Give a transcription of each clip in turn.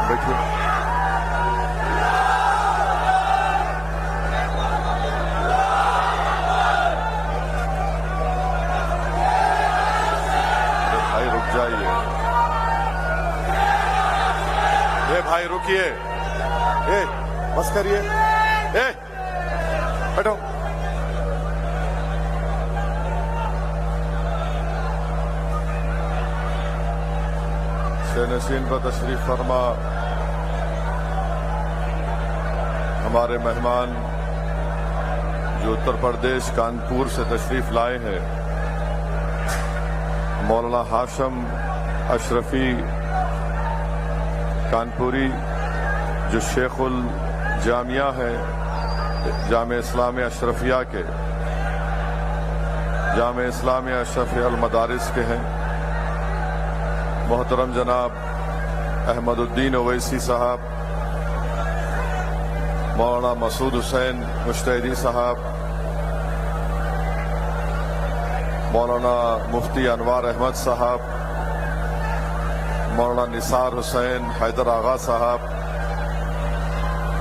بیٹھیے. بھائی رک جائیے. بھائی رکیے. بس کریے. بیٹھو. نشین پر تشریف فرما ہمارے مہمان جو اتر پردیش کانپور سے تشریف لائے ہیں، مولانا ہاشم اشرفی کانپوری جو شیخ الجامعہ ہے، جامعہ اسلامیہ اشرفیہ کے، جامعہ اسلامیہ اشرفیہ المدارس کے ہیں. محترم جناب احمد الدین اویسی صاحب، مولانا مسعود حسین مشتہدی صاحب، مولانا مفتی انوار احمد صاحب، مولانا نثار حسین حیدر آغا صاحب،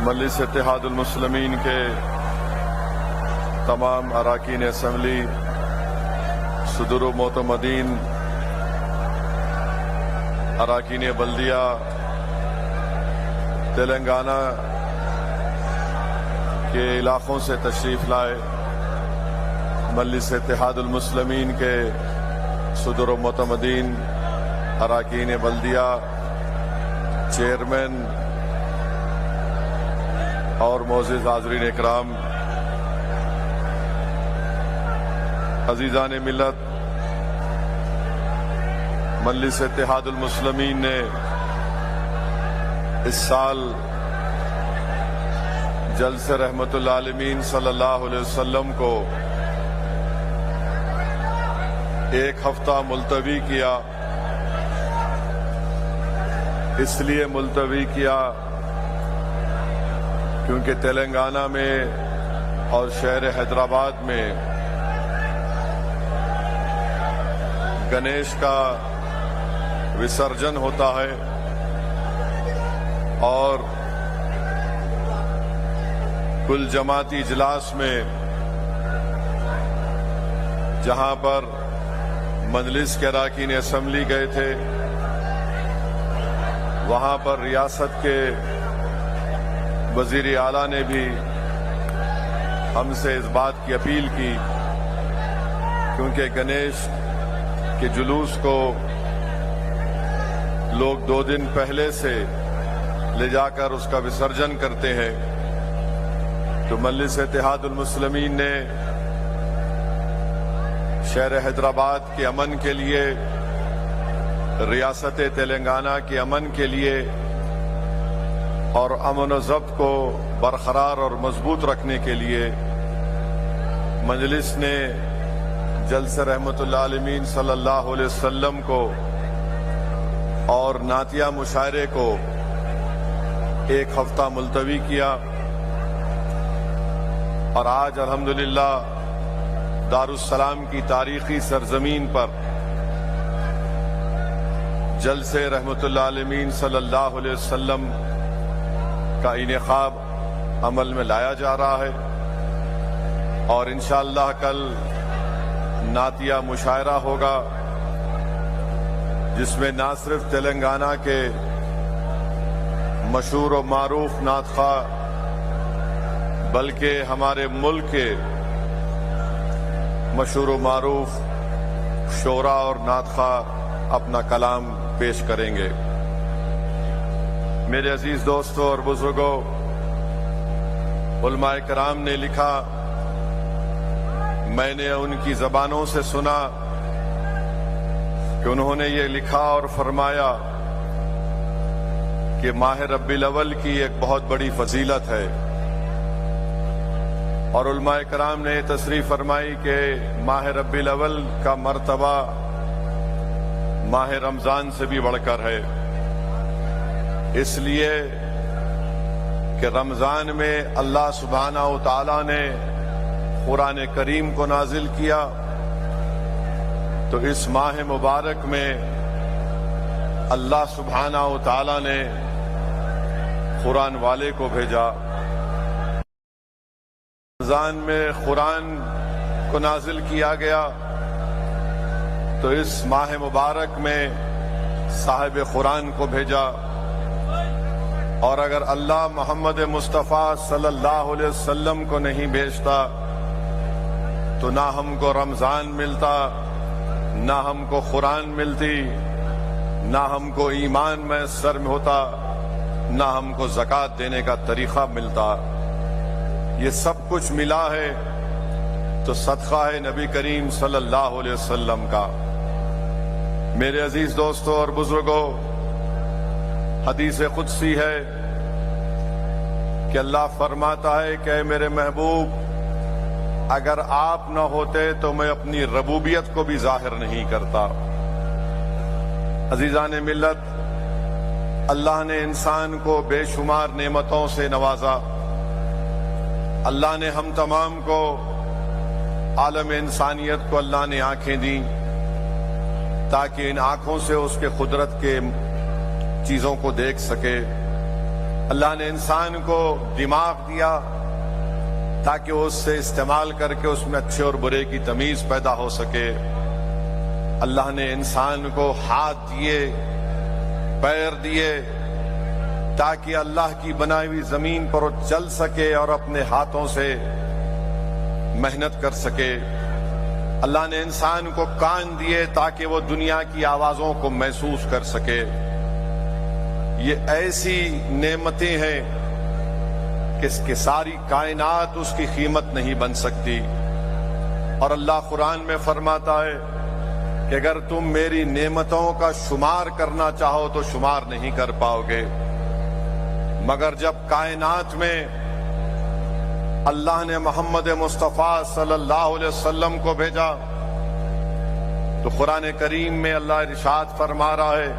مجلس اتحاد المسلمین کے تمام اراکین اسمبلی، صدور و معتمدین، اراکین بلدیہ تلنگانہ کے علاقوں سے تشریف لائے، مجلس اتحاد المسلمین کے صدور و معتمدین، اراکین بلدیہ، چیئرمین اور معزز حاضرین اکرام، عزیزان ملت، مجلس اتحاد المسلمین نے اس سال جلسہ رحمت العالمین صلی اللہ علیہ وسلم کو ایک ہفتہ ملتوی کیا. اس لیے ملتوی کیا کیونکہ تلنگانہ میں اور شہر حیدرآباد میں گنیش کا وسرجن ہوتا ہے اور کل جماعتی اجلاس میں جہاں پر مجلس کے اراکین اسمبلی گئے تھے، وہاں پر ریاست کے وزیر اعلیٰ نے بھی ہم سے اس بات کی اپیل کی کیونکہ گنیش کے جلوس کو لوگ 2 دن پہلے سے لے جا کر اس کا وسرجن کرتے ہیں، تو مجلس اتحاد المسلمین نے شہر حیدرآباد کے امن کے لیے، ریاست تلنگانہ کے امن کے لیے اور امن و ضبط کو برقرار اور مضبوط رکھنے کے لیے مجلس نے جلسہ رحمت العالمین صلی اللہ علیہ وسلم کو اور نعتیہ مشاعرے کو ایک ہفتہ ملتوی کیا. اور آج الحمدللہ دارالسلام کی تاریخی سرزمین پر جلسہ رحمت العالمین صلی اللہ علیہ وسلم کا انعقاد عمل میں لایا جا رہا ہے اور انشاءاللہ کل نعتیہ مشاعرہ ہوگا جس میں نہ صرف تلنگانہ کے مشہور و معروف نعت خواہ بلکہ ہمارے ملک کے مشہور و معروف شعراء اور نعت خواہ اپنا کلام پیش کریں گے. میرے عزیز دوستوں اور بزرگوں، علماء کرام نے لکھا، میں نے ان کی زبانوں سے سنا کہ انہوں نے یہ لکھا اور فرمایا کہ ماہ ربیع الاول کی ایک بہت بڑی فضیلت ہے، اور علماء کرام نے تصریح فرمائی کہ ماہ ربیع الاول کا مرتبہ ماہ رمضان سے بھی بڑھ کر ہے، اس لیے کہ رمضان میں اللہ سبحانہ و تعالی نے قرآن کریم کو نازل کیا، تو اس ماہ مبارک میں اللہ سبحانہ و تعالی نے قرآن والے کو بھیجا۔ رمضان میں قرآن کو نازل کیا گیا تو اس ماہ مبارک میں صاحب قرآن کو بھیجا، اور اگر اللہ محمد مصطفیٰ صلی اللہ علیہ وسلم کو نہیں بھیجتا تو نہ ہم کو رمضان ملتا، نہ ہم کو قرآن ملتی، نہ ہم کو ایمان میسر میں ہوتا، نہ ہم کو زکوٰۃ دینے کا طریقہ ملتا۔ یہ سب کچھ ملا ہے تو صدقہ ہے نبی کریم صلی اللہ علیہ وسلم کا۔ میرے عزیز دوستوں اور بزرگوں، حدیث قدسی ہے کہ اللہ فرماتا ہے کہ اے میرے محبوب، اگر آپ نہ ہوتے تو میں اپنی ربوبیت کو بھی ظاہر نہیں کرتا۔ عزیزان ملت، اللہ نے انسان کو بے شمار نعمتوں سے نوازا۔ اللہ نے ہم تمام کو، عالم انسانیت کو اللہ نے آنکھیں دیں تاکہ ان آنکھوں سے اس کے قدرت کے چیزوں کو دیکھ سکے۔ اللہ نے انسان کو دماغ دیا تاکہ وہ اس سے استعمال کر کے اس میں اچھے اور برے کی تمیز پیدا ہو سکے۔ اللہ نے انسان کو ہاتھ دیے، پیر دیے تاکہ اللہ کی بنائی ہوئی زمین پر وہ چل سکے اور اپنے ہاتھوں سے محنت کر سکے۔ اللہ نے انسان کو کان دیے تاکہ وہ دنیا کی آوازوں کو محسوس کر سکے۔ یہ ایسی نعمتیں ہیں کہ اس کی ساری کائنات اس کی قیمت نہیں بن سکتی۔ اور اللہ قرآن میں فرماتا ہے کہ اگر تم میری نعمتوں کا شمار کرنا چاہو تو شمار نہیں کر پاؤ گے، مگر جب کائنات میں اللہ نے محمد مصطفیٰ صلی اللہ علیہ وسلم کو بھیجا تو قرآن کریم میں اللہ ارشاد فرما رہا ہے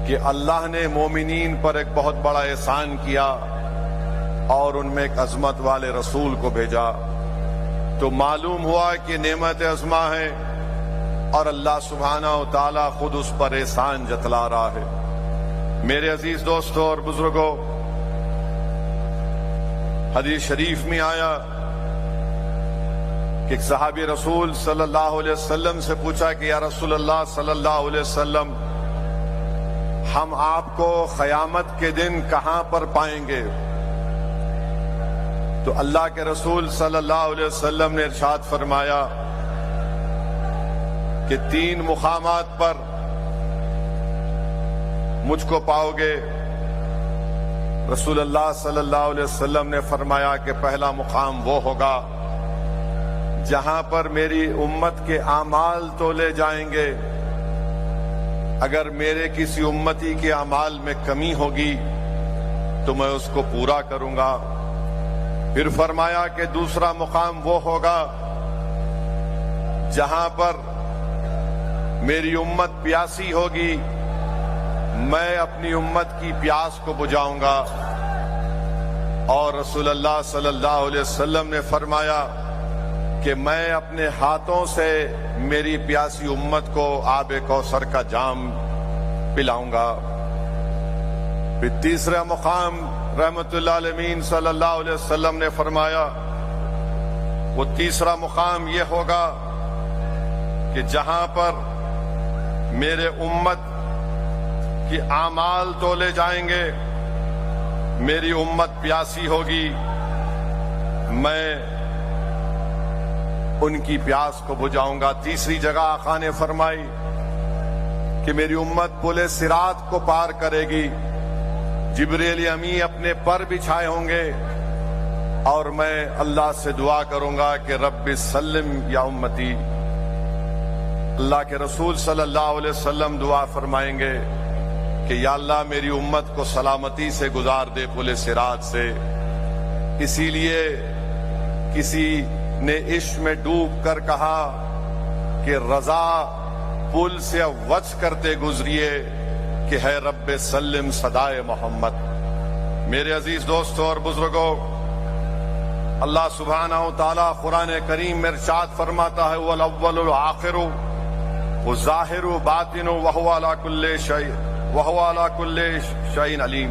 کہ اللہ نے مومنین پر ایک بہت بڑا احسان کیا اور ان میں ایک عظمت والے رسول کو بھیجا۔ تو معلوم ہوا کہ نعمت عظمہ ہے اور اللہ سبحانہ و تعالی خود اس پر احسان جتلا رہا ہے۔ میرے عزیز دوستوں اور بزرگوں، حدیث شریف میں آیا کہ ایک صحابی رسول صلی اللہ علیہ وسلم سے پوچھا کہ یا رسول اللہ صلی اللہ علیہ وسلم، ہم آپ کو قیامت کے دن کہاں پر پائیں گے؟ تو اللہ کے رسول صلی اللہ علیہ وسلم نے ارشاد فرمایا کہ 3 مقامات پر مجھ کو پاؤ گے۔ رسول اللہ صلی اللہ علیہ وسلم نے فرمایا کہ پہلا مقام وہ ہوگا جہاں پر میری امت کے اعمال تولے جائیں گے۔ اگر میرے کسی امتی کے اعمال میں کمی ہوگی تو میں اس کو پورا کروں گا۔ پھر فرمایا کہ دوسرا مقام وہ ہوگا جہاں پر میری امت پیاسی ہوگی، میں اپنی امت کی پیاس کو بجھاؤں گا۔ اور رسول اللہ صلی اللہ علیہ وسلم نے فرمایا کہ میں اپنے ہاتھوں سے میری پیاسی امت کو آب کوثر کا جام پلاؤں گا۔ پھر تیسرا مقام رحمت اللہ علیہ صلی اللہ علیہ وسلم نے فرمایا وہ تیسرا مقام یہ ہوگا کہ جہاں پر میرے امت کی اعمال تولے جائیں گے، میری امت پیاسی ہوگی، میں ان کی پیاس کو بجھاؤں گا۔ تیسری جگہ آقا نے فرمائی کہ میری امت پل صراط کو پار کرے گی، جبریل امی اپنے پر بچھائے ہوں گے اور میں اللہ سے دعا کروں گا کہ رب سلم یا امتی۔ اللہ کے رسول صلی اللہ علیہ وسلم دعا فرمائیں گے کہ یا اللہ میری امت کو سلامتی سے گزار دے پل صراط سے۔ اسی لیے کسی نے عشق میں ڈوب کر کہا کہ رضا پل سے وچ کرتے گزریے کہ ہے رب سلم صدائے محمد۔ میرے عزیز دوستوں اور بزرگوں، اللہ سبحانہ و تعالی قرآن کریم میں ارشاد فرماتا ہے وَالْأَوَّلُ الْآخِرُ وَالظَّاهِرُ بَاطِنُ وَهُوَ عَلَى كُلِّ شَيْءٍ عَلِيمٌ۔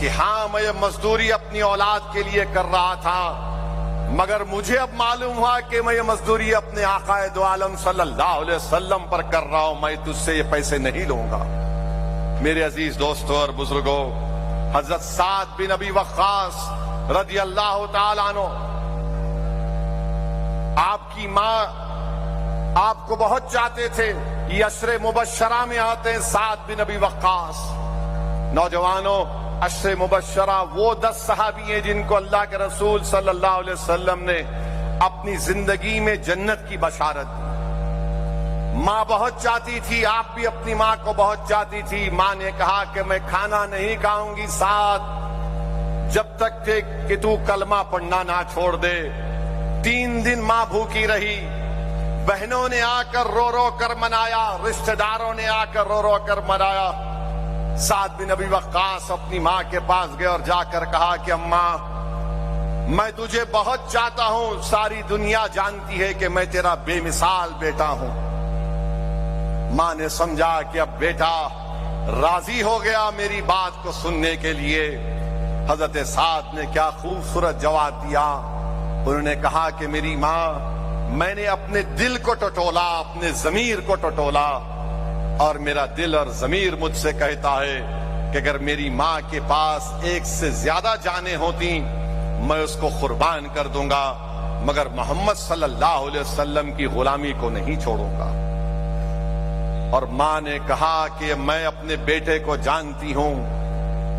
کہ ہاں میں یہ مزدوری اپنی اولاد کے لیے کر رہا تھا، مگر مجھے اب معلوم ہوا کہ میں یہ مزدوری اپنے آقا دو عالم صلی اللہ علیہ وسلم پر کر رہا ہوں، میں تجھ سے یہ پیسے نہیں لوں گا۔ میرے عزیز دوستوں اور بزرگوں، حضرت سعد بن ابی وقاص رضی اللہ تعالیٰ عنہ، آپ کی ماں آپ کو بہت چاہتے تھے۔ یہ عشر مبشرہ میں آتے ہیں سعد بن ابی وقاص۔ نوجوانوں، عشر مبشرہ وہ 10 صحابی ہیں جن کو اللہ کے رسول صلی اللہ علیہ وسلم نے اپنی زندگی میں جنت کی بشارت دی۔ ماں بہت چاہتی تھی، آپ بھی اپنی ماں کو بہت چاہتی تھی۔ ماں نے کہا کہ میں کھانا نہیں کھاؤں گی سعد جب تک کہ تو کلمہ پڑھنا نہ چھوڑ دے۔ 3 دن ماں بھوکی رہی، بہنوں نے آ کر رو رو کر منایا، رشتہ داروں نے آ کر رو رو کر منایا۔ سعد بن ابی وقاص اپنی ماں کے پاس گئے اور جا کر کہا کہ اماں، میں تجھے بہت چاہتا ہوں، ساری دنیا جانتی ہے کہ میں تیرا بے مثال بیٹا ہوں۔ ماں نے سمجھا کہ اب بیٹا راضی ہو گیا میری بات کو سننے کے لیے۔ حضرت سعد نے کیا خوبصورت جواب دیا۔ انہوں نے کہا کہ میری ماں، میں نے اپنے دل کو ٹٹولا، اپنے ضمیر کو ٹٹولا، اور میرا دل اور ضمیر مجھ سے کہتا ہے کہ اگر میری ماں کے پاس 1 سے زیادہ جانیں ہوتی میں اس کو قربان کر دوں گا، مگر محمد صلی اللہ علیہ وسلم کی غلامی کو نہیں چھوڑوں گا۔ اور ماں نے کہا کہ میں اپنے بیٹے کو جانتی ہوں،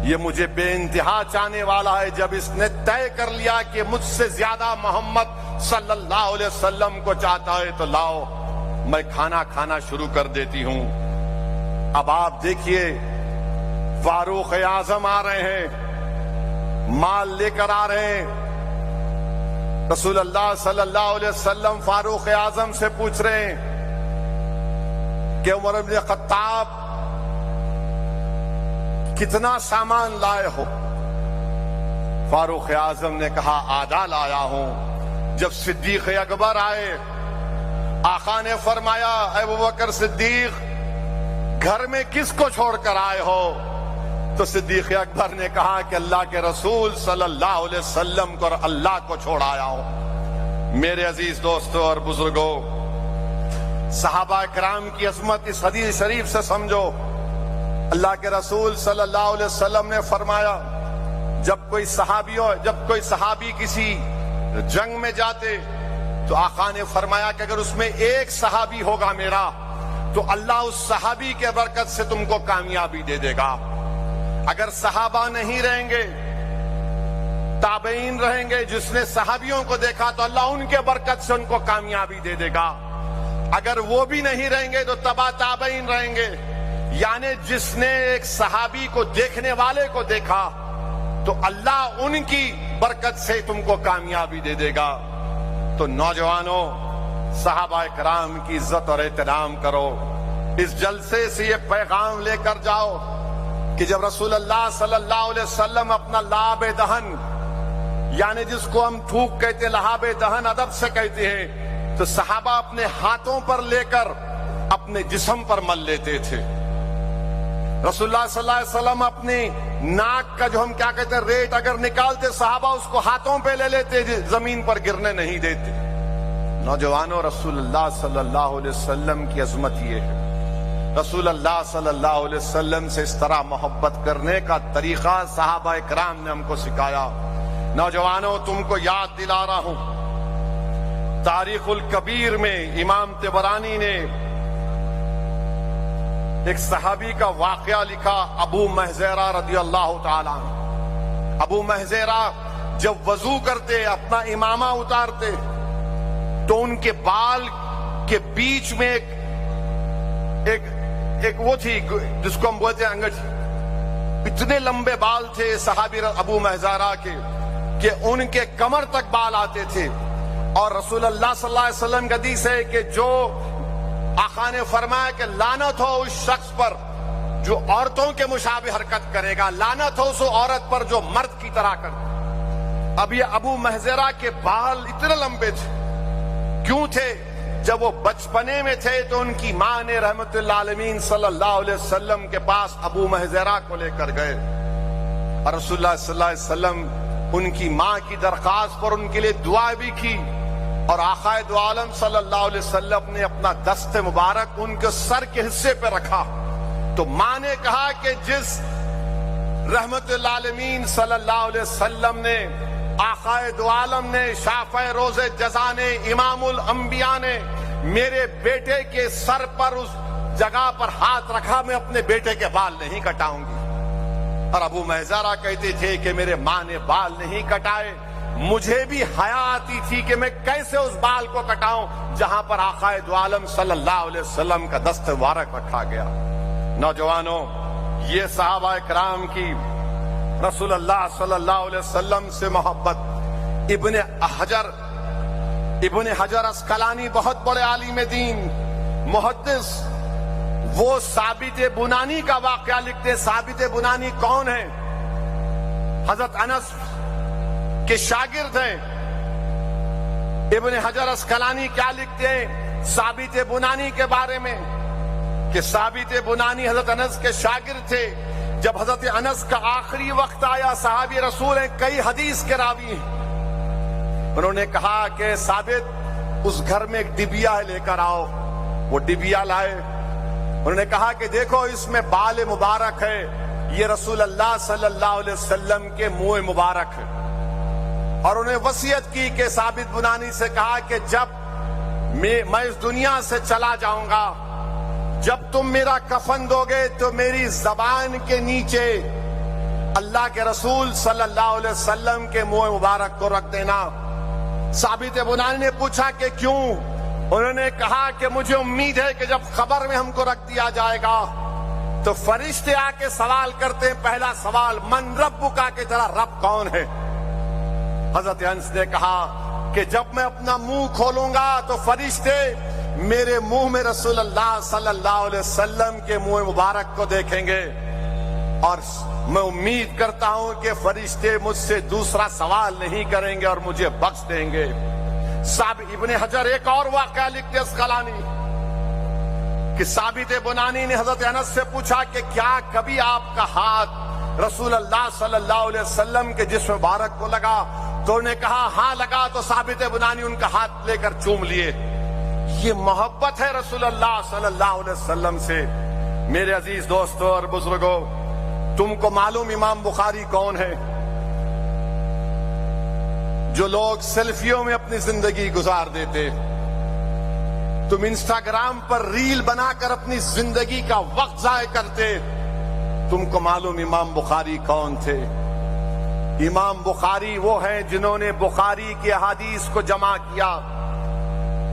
یہ مجھے بے انتہا چاہنے والا ہے۔ جب اس نے طے کر لیا کہ مجھ سے زیادہ محمد صلی اللہ علیہ وسلم کو چاہتا ہے تو لاؤ میں کھانا کھانا شروع کر دیتی ہوں۔ اب آپ دیکھیے، فاروق اعظم آ رہے ہیں، مال لے کر آ رہے ہیں۔ رسول اللہ صلی اللہ علیہ وسلم فاروق اعظم سے پوچھ رہے ہیں کہ عمر بن خطاب کتنا سامان لائے ہو؟ فاروق اعظم نے کہا آدھا لایا ہوں۔ جب صدیق اکبر آئے، آقا نے فرمایا اے ابوبکر صدیق، گھر میں کس کو چھوڑ کر آئے ہو؟ تو صدیق اکبر نے کہا کہ اللہ کے رسول صلی اللہ علیہ وسلم کو اور اللہ کو چھوڑ آیا ہوں۔ میرے عزیز دوستوں اور بزرگوں، صحابہ کرام کی عظمت اس حدیث شریف سے سمجھو۔ اللہ کے رسول صلی اللہ علیہ وسلم نے فرمایا، جب کوئی صحابی کسی جنگ میں جاتے تو آقا نے فرمایا کہ اگر اس میں 1 صحابی ہوگا میرا تو اللہ اس صحابی کے برکت سے تم کو کامیابی دے دے گا۔ اگر صحابہ نہیں رہیں گے، تابعین رہیں گے، جس نے صحابیوں کو دیکھا تو اللہ ان کے برکت سے ان کو کامیابی دے دے گا۔ اگر وہ بھی نہیں رہیں گے تو تبع تابعین رہیں گے، یعنی جس نے ایک صحابی کو دیکھنے والے کو دیکھا تو اللہ ان کی برکت سے تم کو کامیابی دے دے گا۔ تو نوجوانوں، صحابہ کرام کی عزت اور احترام کرو۔ اس جلسے سے یہ پیغام لے کر جاؤ کہ جب رسول اللہ صلی اللہ علیہ وسلم اپنا لعاب دہن، یعنی جس کو ہم تھوک کہتے ہیں، لعاب دہن ادب سے کہتے ہیں، تو صحابہ اپنے ہاتھوں پر لے کر اپنے جسم پر مل لیتے تھے۔ رسول اللہ صلی اللہ علیہ وسلم اپنی ناک کا جو ہم کیا کہتے ہیں ریٹ اگر نکالتے، صحابہ اس کو ہاتھوں پہ لے لیتے، زمین پر گرنے نہیں دیتے۔ نوجوانوں، رسول اللہ صلی اللہ علیہ وسلم کی عظمت یہ ہے۔ رسول اللہ صلی اللہ علیہ وسلم سے اس طرح محبت کرنے کا طریقہ صحابہ کرام نے ہم کو سکھایا۔ نوجوانوں، تم کو یاد دلا رہا ہوں، تاریخ الکبیر میں امام طبرانی نے ایک صحابی کا واقعہ لکھا، ابو محذیرہ رضی اللہ تعالیٰ عنہ۔ ابو محذیرہ جب وضو کرتے، اپنا امامہ اتارتے تو ان کے بال کے بیچ میں ایک وہ تھی جس کو ہم بولتے ہیں انگٹھی۔ اتنے لمبے بال تھے صحابی ابو محذیرہ کے کہ ان کے کمر تک بال آتے تھے۔ اور رسول اللہ صلی اللہ علیہ وسلم کا حدیث ہے کہ جو آقا نے فرمایا کہ لعنت ہو اس شخص پر جو عورتوں کے مشابہ حرکت کرے گا، لعنت ہو اس عورت پر جو مرد کی طرح کرے۔ اب یہ ابو محذیرہ کے بال اتنے لمبے تھے، کیوں تھے؟ جب وہ بچپنے میں تھے تو ان کی ماں نے رحمت اللہ علیہ صلی اللہ علیہ وسلم کے پاس ابو محذیرہ کو لے کر گئے۔ اور رسول اللہ صلی اللہ علیہ وسلم ان کی ماں کی درخواست پر ان کے لیے دعا بھی کی، اور آقا دو عالم صلی اللہ علیہ وسلم نے اپنا دست مبارک ان کے سر کے حصے پہ رکھا۔ تو ماں نے کہا کہ جس رحمت للعالمین صلی اللہ علیہ وسلم نے، آقا دو عالم نے، شافع روز جزا نے، امام الانبیاء نے میرے بیٹے کے سر پر اس جگہ پر ہاتھ رکھا، میں اپنے بیٹے کے بال نہیں کٹاؤں گی۔ اور ابو محذرہ کہتے تھے کہ میرے ماں نے بال نہیں کٹائے، مجھے بھی حیا آتی تھی کہ میں کیسے اس بال کو کٹاؤں جہاں پر آقا دو عالم صلی اللہ علیہ وسلم کا دست مبارک رکھا گیا۔ نوجوانوں، یہ صحابہ کرام کی رسول اللہ صلی اللہ علیہ وسلم سے محبت۔ ابن حجر اسقلانی بہت بڑے عالم دین، محدث، وہ ثابت بنانی کا واقعہ لکھتے۔ ثابت بنانی کون ہے؟ حضرت انس کے شاگرد ہیں۔ ابن حجر اسقلانی کیا لکھتے ہیں ثابت بنانی کے بارے میں کہ ثابت بنانی حضرت انس کے شاگرد تھے۔ جب حضرت انس کا آخری وقت آیا، صحابی رسول ہیں، کئی حدیث کے راوی ہیں، انہوں نے کہا کہ ثابت اس گھر میں ایک ڈبیا ہے، لے کر آؤ۔ وہ ڈبیا لائے، انہوں نے کہا کہ دیکھو اس میں بال مبارک ہے، یہ رسول اللہ صلی اللہ علیہ وسلم کے منہ مبارک ہے۔ اور انہیں وصیت کی کہ ثابت بنانی سے کہا کہ جب میں اس دنیا سے چلا جاؤں گا، جب تم میرا کفن دو گے تو میری زبان کے نیچے اللہ کے رسول صلی اللہ علیہ وسلم کے منہ مبارک کو رکھ دینا۔ ثابت بنانی نے پوچھا کہ کیوں؟ انہوں نے کہا کہ مجھے امید ہے کہ جب قبر میں ہم کو رکھ دیا جائے گا تو فرشتے آ کے سوال کرتے ہیں، پہلا سوال من ربک، کہ تیرا رب کون ہے؟ حضرت انس نے کہا کہ جب میں اپنا منہ کھولوں گا تو فرشتے میرے منہ میں رسول اللہ صلی اللہ علیہ وسلم کے منہ مبارک کو دیکھیں گے، اور میں امید کرتا ہوں کہ فرشتے مجھ سے دوسرا سوال نہیں کریں گے اور مجھے بخش دیں گے۔ ابن حجر ایک اور واقعہ لکھتے اسقلانی کہ ثابت بنانی نے حضرت انس سے پوچھا کہ کیا کبھی آپ کا ہاتھ رسول اللہ صلی اللہ علیہ وسلم کے جسم مبارک کو لگا؟ تو انہوں نے کہا ہاں لگا۔ تو ثابت بنانی ان کا ہاتھ لے کر چوم لیے۔ یہ محبت ہے رسول اللہ صلی اللہ علیہ وسلم سے۔ میرے عزیز دوستوں اور بزرگوں، تم کو معلوم امام بخاری کون ہے؟ جو لوگ سیلفیوں میں اپنی زندگی گزار دیتے، تم انسٹاگرام پر ریل بنا کر اپنی زندگی کا وقت ضائع کرتے، تم کو معلوم امام بخاری کون تھے؟ امام بخاری وہ ہیں جنہوں نے بخاری کی احادیث کو جمع کیا،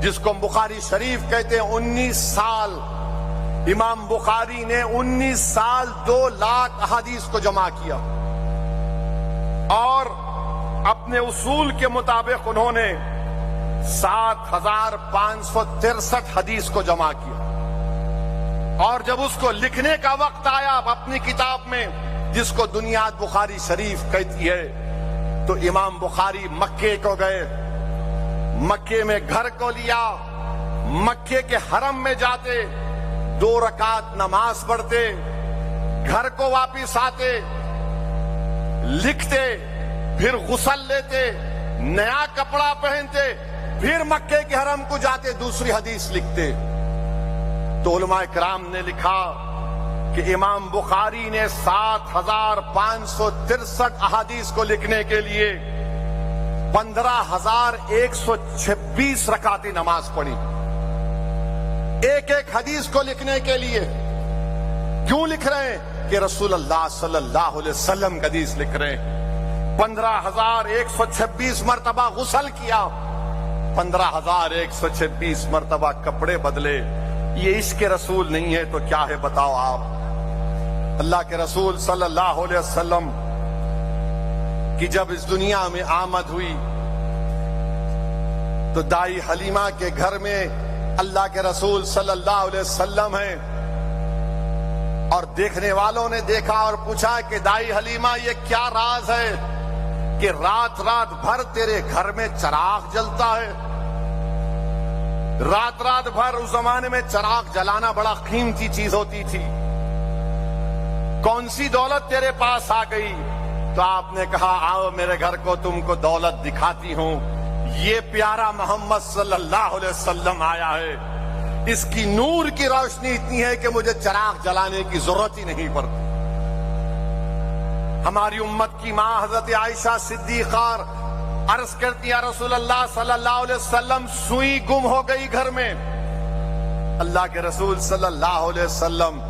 جس کو بخاری شریف کہتے ہیں۔ 19 سال امام بخاری نے 19 سال 2 لاکھ احادیث کو جمع کیا، اور اپنے اصول کے مطابق انہوں نے 7563 حدیث کو جمع کیا۔ اور جب اس کو لکھنے کا وقت آیا اپنی کتاب میں، جس کو دنیات بخاری شریف کہتی ہے، تو امام بخاری مکے کو گئے، مکے میں گھر کو لیا، مکے کے حرم میں جاتے، 2 رکعت نماز پڑھتے، گھر کو واپس آتے، لکھتے، پھر غسل لیتے، نیا کپڑا پہنتے، پھر مکے کے حرم کو جاتے، دوسری حدیث لکھتے۔ تو علماء کرام نے لکھا کہ امام بخاری نے 7563 احادیث کو لکھنے کے لیے 15126 رکعتی نماز پڑھی، ایک ایک حدیث کو لکھنے کے لیے۔ کیوں لکھ رہے ہیں؟ کہ رسول اللہ صلی اللہ علیہ وسلم کا حدیث لکھ رہے ہیں۔ 15126 مرتبہ غسل کیا، 15126 مرتبہ کپڑے بدلے۔ یہ عشق رسول نہیں ہے تو کیا ہے بتاؤ آپ؟ اللہ کے رسول صلی اللہ علیہ وسلم کی جب اس دنیا میں آمد ہوئی تو دائی حلیمہ کے گھر میں اللہ کے رسول صلی اللہ علیہ وسلم ہیں، اور دیکھنے والوں نے دیکھا اور پوچھا کہ دائی حلیمہ یہ کیا راز ہے کہ رات رات بھر تیرے گھر میں چراغ جلتا ہے؟ رات رات بھر اس زمانے میں چراغ جلانا بڑا قیمتی چیز ہوتی تھی، کون سی دولت تیرے پاس آ گئی؟ تو آپ نے کہا آؤ میرے گھر کو تم کو دولت دکھاتی ہوں. یہ پیارا محمد صلی اللہ علیہ وسلم آیا ہے, اس کی نور کی روشنی اتنی ہے کہ مجھے چراغ جلانے کی ضرورت ہی نہیں پڑتی. ہماری امت کی ماں حضرت عائشہ صدیقہ عرض کرتی یا رسول اللہ صلی اللہ علیہ وسلم سوئی گم ہو گئی گھر میں. اللہ کے رسول صلی اللہ علیہ وسلم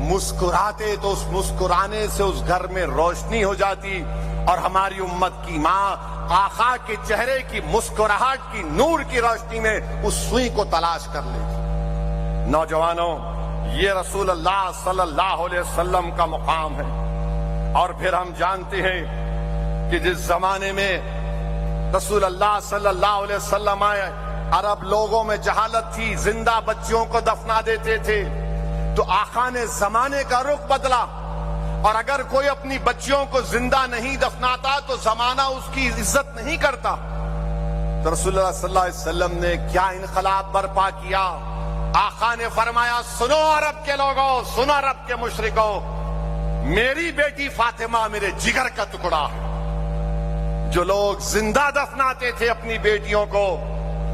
مسکراتے تو اس مسکرانے سے اس گھر میں روشنی ہو جاتی, اور ہماری امت کی ماں آقا کے چہرے کی مسکراہٹ کی نور کی روشنی میں اس سوئی کو تلاش کر لیتی. نوجوانوں, یہ رسول اللہ صلی اللہ علیہ وسلم کا مقام ہے. اور پھر ہم جانتے ہیں کہ جس زمانے میں رسول اللہ صلی اللہ علیہ وسلم آئے, عرب لوگوں میں جہالت تھی, زندہ بچیوں کو دفنا دیتے تھے. تو آقا نے زمانے کا رخ بدلا, اور اگر کوئی اپنی بچیوں کو زندہ نہیں دفناتا تو زمانہ اس کی عزت نہیں کرتا. تو رسول اللہ صلی اللہ علیہ وسلم نے کیا انقلاب برپا کیا. آقا نے فرمایا سنو عرب کے لوگوں, سنو عرب کے مشرکوں, میری بیٹی فاطمہ میرے جگر کا ٹکڑا ہے. جو لوگ زندہ دفناتے تھے اپنی بیٹیوں کو,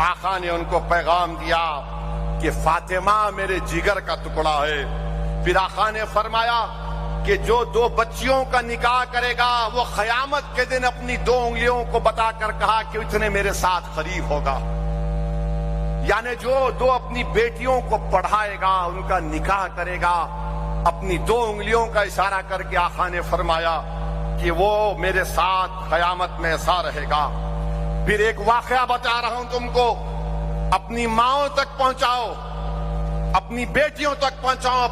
آقا نے ان کو پیغام دیا کہ فاطمہ میرے جگر کا ٹکڑا ہے. پھر آقا نے فرمایا کہ جو دو بچیوں کا نکاح کرے گا وہ قیامت کے دن اپنی دو انگلیوں کو بتا کر کہا کہ اتنے میرے ساتھ قریب ہوگا. یعنی جو دو اپنی بیٹیوں کو پڑھائے گا, ان کا نکاح کرے گا, اپنی دو انگلیوں کا اشارہ کر کے آقا نے فرمایا کہ وہ میرے ساتھ قیامت میں ایسا رہے گا. پھر ایک واقعہ بتا رہا ہوں تم کو, اپنی ماؤں تک پہنچاؤ, اپنی بیٹیوں تک پہنچاؤ,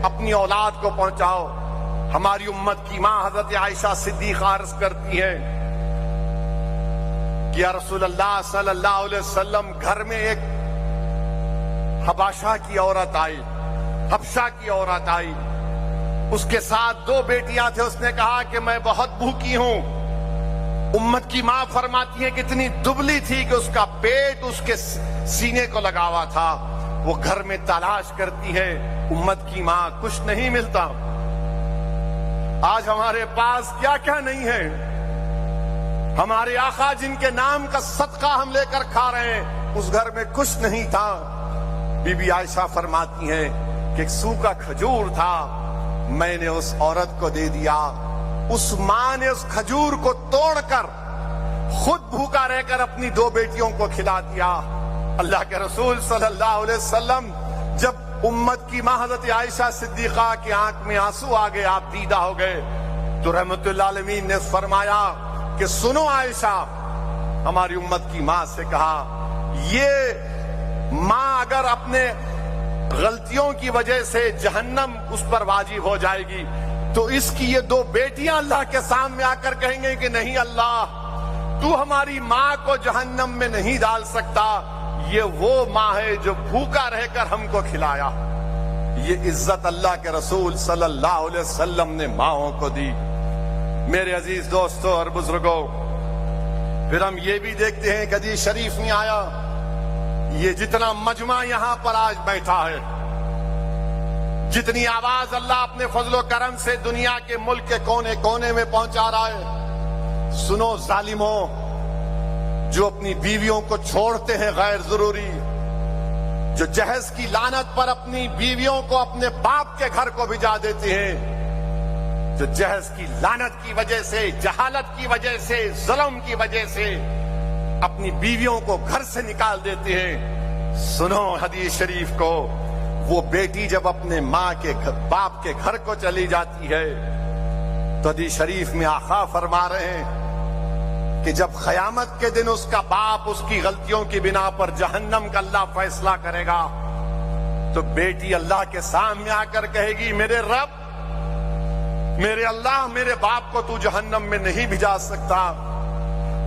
اپنی اولاد کو پہنچاؤ. ہماری امت کی ماں حضرت عائشہ صدیقہ عرض کرتی ہے کہ یا رسول اللہ صلی اللہ علیہ وسلم گھر میں ایک حبشہ کی عورت آئی, اس کے ساتھ دو بیٹیاں تھے. اس نے کہا کہ میں بہت بھوکی ہوں. امت کی ماں فرماتی ہے کہ اتنی دبلی تھی کہ اس کا پیٹ اس کے سینے کو لگا ہوا تھا. وہ گھر میں تلاش کرتی ہے, امت کی ماں کچھ نہیں ملتا. آج ہمارے پاس کیا کیا نہیں ہے. ہمارے آقا جن کے نام کا صدقہ ہم لے کر کھا رہے ہیں, اس گھر میں کچھ نہیں تھا. بی بی عائشہ فرماتی ہیں کہ ایک سوکھا کھجور تھا, میں نے اس عورت کو دے دیا. اس ماں نے اس کھجور کو توڑ کر خود بھوکا رہ کر اپنی دو بیٹیوں کو کھلا دیا. اللہ کے رسول صلی اللہ علیہ وسلم جب امت کی ماں حضرت عائشہ صدیقہ کی آنکھ میں آنسو آ گئے, آپ دیدہ ہو گئے, تو رحمت اللہ عالمین نے فرمایا کہ سنو عائشہ, ہماری امت کی ماں سے کہا یہ ماں اگر اپنے غلطیوں کی وجہ سے جہنم اس پر واجب ہو جائے گی تو اس کی یہ دو بیٹیاں اللہ کے سامنے آ کر کہیں گے کہ نہیں اللہ, تو ہماری ماں کو جہنم میں نہیں ڈال سکتا. یہ وہ ماں ہے جو بھوکا رہ کر ہم کو کھلایا. یہ عزت اللہ کے رسول صلی اللہ علیہ وسلم نے ماؤں کو دی. میرے عزیز دوستوں اور بزرگوں, پھر ہم یہ بھی دیکھتے ہیں کہ حدیث شریف میں آیا, یہ جتنا مجمع یہاں پر آج بیٹھا ہے, جتنی آواز اللہ اپنے فضل و کرم سے دنیا کے ملک کے کونے کونے میں پہنچا رہا ہے, سنو ظالموں جو اپنی بیویوں کو چھوڑتے ہیں غیر ضروری, جو جہیز کی لعنت پر اپنی بیویوں کو اپنے باپ کے گھر کو بھجا دیتے ہیں, جو جہیز کی لعنت کی وجہ سے, جہالت کی وجہ سے, ظلم کی وجہ سے اپنی بیویوں کو گھر سے نکال دیتے ہیں. سنو حدیث شریف کو, وہ بیٹی جب اپنے ماں کے باپ کے گھر کو چلی جاتی ہے تو حدیث شریف میں آقا فرما رہے ہیں کہ جب قیامت کے دن اس کا باپ اس کی غلطیوں کی بنا پر جہنم کا اللہ فیصلہ کرے گا تو بیٹی اللہ کے سامنے آ کر کہے گی میرے رب, میرے اللہ, میرے باپ کو تو جہنم میں نہیں بھجا سکتا.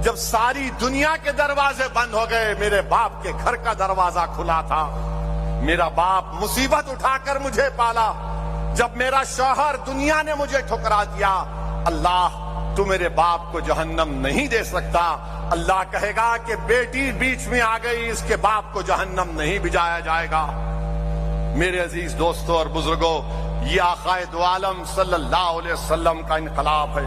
جب ساری دنیا کے دروازے بند ہو گئے, میرے باپ کے گھر کا دروازہ کھلا تھا. میرا باپ مصیبت اٹھا کر مجھے پالا. جب میرا شوہر دنیا نے مجھے ٹھکرا دیا, اللہ تو میرے باپ کو جہنم نہیں دے سکتا. اللہ کہے گا کہ بیٹی بیچ میں آ گئی, اس کے باپ کو جہنم نہیں بھجایا جائے گا. میرے عزیز دوستوں اور بزرگوں, یہ آقائے دو عالم صلی اللہ علیہ وسلم کا انقلاب ہے.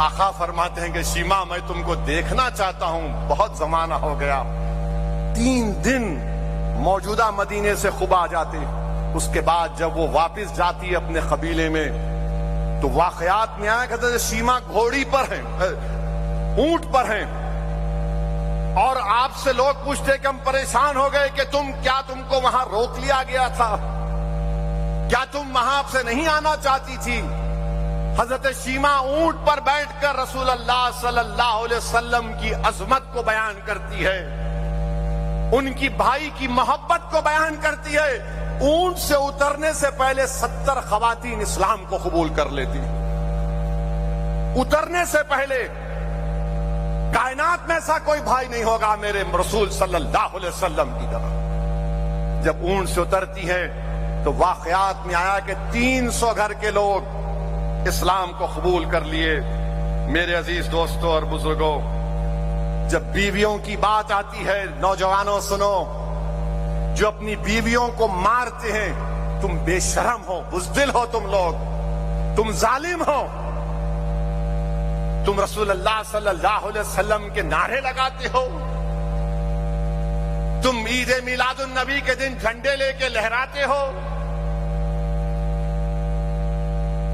آقا فرماتے ہیں کہ شیما میں تم کو دیکھنا چاہتا ہوں، بہت زمانہ ہو گیا۔ 3 دن موجودہ مدینے سے خوب آ جاتے۔ اس کے بعد جب وہ واپس جاتی ہے اپنے قبیلے میں تو واقعات میں آیا کہ شیما گھوڑی پر ہیں، اونٹ پر ہیں، اور آپ سے لوگ پوچھتے کہ ہم پریشان ہو گئے کہ تم کو وہاں روک لیا گیا تھا، کیا تم وہاں سے نہیں آنا چاہتی تھی؟ حضرت شیما اونٹ پر بیٹھ کر رسول اللہ صلی اللہ علیہ وسلم کی عظمت کو بیان کرتی ہے، ان کی بھائی کی محبت کو بیان کرتی ہے۔ اونٹ سے اترنے سے پہلے 70 خواتین اسلام کو قبول کر لیتی، اترنے سے پہلے۔ کائنات میں ایسا کوئی بھائی نہیں ہوگا میرے رسول صلی اللہ علیہ وسلم کی طرح۔ جب اونٹ سے اترتی ہیں تو واقعات میں آیا کہ 300 گھر کے لوگ اسلام کو قبول کر لیے۔ میرے عزیز دوستوں اور بزرگوں، جب بیویوں کی بات آتی ہے، نوجوانوں سنو، جو اپنی بیویوں کو مارتے ہیں، تم بے شرم ہو، بزدل ہو، تم لوگ، تم ظالم ہو، تم رسول اللہ صلی اللہ علیہ وسلم کے نعرے لگاتے ہو، تم عید میلاد النبی کے دن جھنڈے لے کے لہراتے ہو،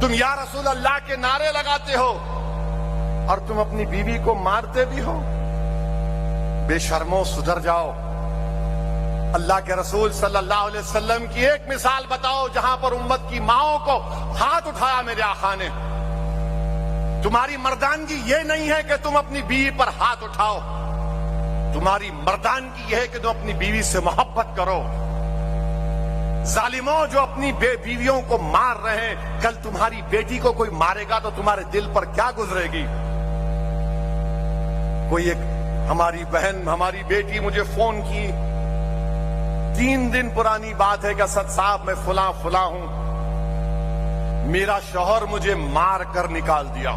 تم یا رسول اللہ کے نعرے لگاتے ہو، اور تم اپنی بیوی کو مارتے بھی ہو۔ بے شرمو، سدھر جاؤ۔ اللہ کے رسول صلی اللہ علیہ وسلم کی ایک مثال بتاؤ جہاں پر امت کی ماؤں کو ہاتھ اٹھایا میرے آقا نے۔ تمہاری مردانگی یہ نہیں ہے کہ تم اپنی بیوی پر ہاتھ اٹھاؤ، تمہاری مردانگی یہ ہے کہ تم اپنی بیوی سے محبت کرو۔ ظالموں جو اپنی بیویوں کو مار رہے ہیں، کل تمہاری بیٹی کو کوئی مارے گا تو تمہارے دل پر کیا گزرے گی؟ کوئی ایک ہماری بہن، ہماری بیٹی مجھے فون کی، 3 دن پرانی بات ہے کہ اسد صاحب میں فلاں ہوں، میرا شوہر مجھے مار کر نکال دیا۔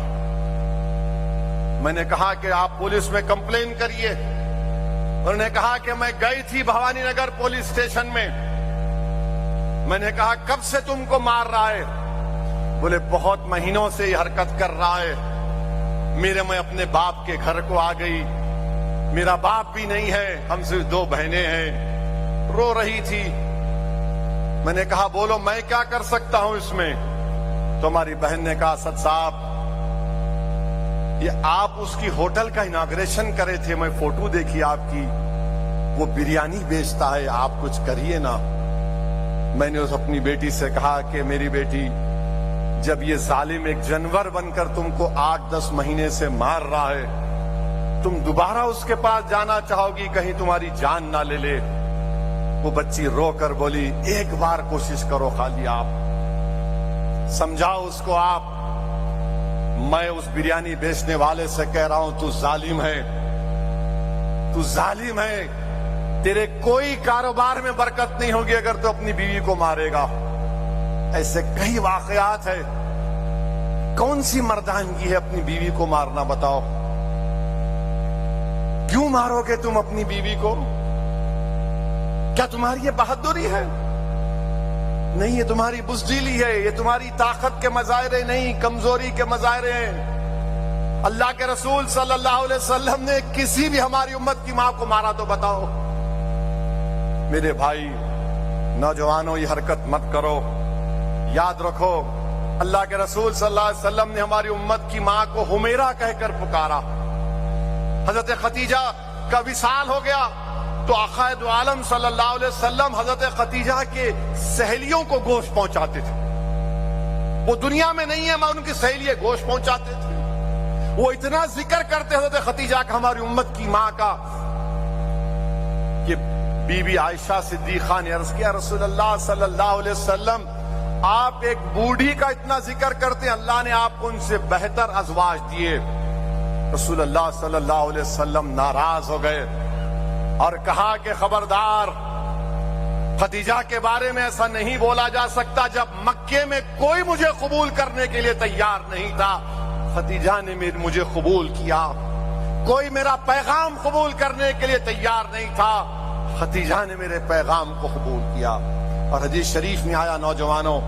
میں نے کہا کہ آپ پولیس میں کمپلین کریے۔ انہوں نے کہا کہ میں گئی تھی بھوانی نگر پولیس اسٹیشن میں۔ میں نے کہا کب سے تم کو مار رہا ہے؟ بولے بہت مہینوں سے یہ حرکت کر رہا ہے۔ میں اپنے باپ کے گھر کو آ گئی، میرا باپ بھی نہیں ہے، ہم صرف 2 بہنیں ہیں۔ رو رہی تھی۔ میں نے کہا بولو میں کیا کر سکتا ہوں اس میں؟ تو ہماری بہن نے کہا اسد صاحب یہ آپ اس کی ہوٹل کا اناگریشن کرے تھے، میں فوٹو دیکھی آپ کی، وہ بریانی بیچتا ہے، آپ کچھ کریے نا۔ میں نے اس اپنی بیٹی سے کہا کہ میری بیٹی، جب یہ ظالم ایک جانور بن کر تم کو 8-10 مہینے سے مار رہا ہے، تم دوبارہ اس کے پاس جانا چاہو گی کہیں تمہاری جان نہ لے لے؟ وہ بچی رو کر بولی ایک بار کوشش کرو خالی، آپ سمجھاؤ اس کو۔ آپ میں اس بریانی بیچنے والے سے کہہ رہا ہوں تو ظالم ہے، تو ظالم ہے، تیرے کوئی کاروبار میں برکت نہیں ہوگی اگر تو اپنی بیوی کو مارے گا۔ ایسے کئی واقعات ہیں۔ کون سی مردانگی ہے اپنی بیوی کو مارنا؟ بتاؤ کیوں مارو گے تم اپنی بیوی کو؟ کیا تمہاری یہ بہادری ہے؟ نہیں، یہ تمہاری بزدلی ہے، یہ تمہاری طاقت کے مظاہرے نہیں، کمزوری کے مظاہرے ہیں۔ اللہ کے رسول صلی اللہ علیہ وسلم نے کسی بھی ہماری امت کی ماں کو مارا تو بتاؤ؟ میرے بھائی نوجوانوں، یہ حرکت مت کرو۔ یاد رکھو اللہ کے رسول صلی اللہ علیہ وسلم نے ہماری امت کی ماں کو حمیرہ کہہ کر پکارا۔ حضرت خدیجہ کا وصال ہو گیا تو آقا دو عالم صلی اللہ علیہ وسلم حضرت خدیجہ کے سہیلیوں کو گوشت پہنچاتے تھے۔ وہ دنیا میں نہیں ہے، میں ان کی سہیلیے گوشت پہنچاتے تھے۔ وہ اتنا ذکر کرتے حضرت خدیجہ کا، ہماری امت کی ماں کا، کہ بی بی عائشہ صدیقہ نے عرض کیا رسول اللہ صلی اللہ علیہ وسلم، آپ ایک بوڑھی کا اتنا ذکر کرتے ہیں، اللہ نے آپ کو ان سے بہتر ازواج دیے۔ رسول اللہ صلی اللہ علیہ وسلم ناراض ہو گئے اور کہا کہ خبردار، خدیجہ کے بارے میں ایسا نہیں بولا جا سکتا۔ جب مکے میں کوئی مجھے قبول کرنے کے لیے تیار نہیں تھا، خدیجہ نے مجھے قبول کیا۔ کوئی میرا پیغام قبول کرنے کے لیے تیار نہیں تھا، خدیجہ نے میرے پیغام کو قبول کیا۔ اور حدیث شریف میں آیا، نوجوانوں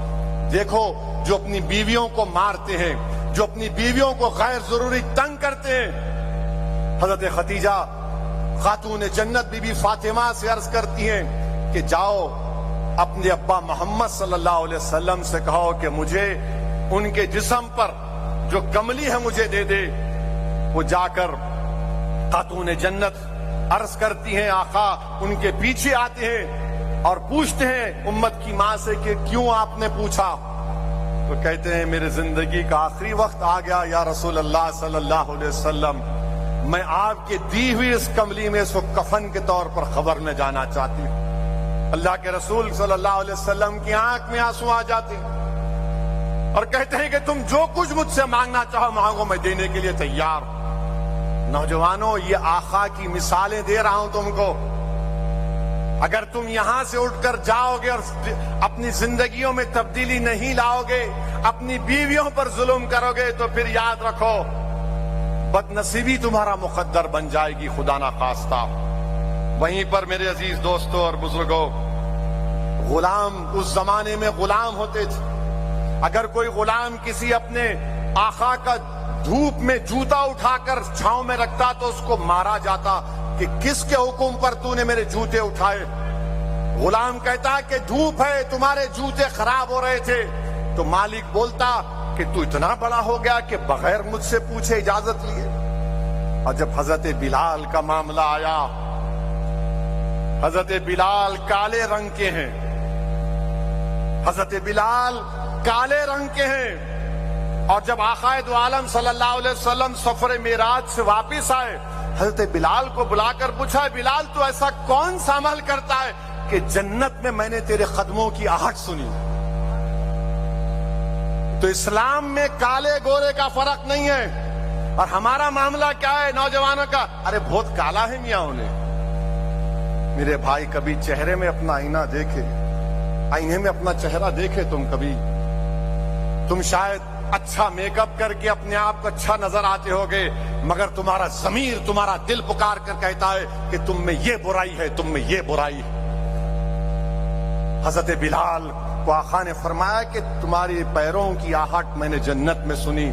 دیکھو، جو اپنی بیویوں کو مارتے ہیں جو اپنی بیویوں کو غیر ضروری تنگ کرتے ہیں. حضرت ختیجہ خاتون جنت بی بی فاطمہ سے عرض کرتی ہیں کہ جاؤ اپنے ابا محمد صلی اللہ علیہ وسلم سے کہو کہ مجھے ان کے جسم پر جو کملی ہے مجھے دے دے. وہ جا کر خاتون جنت عرض کرتی ہیں آقا ان کے پیچھے آتے ہیں اور پوچھتے ہیں امت کی ماں سے کہ کیوں آپ نے پوچھا؟ تو کہتے ہیں میرے زندگی کا آخری وقت آ گیا یا رسول اللہ صلی اللہ علیہ وسلم، میں آپ کے دی ہوئی اس کملی میں اس کو کفن کے طور پر خبر میں جانا چاہتی ہوں. اللہ کے رسول صلی اللہ علیہ وسلم کی آنکھ میں آنسو آ جاتے اور کہتے ہیں کہ تم جو کچھ مجھ سے مانگنا چاہو مانگو، میں دینے کے لیے تیار. نوجوانوں یہ آقا کی مثالیں دے رہا ہوں تم کو. اگر تم یہاں سے اٹھ کر جاؤ گے اور اپنی زندگیوں میں تبدیلی نہیں لاؤ گے، اپنی بیویوں پر ظلم کرو گے، تو پھر یاد رکھو بد نصیبی تمہارا مقدر بن جائے گی، خدا نہ خواستہ. وہیں پر میرے عزیز دوستوں اور بزرگوں، غلام اس زمانے میں غلام ہوتے تھے. اگر کوئی غلام کسی اپنے آقا کا دھوپ میں جوتا اٹھا کر چھاؤں میں رکھتا تو اس کو مارا جاتا کہ کس کے حکم پر تو نے میرے جوتے اٹھائے. غلام کہتا کہ دھوپ ہے تمہارے جوتے خراب ہو رہے تھے، تو مالک بولتا کہ تو اتنا بڑا ہو گیا کہ بغیر مجھ سے پوچھے اجازت لیے. اور جب حضرت بلال کا معاملہ آیا، حضرت بلال کالے رنگ کے ہیں، حضرت بلال کالے رنگ کے ہیں. اور جب آقا دو عالم صلی اللہ علیہ وسلم سفر معراج سے واپس آئے، حضرت بلال کو بلا کر پوچھا بلال تو ایسا کون سا عمل کرتا ہے کہ جنت میں نے تیرے قدموں کی آہٹ سنی. تو اسلام میں کالے گورے کا فرق نہیں ہے. اور ہمارا معاملہ کیا ہے نوجوانوں کا؟ ارے بہت کالا ہے میاں انہیں. میرے بھائی کبھی چہرے میں اپنا آئینہ دیکھے، آئینے میں اپنا چہرہ دیکھے تم شاید اچھا میک اپ کر کے اپنے آپ کو اچھا نظر آتے ہوگے، مگر تمہارا ضمیر تمہارا دل پکار کر کہتا ہے کہ تم میں یہ برائی ہے، تم میں یہ برائی ہے. حضرت بلال کو آقا نے فرمایا کہ تمہاری پیروں کی آہٹ میں نے جنت میں سنی.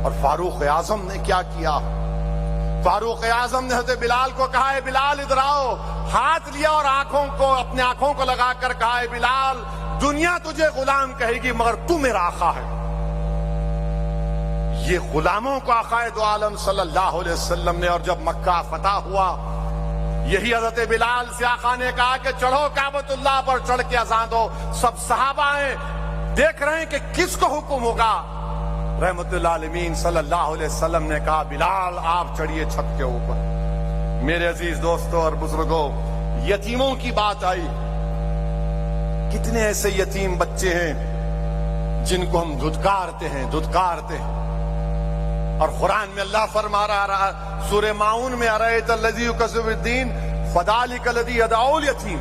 اور فاروق اعظم نے کیا کیا؟ فاروق اعظم نے حضرت بلال کو کہا ہے بلال ادھر آؤ. ہاتھ لیا اور اپنے آنکھوں کو لگا کر کہا ہے بلال دنیا تجھے غلام کہے گی مگر تو میرا آقا ہے. یہ غلاموں کو آقا دو عالم صلی اللہ علیہ وسلم نے. اور جب مکہ فتح ہوا، یہی حضرت بلال سے آقا نے کہا کہ چڑھو کعبۃ اللہ پر، چڑھ کے اذان دو. سب صحابہ ہیں دیکھ رہے ہیں کہ کس کو حکم ہوگا. رحمت اللہ عالمین صلی اللہ علیہ وسلم نے کہا بلال آپ چڑھیے چھت کے اوپر. میرے عزیز دوستوں اور بزرگوں، یتیموں کی بات آئی. کتنے ایسے یتیم بچے ہیں جن کو ہم دھتکارتے ہیں. اور قرآن میں اللہ فرما رہا سورہ ماؤن میں ارأیت الذی یکذب بالدین فذلک الذی یدعو الیتیم،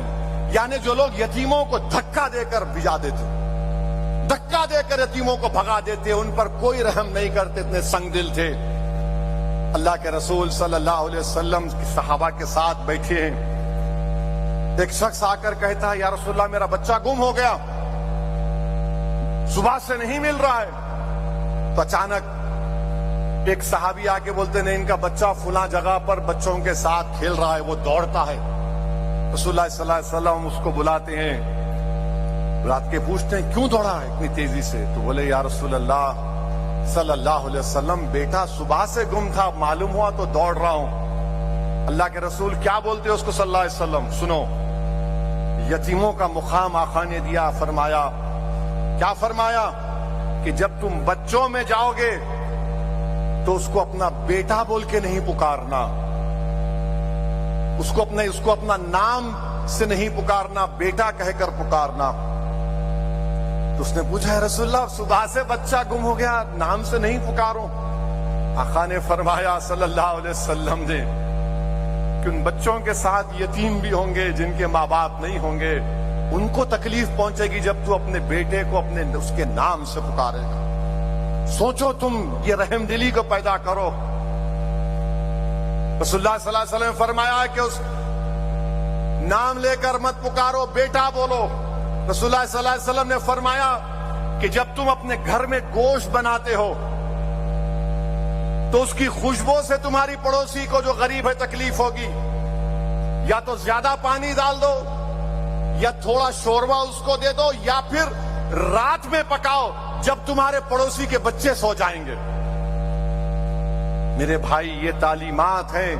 یعنی جو لوگ یتیموں کو دھکا دے کر بھجا دیتے، دھکا دے کر یتیموں کو بھگا دیتے، ان پر کوئی رحم نہیں کرتے، اتنے سنگ دل تھے. اللہ کے رسول صلی اللہ علیہ وسلم صحابہ کے ساتھ بیٹھے ہیں. ایک شخص آ کر کہتا ہے یا رسول اللہ میرا بچہ گم ہو گیا، صبح سے نہیں مل رہا ہے. تو اچانک ایک صحابی آ کے بولتے نہیں ان کا بچہ فلاں جگہ پر بچوں کے ساتھ کھیل رہا ہے، وہ دوڑتا ہے. رسول اللہ صلی اللہ علیہ وسلم اس کو بلاتے ہیں، رات کے پوچھتے ہیں کیوں دوڑا ہے اتنی تیزی سے؟ تو بولے یا رسول اللہ صلی اللہ علیہ وسلم بیٹا صبح سے گم تھا، معلوم ہوا تو دوڑ رہا ہوں. اللہ کے رسول کیا بولتے اس کو صلی اللہ علیہ وسلم؟ سنو، یتیموں کا مقام آقا نے دیا. فرمایا کیا فرمایا کہ جب تم بچوں میں جاؤ گے تو اس کو اپنا بیٹا بول کے نہیں پکارنا، اس کو اپنا نام سے نہیں پکارنا، بیٹا کہہ کر پکارنا. تو اس نے پوچھا ہے رسول اللہ صبح سے بچہ گم ہو گیا، نام سے نہیں پکاروں؟ آقا نے فرمایا صلی اللہ علیہ وسلم نے کہ ان بچوں کے ساتھ یتیم بھی ہوں گے جن کے ماں باپ نہیں ہوں گے، ان کو تکلیف پہنچے گی جب تو اپنے بیٹے کو اس کے نام سے پکارے گا. سوچو تم یہ رحم دلی کو پیدا کرو. رسول اللہ صلی اللہ علیہ وسلم نے فرمایا کہ اس نام لے کر مت پکارو، بیٹا بولو. رسول اللہ صلی اللہ علیہ وسلم نے فرمایا کہ جب تم اپنے گھر میں گوشت بناتے ہو تو اس کی خوشبو سے تمہاری پڑوسی کو جو غریب ہے تکلیف ہوگی. یا تو زیادہ پانی ڈال دو, یا تھوڑا شوربہ اس کو دے دو, یا پھر رات میں پکاؤ جب تمہارے پڑوسی کے بچے سو جائیں گے. میرے بھائی, یہ تعلیمات ہیں.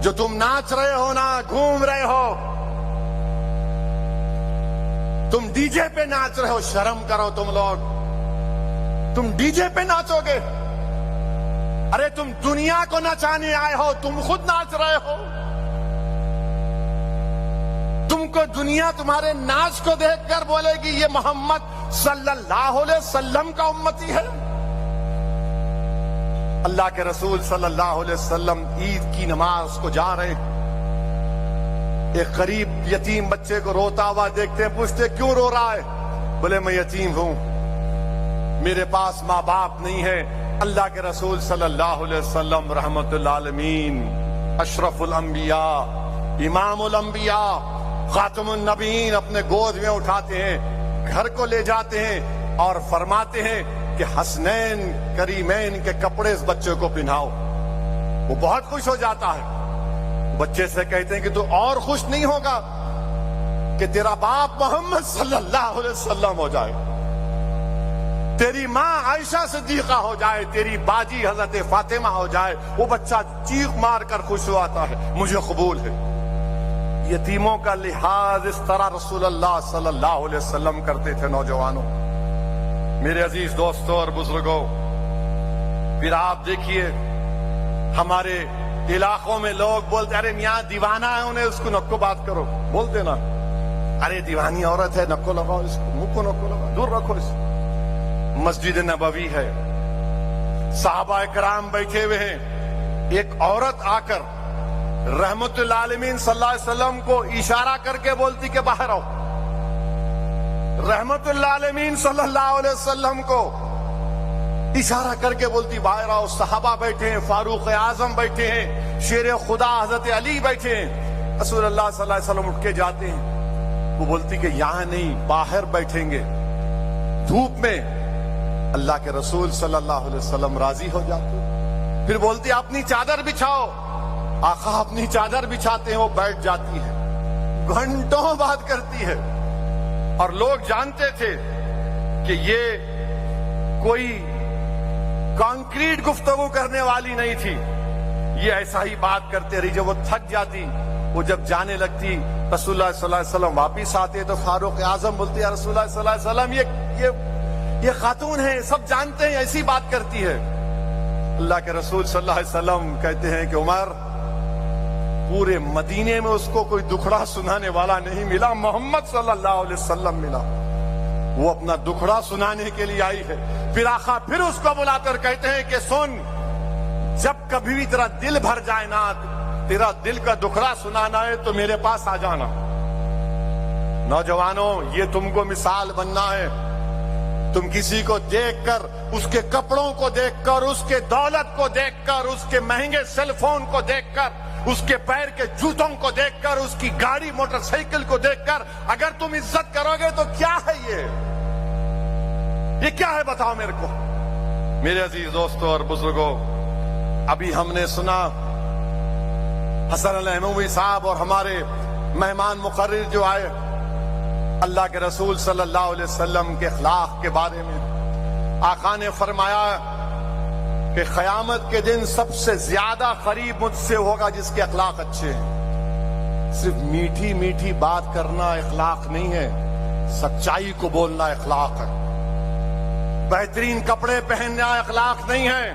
جو تم ناچ رہے ہو نا, گھوم رہے ہو, تم ڈی جے پہ ناچ رہے ہو, شرم کرو تم لوگ. تم ڈی جے پہ ناچو گے؟ ارے تم دنیا کو نچانے آئے ہو, تم خود ناچ رہے ہو. تم کو دنیا تمہارے ناچ کو دیکھ کر بولے گی یہ محمد صلی اللہ علیہ وسلم کا امتی ہے. اللہ کے رسول صلی اللہ علیہ وسلم عید کی نماز کو جا رہے, ایک غریب یتیم بچے کو روتا ہوا دیکھتے ہیں, پوچھتے کیوں رو رہا ہے؟ بولے میں یتیم ہوں, میرے پاس ماں باپ نہیں ہے. اللہ کے رسول صلی اللہ علیہ وسلم رحمت للعالمین, اشرف الانبیاء, امام الانبیاء, خاتم النبیین اپنے گود میں اٹھاتے ہیں, گھر کو لے جاتے ہیں اور فرماتے ہیں کہ حسنین کریمین کے کپڑے اس بچے کو پہناؤ. وہ بہت خوش ہو جاتا ہے. بچے سے کہتے ہیں کہ تو اور خوش نہیں ہوگا کہ تیرا باپ محمد صلی اللہ علیہ وسلم ہو جائے, تیری ماں عائشہ صدیقہ ہو جائے, تیری باجی حضرت فاطمہ ہو جائے. وہ بچہ چیخ مار کر خوش ہوا ہے, مجھے قبول ہے. یتیموں کا لحاظ اس طرح رسول اللہ صلی اللہ علیہ وسلم کرتے تھے. نوجوانوں, میرے عزیز دوستوں اور بزرگوں, پھر آپ دیکھیے ہمارے علاقوں میں لوگ بولتے ارے میاں دیوانہ ہے, انہیں اس کو نکو بات کرو. بولتے نا, ارے دیوانی عورت ہے, نکو لگاؤ اس کو, منہ کو نکو لگاؤ, دور رکھو اس کو. مسجد نبوی ہے, صحابہ کرام بیٹھے ہوئے ہیں, ایک عورت آ کر رحمت للعالمین صلی اللہ علیہ وسلم کو اشارہ کر کے بولتی کہ باہر آؤ. رحمت للعالمین صلی اللہ علیہ وسلم کو اشارہ کر کے بولتی باہر آؤ. صحابہ بیٹھے ہیں, فاروق اعظم بیٹھے ہیں, شیر خدا حضرت علی بیٹھے ہیں. رسول اللہ صلی اللہ علیہ وسلم اٹھ کے جاتے ہیں. وہ بولتی کہ یہاں نہیں, باہر بیٹھیں گے دھوپ میں. اللہ کے رسول صلی اللہ علیہ وسلم راضی ہو جاتے. پھر بولتی اپنی چادر بچھاؤ. آقا اپنی چادر بچھاتے ہیں, وہ بیٹھ جاتی ہے, گھنٹوں بات کرتی ہے. اور لوگ جانتے تھے کہ یہ کوئی کانکریٹ گفتگو کرنے والی نہیں تھی, یہ ایسا ہی بات کرتے رہی. جب وہ تھک جاتی, وہ جب جانے لگتی, رسول اللہ صلی اللہ علیہ وسلم واپس آتے تو فاروق اعظم بولتے یا رسول اللہ صلی اللہ علیہ وسلم یہ خاتون ہے, سب جانتے ہیں, ایسی بات کرتی ہے. اللہ کے رسول صلی اللہ علیہ وسلم کہتے ہیں کہ عمر, پورے مدینے میں اس کو کوئی دکھڑا سنانے والا نہیں ملا, محمد صلی اللہ علیہ وسلم ملا. وہ اپنا دکھڑا سنانے کے لیے آئی ہے. پھر آقا پھر اس کو بلا کر کہتے ہیں کہ سن, جب کبھی بھی تیرا دل بھر جائے نا, تیرا دل کا دکھڑا سنانا ہے تو میرے پاس آ جانا. نوجوانوں, یہ تم کو مثال بننا ہے. تم کسی کو دیکھ کر, اس کے کپڑوں کو دیکھ کر, اس کے دولت کو دیکھ کر, اس کے مہنگے سیل فون کو دیکھ کر, اس کے پیر کے جوتوں کو دیکھ کر, اس کی گاڑی موٹر سائیکل کو دیکھ کر اگر تم عزت کرو گے تو کیا ہے یہ کیا ہے بتاؤ میرے کو. میرے عزیز دوستوں اور بزرگوں, ابھی ہم نے سنا حسن الاموی صاحب اور ہمارے مہمان مقرر جو آئے, اللہ کے رسول صلی اللہ علیہ وسلم کے اخلاق کے بارے میں آقا نے فرمایا کہ قیامت کے دن سب سے زیادہ قریب مجھ سے ہوگا جس کے اخلاق اچھے ہیں. صرف میٹھی میٹھی بات کرنا اخلاق نہیں ہے, سچائی کو بولنا اخلاق ہے. بہترین کپڑے پہننا اخلاق نہیں ہے,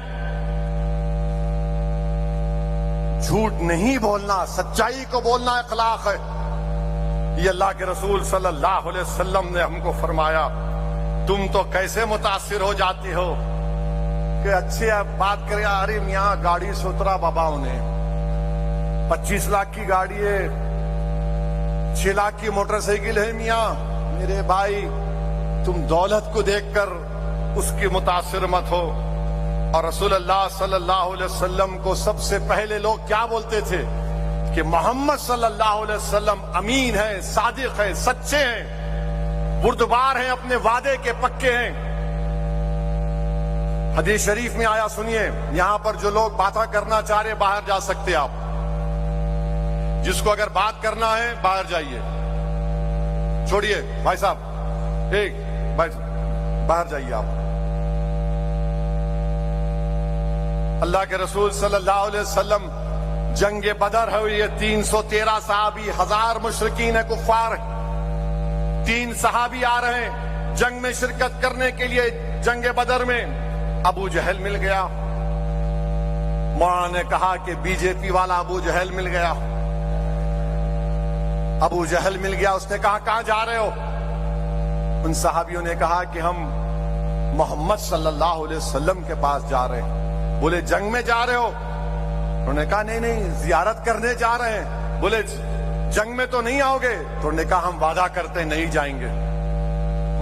جھوٹ نہیں بولنا, سچائی کو بولنا اخلاق ہے. یہ اللہ کے رسول صلی اللہ علیہ وسلم نے ہم کو فرمایا. تم تو کیسے متاثر ہو جاتے ہو کہ اچھے بات کرے, ارے میاں گاڑی سترا باباؤں نے, 25 لاکھ کی گاڑی ہے, 6 لاکھ کی موٹر سائیکل ہے. میاں میرے بھائی, تم دولت کو دیکھ کر اس کی متاثر مت ہو. اور رسول اللہ صلی اللہ علیہ وسلم کو سب سے پہلے لوگ کیا بولتے تھے کہ محمد صلی اللہ علیہ وسلم امین ہے, صادق ہے, سچے ہیں, بردبار ہیں, اپنے وعدے کے پکے ہیں. حدیث شریف میں آیا سنیے, یہاں پر جو لوگ باتیں کرنا چاہ رہے باہر جا سکتے آپ. جس کو اگر بات کرنا ہے باہر جائیے, چھوڑیے بھائی صاحب, ایک باہر جائیے آپ. اللہ کے رسول صلی اللہ علیہ وسلم جنگ بدر ہوئی ہے, 313 صحابی, 1000 مشرکین کفار, 3 صحابی آ رہے ہیں جنگ میں شرکت کرنے کے لیے. جنگ بدر میں ابو جہل مل گیا. مولانا نے کہا کہ بی جے پی والا ابو جہل مل گیا. ابو جہل مل گیا, اس نے کہا کہاں جا رہے ہو؟ ان صحابیوں نے کہا کہ ہم محمد صلی اللہ علیہ وسلم کے پاس جا رہے ہیں. بولے جنگ میں جا رہے ہو؟ انہوں نے کہا نہیں زیارت کرنے جا رہے ہیں. بولے جنگ میں تو نہیں آؤ گے؟ تو انہوں نے کہا ہم وعدہ کرتے نہیں جائیں گے.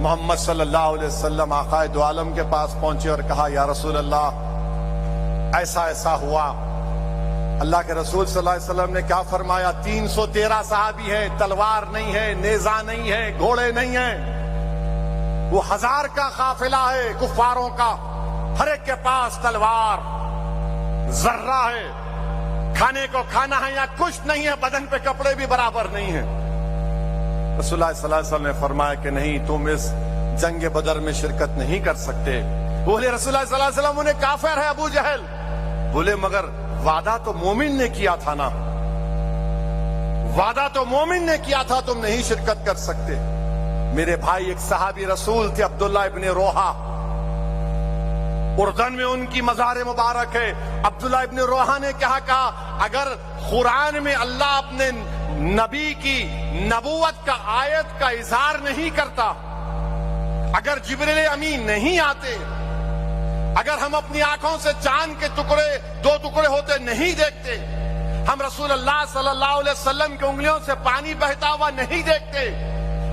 محمد صلی اللہ علیہ وسلم آقائے دو عالم کے پاس پہنچے اور کہا یا رسول اللہ ایسا ایسا ہوا. اللہ کے رسول صلی اللہ علیہ وسلم نے کیا فرمایا؟ 313 صحابی ہیں, تلوار نہیں ہے, نیزہ نہیں ہے, گھوڑے نہیں ہیں, وہ 1000 کا قافلہ ہے کفاروں کا. ہر ایک کے پاس تلوار, ذرہ ہے, کھانے کو کھانا ہے یا کچھ نہیں ہے, بدن پہ کپڑے بھی برابر نہیں ہیں. رسول اللہ صلی اللہ علیہ وسلم نے فرمایا کہ نہیں, تم اس جنگ بدر میں شرکت نہیں کر سکتے. بولے رسول اللہ صلی اللہ علیہ وسلم انہیں کافر ہے ابو جہل. بولے مگر وعدہ تو مومن نے کیا تھا نا, وعدہ تو مومن نے کیا تھا, تم نہیں شرکت کر سکتے. میرے بھائی ایک صحابی رسول تھے عبداللہ ابن روحہ, اردن میں ان کی مزار مبارک ہے. عبداللہ ابن روحہ نے کہا اگر قرآن میں اللہ اپنے نبی کی نبوت کا آیت کا اظہار نہیں کرتا, اگر جبریل امین نہیں آتے, اگر ہم اپنی آنکھوں سے چاند کے ٹکڑے 2 ٹکڑے ہوتے نہیں دیکھتے, ہم رسول اللہ صلی اللہ علیہ وسلم کی انگلیوں سے پانی بہتا ہوا نہیں دیکھتے,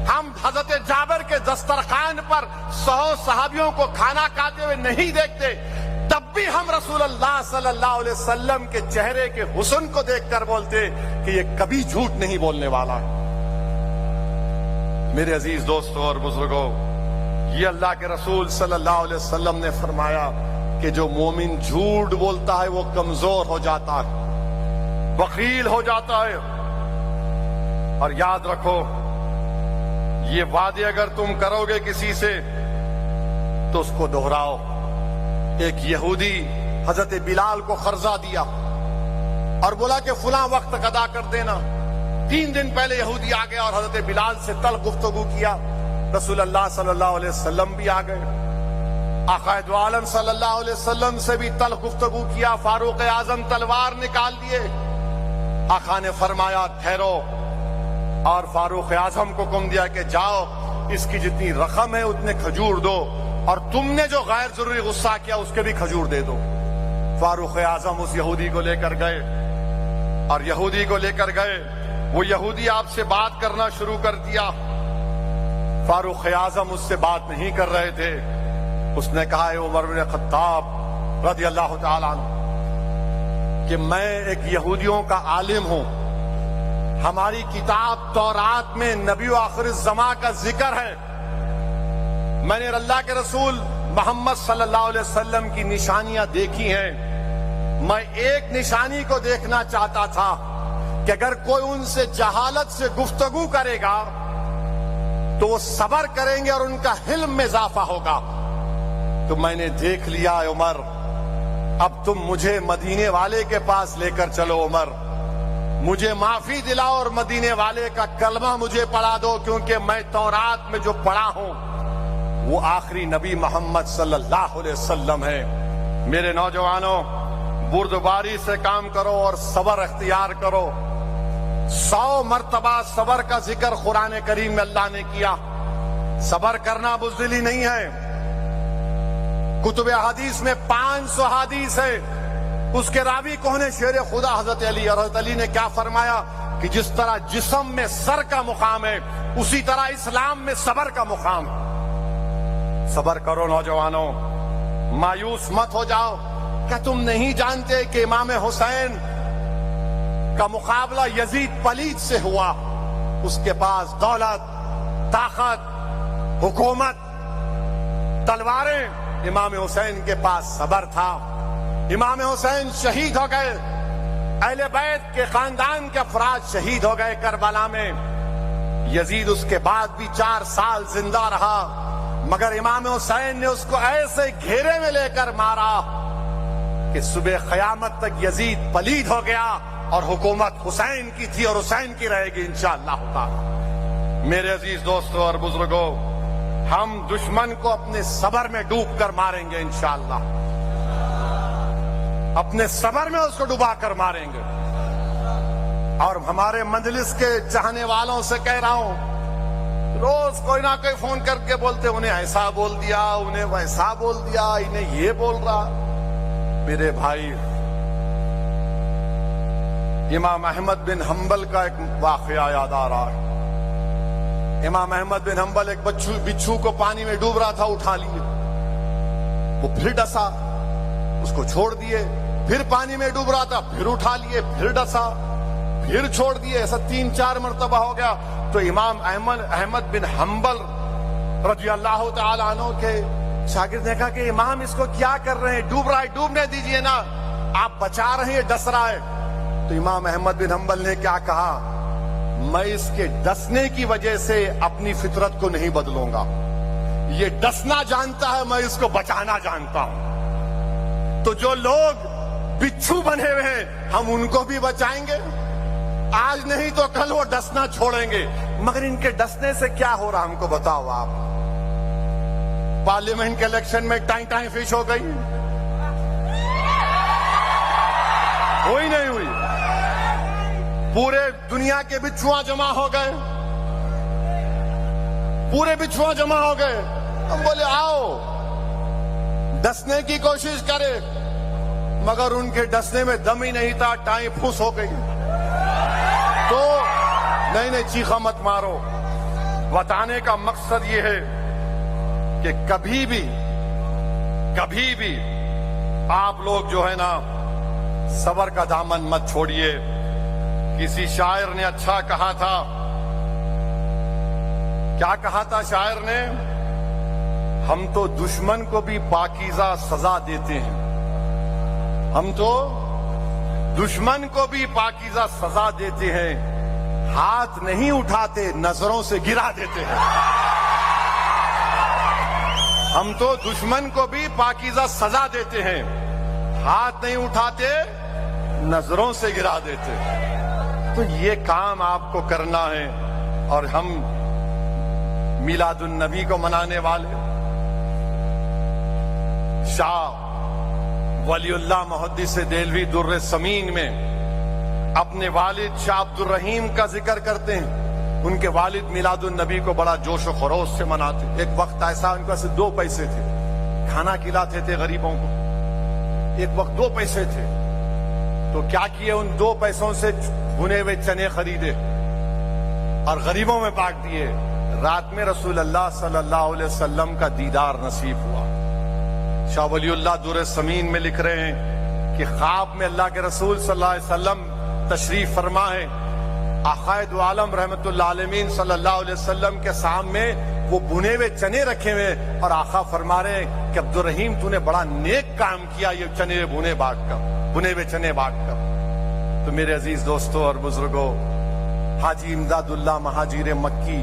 ہم حضرت جابر کے دسترخوان پر 100 صحابیوں کو کھانا کھاتے ہوئے نہیں دیکھتے, تب بھی ہم رسول اللہ صلی اللہ علیہ وسلم کے چہرے کے حسن کو دیکھ کر بولتے کہ یہ کبھی جھوٹ نہیں بولنے والا. میرے عزیز دوستوں اور بزرگوں, یہ اللہ کے رسول صلی اللہ علیہ وسلم نے فرمایا کہ جو مومن جھوٹ بولتا ہے وہ کمزور ہو جاتا ہے, بخیل ہو جاتا ہے. اور یاد رکھو, یہ وعدے اگر تم کرو گے کسی سے تو اس کو دہراؤ. ایک یہودی حضرت بلال کو قرضہ دیا اور بولا کہ فلاں وقت تک ادا کر دینا. 3 دن پہلے یہودی آ گیا اور حضرت بلال سے تلخ گفتگو کیا. رسول اللہ صلی اللہ علیہ وسلم بھی آ گئے, آقا دو عالم صلی اللہ علیہ وسلم سے بھی تلخ گفتگو کیا. فاروق اعظم تلوار نکال دیے. آقا نے فرمایا ٹھہرو, اور فاروق اعظم کو حکم دیا کہ جاؤ اس کی جتنی رقم ہے اتنے کھجور دو, اور تم نے جو غیر ضروری غصہ کیا اس کے بھی کھجور دے دو. فاروق اعظم اس یہودی کو لے کر گئے, اور یہودی کو لے کر گئے. وہ یہودی آپ سے بات کرنا شروع کر دیا. فاروق اعظم اس سے بات نہیں کر رہے تھے. اس نے کہا اے عمر بن خطاب رضی اللہ تعالیٰ عنہ کہ میں ایک یہودیوں کا عالم ہوں, ہماری کتاب تورات میں نبی و آخر الزمان کا ذکر ہے. میں نے اللہ کے رسول محمد صلی اللہ علیہ وسلم کی نشانیاں دیکھی ہیں. میں ایک نشانی کو دیکھنا چاہتا تھا کہ اگر کوئی ان سے جہالت سے گفتگو کرے گا تو وہ صبر کریں گے اور ان کا حلم میں اضافہ ہوگا. تو میں نے دیکھ لیا عمر, اب تم مجھے مدینے والے کے پاس لے کر چلو. عمر مجھے معافی دلاؤ اور مدینے والے کا کلمہ مجھے پڑھا دو, کیونکہ میں تورات میں جو پڑھا ہوں وہ آخری نبی محمد صلی اللہ علیہ وسلم ہے. میرے نوجوانوں, بردباری سے کام کرو اور صبر اختیار کرو. 100 مرتبہ صبر کا ذکر قرآن کریم میں اللہ نے کیا. صبر کرنا بزدلی نہیں ہے. کتب حدیث میں 500 حدیث ہے. اس کے راوی کون ہے؟ شیر خدا حضرت علی. اور حضرت علی نے کیا فرمایا کہ جس طرح جسم میں سر کا مقام ہے اسی طرح اسلام میں صبر کا مقام. صبر کرو نوجوانوں, مایوس مت ہو جاؤ. کیا تم نہیں جانتے کہ امام حسین کا مقابلہ یزید پلید سے ہوا؟ اس کے پاس دولت, طاقت, حکومت, تلواریں, امام حسین کے پاس صبر تھا. امام حسین شہید ہو گئے, اہل بیت کے خاندان کے افراد شہید ہو گئے کربلا میں. یزید اس کے بعد بھی 4 سال زندہ رہا, مگر امام حسین نے اس کو ایسے گھیرے میں لے کر مارا کہ صبح قیامت تک یزید پلید ہو گیا, اور حکومت حسین کی تھی اور حسین کی رہے گی انشاءاللہ تعالی. میرے عزیز دوستوں اور بزرگوں, ہم دشمن کو اپنے صبر میں ڈوب کر ماریں گے انشاءاللہ, اپنے صبر میں اس کو ڈبا کر ماریں گے. اور ہمارے مجلس کے چاہنے والوں سے کہہ رہا ہوں, روز کوئی نہ کوئی فون کر کے بولتے انہیں ایسا بول دیا, انہیں ویسا بول دیا, انہیں یہ بول رہا. میرے بھائی, امام احمد بن حنبل کا ایک واقعہ یاد آ رہا ہے. امام احمد بن حنبل ایک بچھو کو پانی میں ڈوب رہا تھا, اٹھا لیے, وہ پھر ڈسا, اس کو چھوڑ دیے. پھر پانی میں ڈوب رہا تھا, پھر اٹھا لیے, پھر ڈسا, پھر چھوڑ دیے. ایسا 3-4 مرتبہ ہو گیا. تو امام احمد بن حنبل رضی اللہ تعالی عنہ کے شاگرد نے کہا کہ امام اس کو کیا کر رہے ہیں, ڈوب رہا ہے, ڈوبنے دیجئے نا, آپ بچا رہے ہیں, ڈس رہا ہے. تو امام احمد بن حنبل نے کیا کہا, میں اس کے ڈسنے کی وجہ سے اپنی فطرت کو نہیں بدلوں گا. یہ ڈسنا جانتا ہے, میں اس کو بچانا جانتا ہوں. تو جو لوگ بچھو بنے ہوئے ہیں ہم ان کو بھی بچائیں گے, آج نہیں تو کل وہ ڈسنا چھوڑیں گے. مگر ان کے ڈسنے سے کیا ہو رہا ہم کو بتاؤ آپ. پارلیمنٹ کے الیکشن میں ٹائیں فش ہو گئی, ہوئی نہیں ہوئی, پورے دنیا کے بچھواں جمع ہو گئے, پورے بچھواں جمع ہو گئے. ہم بولے آؤ ڈسنے کی کوشش کرے, مگر ان کے ڈسنے میں دم ہی نہیں تھا, ٹائیں پھوس ہو گئی. تو نہیں چیخا مت مارو. بتانے کا مقصد یہ ہے کہ کبھی بھی آپ لوگ جو ہے نا صبر کا دامن مت چھوڑیے. کسی شاعر نے اچھا کہا تھا, کیا کہا تھا شاعر نے, ہم تو دشمن کو بھی پاکیزہ سزا دیتے ہیں, ہم تو دشمن کو بھی پاکیزہ سزا دیتے ہیں, ہاتھ نہیں اٹھاتے نظروں سے گرا دیتے ہیں. ہم تو دشمن کو بھی پاکیزہ سزا دیتے ہیں, ہاتھ نہیں اٹھاتے نظروں سے گرا دیتے ہیں. تو یہ کام آپ کو کرنا ہے. اور ہم میلاد النبی کو منانے والے شاہ ولی اللہ محدث دہلوی در سمین میں اپنے والد شاہ عبد الرحیم کا ذکر کرتے ہیں. ان کے والد میلاد النبی کو بڑا جوش و خروش سے مناتے. ایک وقت ایسا ان کے پاس 2 پیسے تھے, کھانا کھلاتے تھے غریبوں کو. ایک وقت 2 پیسے تھے, تو کیا کیے, ان 2 پیسوں سے بنے ہوئے چنے خریدے اور غریبوں میں بانٹ دیے. رات میں رسول اللہ صلی اللہ علیہ وسلم کا دیدار نصیب ہوا. شاہ ولی اللہ در سمین میں لکھ رہے ہیں کہ خواب میں اللہ کے رسول صلی اللہ علیہ وسلم تشریف فرما ہے. آقائے دو عالم رحمت اللہ عالمین صلی اللہ علیہ وسلم کے سامنے وہ بنے ہوئے چنے رکھے ہوئے, اور آقا فرما رہے ہیں کہ عبد الرحیم تو نے بڑا نیک کام کیا, یہ چنے بنے ہوئے چنے بانٹ کر. تو میرے عزیز دوستوں اور بزرگوں, حاجی امداد اللہ مہاجر مکی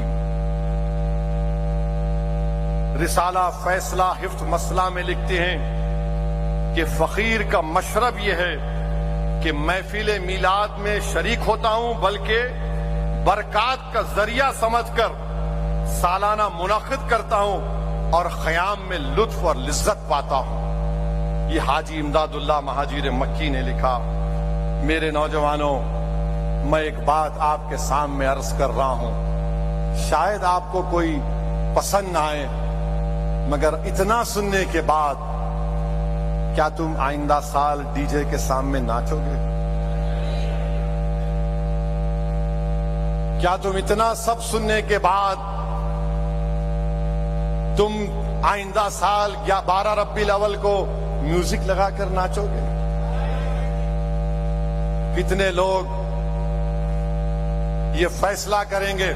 رسالہ فیصلہ حفظ مسئلہ میں لکھتے ہیں کہ فقیر کا مشرب یہ ہے کہ محفل میلاد میں شریک ہوتا ہوں, بلکہ برکات کا ذریعہ سمجھ کر سالانہ منعقد کرتا ہوں اور خیام میں لطف اور لذت پاتا ہوں. یہ حاجی امداد اللہ مہاجر مکی نے لکھا. میرے نوجوانوں, میں ایک بات آپ کے سامنے عرض کر رہا ہوں, شاید آپ کو کوئی پسند نہ آئے, مگر اتنا سننے کے بعد کیا تم آئندہ سال ڈی جے کے سامنے ناچو گے؟ کیا تم اتنا سب سننے کے بعد تم آئندہ سال 12 ربیع الاول کو میوزک لگا کر ناچو گے؟ کتنے لوگ یہ فیصلہ کریں گے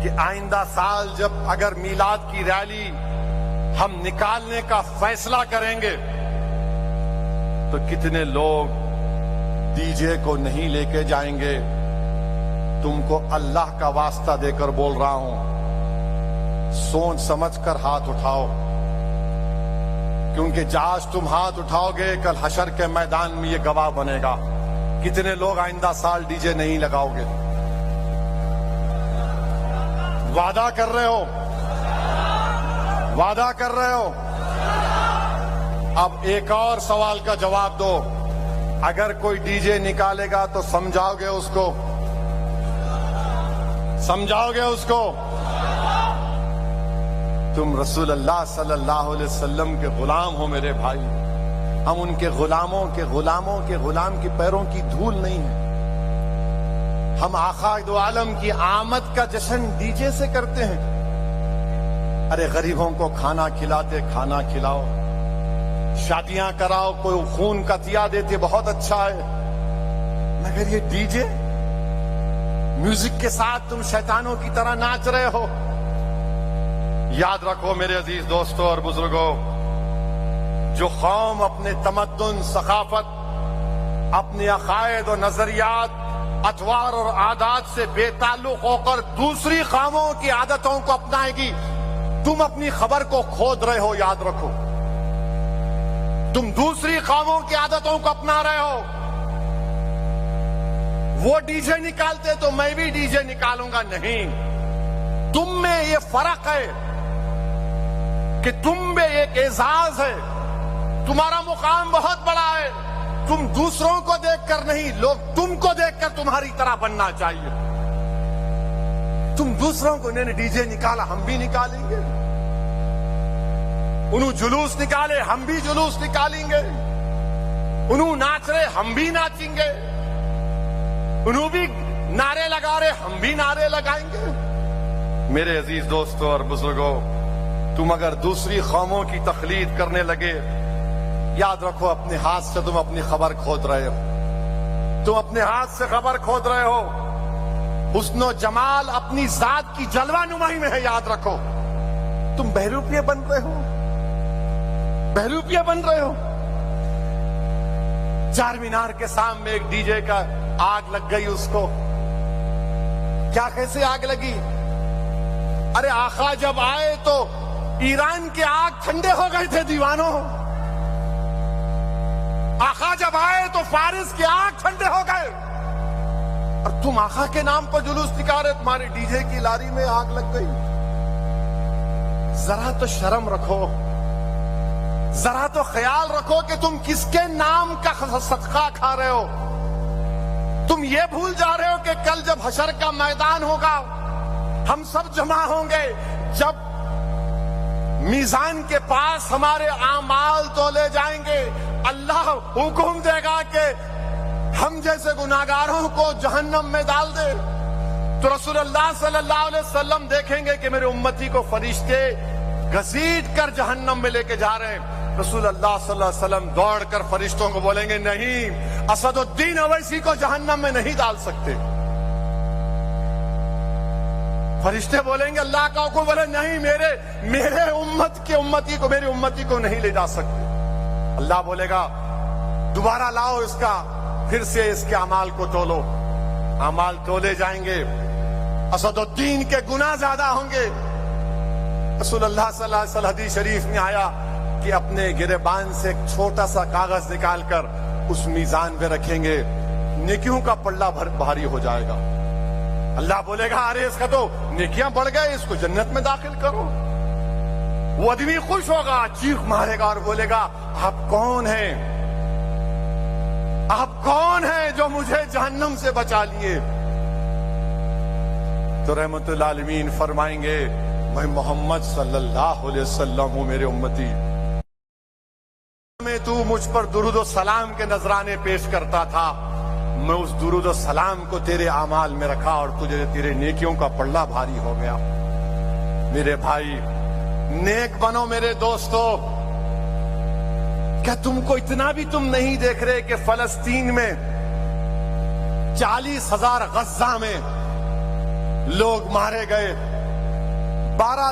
کہ آئندہ سال جب اگر میلاد کی ریلی ہم نکالنے کا فیصلہ کریں گے تو کتنے لوگ ڈی جے کو نہیں لے کے جائیں گے. تم کو اللہ کا واسطہ دے کر بول رہا ہوں, سوچ سمجھ کر ہاتھ اٹھاؤ, کیونکہ آج تم ہاتھ اٹھاؤ گے کل حشر کے میدان میں یہ گواہ بنے گا. کتنے لوگ آئندہ سال ڈی جے نہیں لگاؤ گے؟ وعدہ کر رہے ہو؟ وعدہ کر رہے ہو؟ اب ایک اور سوال کا جواب دو. اگر کوئی ڈی جے نکالے گا تو سمجھاؤ گے اس کو؟ سمجھاؤ گے اس کو؟ تم رسول اللہ صلی اللہ علیہ وسلم کے غلام ہو میرے بھائی. ہم ان کے غلاموں کے غلام کی پیروں کی دھول نہیں ہیں. ہم آقا دو عالم کی آمد کا جشن ڈی جے سے کرتے ہیں. ارے غریبوں کو کھانا کھلاتے, کھانا کھلاؤ. شادیاں کراؤ, کوئی خون کا عطیہ دیتے, بہت اچھا ہے. مگر یہ ڈی جے میوزک کے ساتھ تم شیطانوں کی طرح ناچ رہے ہو. یاد رکھو میرے عزیز دوستوں اور بزرگوں, جو قوم اپنے تمدن, ثقافت, اپنے عقائد و نظریات, اطوار اور عادات سے بے تعلق ہو کر دوسری قوموں کی عادتوں کو اپنائے گی, تم اپنی خبر کو کھود رہے ہو. یاد رکھو, تم دوسری قوموں کی عادتوں کو اپنا رہے ہو. وہ ڈی جے نکالتے تو میں بھی ڈی جے نکالوں گا. نہیں, تم میں یہ فرق ہے کہ تم میں ایک اعزاز ہے, تمہارا مقام بہت بڑا ہے. تم دوسروں کو دیکھ کر نہیں, لوگ تم کو دیکھ کر تمہاری طرح بننا چاہیے. تم دوسروں کو, انہوں نے ڈی جے نکالا ہم بھی نکالیں گے, انہوں جلوس نکالے ہم بھی جلوس نکالیں گے, انہوں ناچ رہے ہم بھی ناچیں گے, انہوں بھی نعرے لگا رہے ہم بھی نعرے لگائیں گے. میرے عزیز دوستوں اور بزرگوں, تم اگر دوسری قوموں کی تقلید کرنے لگے, یاد رکھو اپنے ہاتھ سے تم اپنی خبر کھود رہے ہو. تم اپنے ہاتھ سے خبر کھود رہے ہو. حسن و جمال اپنی ذات کی جلوہ نمائی میں ہے. یاد رکھو, تم بہروپیے بن رہے ہو, بہروپیے بن رہے ہو. چار مینار کے سامنے ایک ڈی جے کا آگ لگ گئی, اس کو کیا کیسے آگ لگی؟ ارے آقا جب آئے تو ایران کے آگ ٹھنڈے ہو گئے تھے دیوانوں. آقا جب آئے تو فارس کے آگ ٹھنڈے ہو گئے, اور تم آقا کے نام پر جلوس نکال رہے, تمہارے ڈی جے کی لاری میں آگ لگ گئی. ذرا تو شرم رکھو, ذرا تو خیال رکھو کہ تم کس کے نام کا صدقہ کھا رہے ہو. تم یہ بھول جا رہے ہو کہ کل جب حشر کا میدان ہوگا, ہم سب جمع ہوں گے, جب میزان کے پاس ہمارے اعمال تولے جائیں گے, اللہ حکم دے گا کہ ہم جیسے گناہگاروں کو جہنم میں ڈال دے, تو رسول اللہ صلی اللہ علیہ وسلم دیکھیں گے کہ میرے امتی کو فرشتے گھسیٹ کر جہنم میں لے کے جا رہے ہیں. رسول اللہ صلی اللہ علیہ وسلم دوڑ کر فرشتوں کو بولیں گے, نہیں, اسد الدین اویسی کو جہنم میں نہیں ڈال سکتے. فرشتے بولیں گے, اللہ کا حکم, بولے نہیں, میرے امتی کو نہیں لے جا سکتے. اللہ بولے گا دوبارہ لاؤ اس کا, پھر سے اس کے اعمال کو تولو. اعمال تولے جائیں گے, اسد الدین کے گناہ زیادہ ہوں گے. رسول اللہ صلی اللہ علیہ وسلم حدیث شریف میں آیا کہ اپنے گریبان سے ایک چھوٹا سا کاغذ نکال کر اس میزان پہ رکھیں گے, نیکیوں کا پلڑا بھاری ہو جائے گا. اللہ بولے گا, ارے اس کا تو نیکیاں بڑھ گئے, اس کو جنت میں داخل کرو. وہ آدمی خوش ہوگا, چیخ مارے گا اور بولے گا, آپ کون ہیں, آپ کون ہیں جو مجھے جہنم سے بچا لیے؟ تو رحمت العالمین فرمائیں گے, میں محمد صلی اللہ علیہ وسلم ہوں, میرے امتی. میں تو مجھ پر درود و سلام کے نذرانے پیش کرتا تھا, میں اس درود و سلام کو تیرے اعمال میں رکھا اور تجھے تیرے نیکیوں کا پلڑا بھاری ہو گیا. میرے بھائی نیک بنو میرے دوستو. کیا تم کو اتنا بھی تم نہیں دیکھ رہے کہ فلسطین میں 40,000 غزہ میں لوگ مارے گئے, 12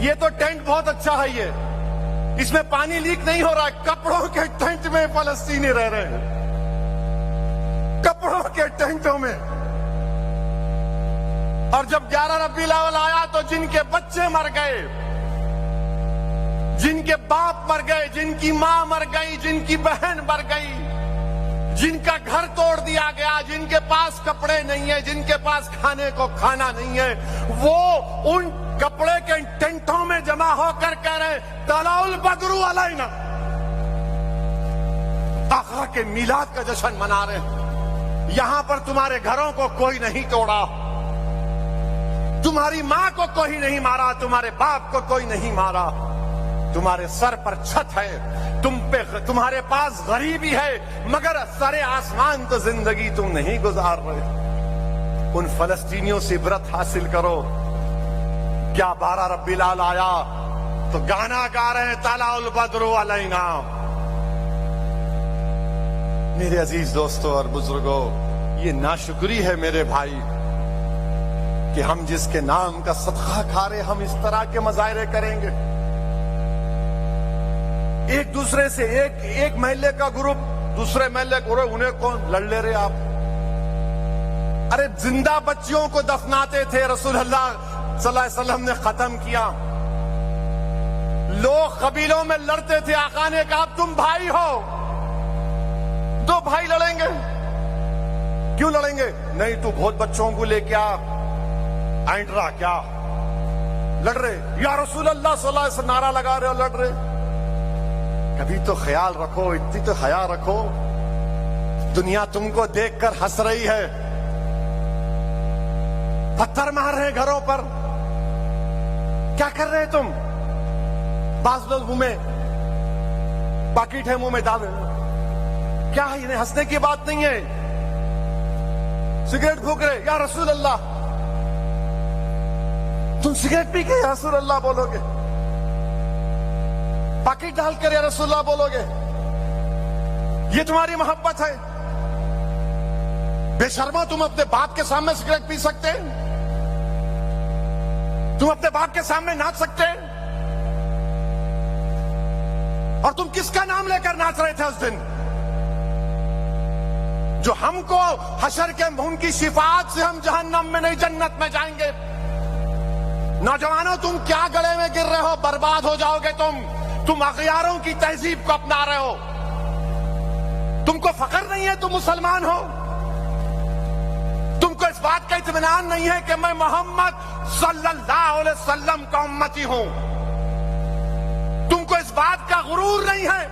یہ تو ٹینٹ بہت اچھا ہے، یہ اس میں پانی لیک نہیں ہو رہا ہے، کپڑوں کے ٹینٹ میں فلسطینی رہ رہے ہیں، کپڑوں کے ٹینٹوں میں۔ اور جب 11 ربیع الاول آیا تو جن کے بچے مر گئے، جن کے باپ مر گئے، جن کی ماں مر گئی، جن کی بہن مر گئی، جن کا گھر توڑ دیا گیا، جن کے پاس کپڑے نہیں ہیں، جن کے پاس کھانے کو کھانا نہیں ہے، وہ ان کپڑے کے ٹینٹوں میں جمع ہو کر کہہ رہے طلع البدر علینا، آقا کے میلاد کا جشن منا رہے ہیں۔ یہاں پر تمہارے گھروں کو کوئی نہیں توڑا، تمہاری ماں کو کوئی نہیں مارا، تمہارے باپ کو کوئی نہیں مارا، تمہارے سر پر چھت ہے، تمہارے پاس غریبی ہے، مگر سر آسمان تو زندگی تم نہیں گزار رہے۔ ان فلسطینیوں سے عبرت حاصل کرو۔ کیا 12 ربیع الاول آیا تو گانا گا رہے ہیں طلع البدر علینا۔ میرے عزیز دوستوں اور بزرگوں، یہ ناشکری ہے میرے بھائی کہ ہم جس کے نام کا صدقہ کھا رہے ہم اس طرح کے مظاہرے کریں گے۔ ایک دوسرے سے ایک محلے کا گروپ دوسرے محلے کو، انہیں کون لڑ لے رہے آپ؟ ارے زندہ بچیوں کو دفناتے تھے، رسول اللہ صلی اللہ علیہ وسلم نے ختم کیا۔ لوگ قبیلوں میں لڑتے تھے، آقا نے کہا تم بھائی ہو، دو بھائی لڑیں گے، کیوں لڑیں گے؟ نہیں تو بہت بچوں کو لے کے اینٹ رہا کیا لڑ رہے؟ یا رسول اللہ صلی اللہ علیہ وسلم نعرہ لگا رہے اور لڑ رہے۔ کبھی تو خیال رکھو، اتنی تو حیا رکھو۔ دنیا تم کو دیکھ کر ہنس رہی ہے، پتھر مار رہے گھروں پر، کیا کر رہے تم؟ بعض لوگ منہ میں پاکٹ ہے، منہ میں ڈال رہے، کیا ہے؟ انہیں ہنسنے کی بات نہیں ہے۔ سگریٹ پھونک رہے، یا رسول اللہ، تم سگریٹ پی کے یا رسول اللہ بولو گے؟ پاکٹ ڈال کر یا رسول اللہ بولو گے؟ یہ تمہاری محبت ہے؟ بے شرما، تم اپنے باپ کے سامنے سگریٹ پی سکتے؟ تم اپنے باپ کے سامنے ناچ سکتے؟ اور تم کس کا نام لے کر ناچ رہے تھے اس دن؟ جو ہم کو حشر کے ان کی شفاعت سے ہم جہنم میں نہیں جنت میں جائیں گے۔ نوجوانوں، تم کیا گلے میں گر رہے ہو؟ برباد ہو جاؤ گے تم اغیاروں کی تہذیب کو اپنا رہے ہو۔ تم کو فخر نہیں ہے تم مسلمان ہو؟ تم کو اس بات کا اطمینان نہیں ہے کہ میں محمد صلی اللہ علیہ وسلم کا امتی ہوں؟ تم کو اس بات کا غرور نہیں ہے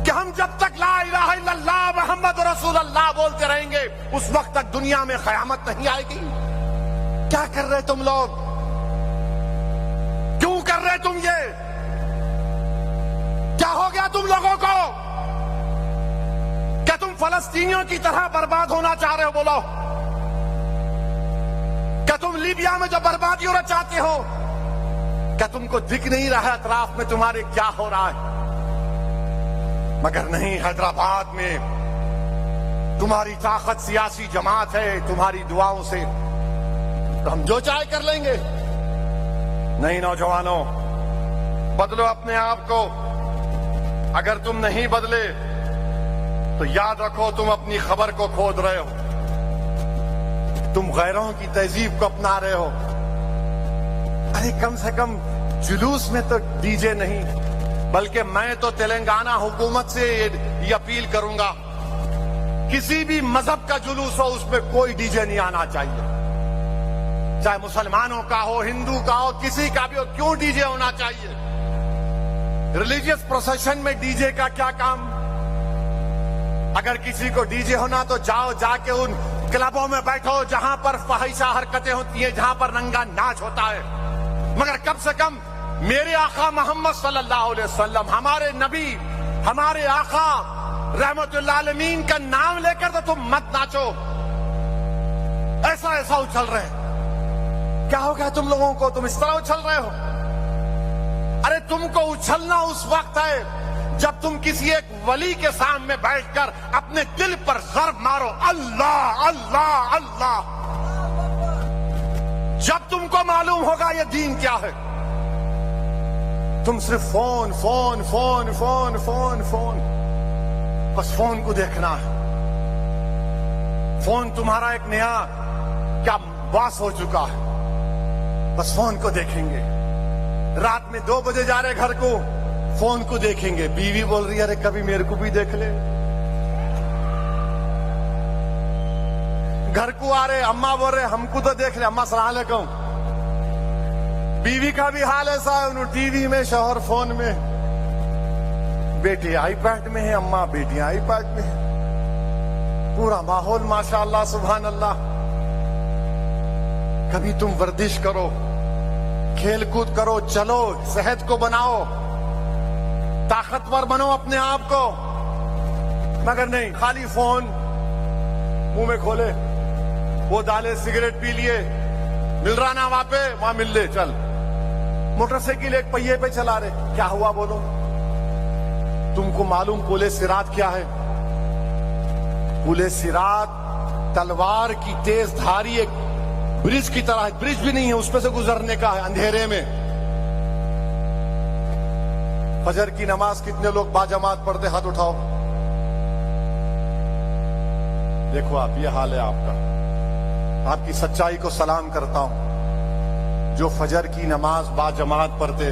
کہ ہم جب تک لا الہ الا اللہ محمد رسول اللہ بولتے رہیں گے اس وقت تک دنیا میں قیامت نہیں آئے گی؟ کیا کر رہے تم لوگ؟ کیوں کر رہے تم یہ؟ کیا ہو گیا تم لوگوں کو؟ کیا تم فلسطینیوں کی طرح برباد ہونا چاہ رہے ہو؟ بولو، کیا تم لیبیا میں جو بربادی ہونا چاہتے ہو؟ کیا تم کو دکھ نہیں رہا اطراف میں تمہارے کیا ہو رہا ہے؟ مگر نہیں، حیدرآباد میں تمہاری طاقت سیاسی جماعت ہے، تمہاری دعاؤں سے تو ہم جو چاہے کر لیں گے۔ نہیں نوجوانوں، بدلو اپنے آپ کو۔ اگر تم نہیں بدلے تو یاد رکھو تم اپنی خبر کو کھود رہے ہو، تم غیروں کی تہذیب کو اپنا رہے ہو۔ ارے کم سے کم جلوس میں تو ڈی جے نہیں، بلکہ میں تو تلنگانہ حکومت سے یہ اپیل کروں گا، کسی بھی مذہب کا جلوس ہو اس میں کوئی ڈی جے نہیں آنا چاہیے، چاہے مسلمانوں کا ہو، ہندو کا ہو، کسی کا بھی ہو۔ کیوں ڈی جے ہونا چاہیے؟ ریلیجیس پروسیشن میں ڈی جے کا کیا کام؟ اگر کسی کو ڈی جے ہونا تو جا کے ان کلبوں میں بیٹھو جہاں پر فحشہ حرکتیں ہوتی ہیں، جہاں پر ننگا ناچ ہوتا ہے۔ مگر کم سے کم میرے آقا محمد صلی اللہ علیہ وسلم، ہمارے نبی، ہمارے آقا رحمت اللہ عالمین کا نام لے کر تو تم مت ناچو، ایسا اچھل رہے ہیں۔ کیا ہو گیا تم لوگوں کو؟ تم اس طرح اچھل رہے ہو؟ ارے تم کو اچھلنا اس وقت ہے جب تم کسی ایک ولی کے سامنے بیٹھ کر اپنے دل پر ضرب مارو اللہ اللہ اللہ، جب تم کو معلوم ہوگا یہ دین کیا ہے، تم صرف phone phone phone phone phone phone, بس فون کو دیکھنا ہے۔ فون تمہارا ایک نیا کیا باس ہو چکا ہے، بس فون کو دیکھیں گے۔ رات میں 2 بجے جا رہے گھر کو، فون کو دیکھیں گے۔ بیوی بول رہی ہے ارے کبھی میرے کو بھی دیکھ لے۔ گھر کو آ رہے، اماں بول رہے ہم کو تو دیکھ لے، اماں السلام علیکم۔ بیوی کا بھی حال ایسا ہے، انہوں ٹی وی میں، شوہر فون میں، بیٹے آئی پیڈ میں ہے، اماں بیٹیاں آئی پیڈ میں ہے، پورا ماحول ماشاءاللہ سبحان اللہ۔ کبھی تم ورزش کرو، کھیل کود کرو، چلو، صحت کو بناؤ، طاقتور بنو اپنے آپ کو، مگر نہیں، خالی فون منہ میں کھولے، وہ ڈالے، سگریٹ پی لیے، مل رہا نا وہاں پہ، وہاں مل لے، چل، موٹر سائیکل ایک پہیے پہ چلا رہے، کیا ہوا بولو؟ تم کو معلوم پولے صراط کیا ہے؟ پولے صراط تلوار کی تیز دھاری ایک برج کی طرح ہے، برج بھی نہیں ہے، اس پہ سے گزرنے کا ہے اندھیرے میں۔ فجر کی نماز کتنے لوگ باجماعت پڑھتے؟ ہاتھ اٹھاؤ۔ دیکھو آپ، یہ حال ہے آپ کا۔ آپ کی سچائی کو سلام کرتا ہوں۔ جو فجر کی نماز باجماعت پڑھتے،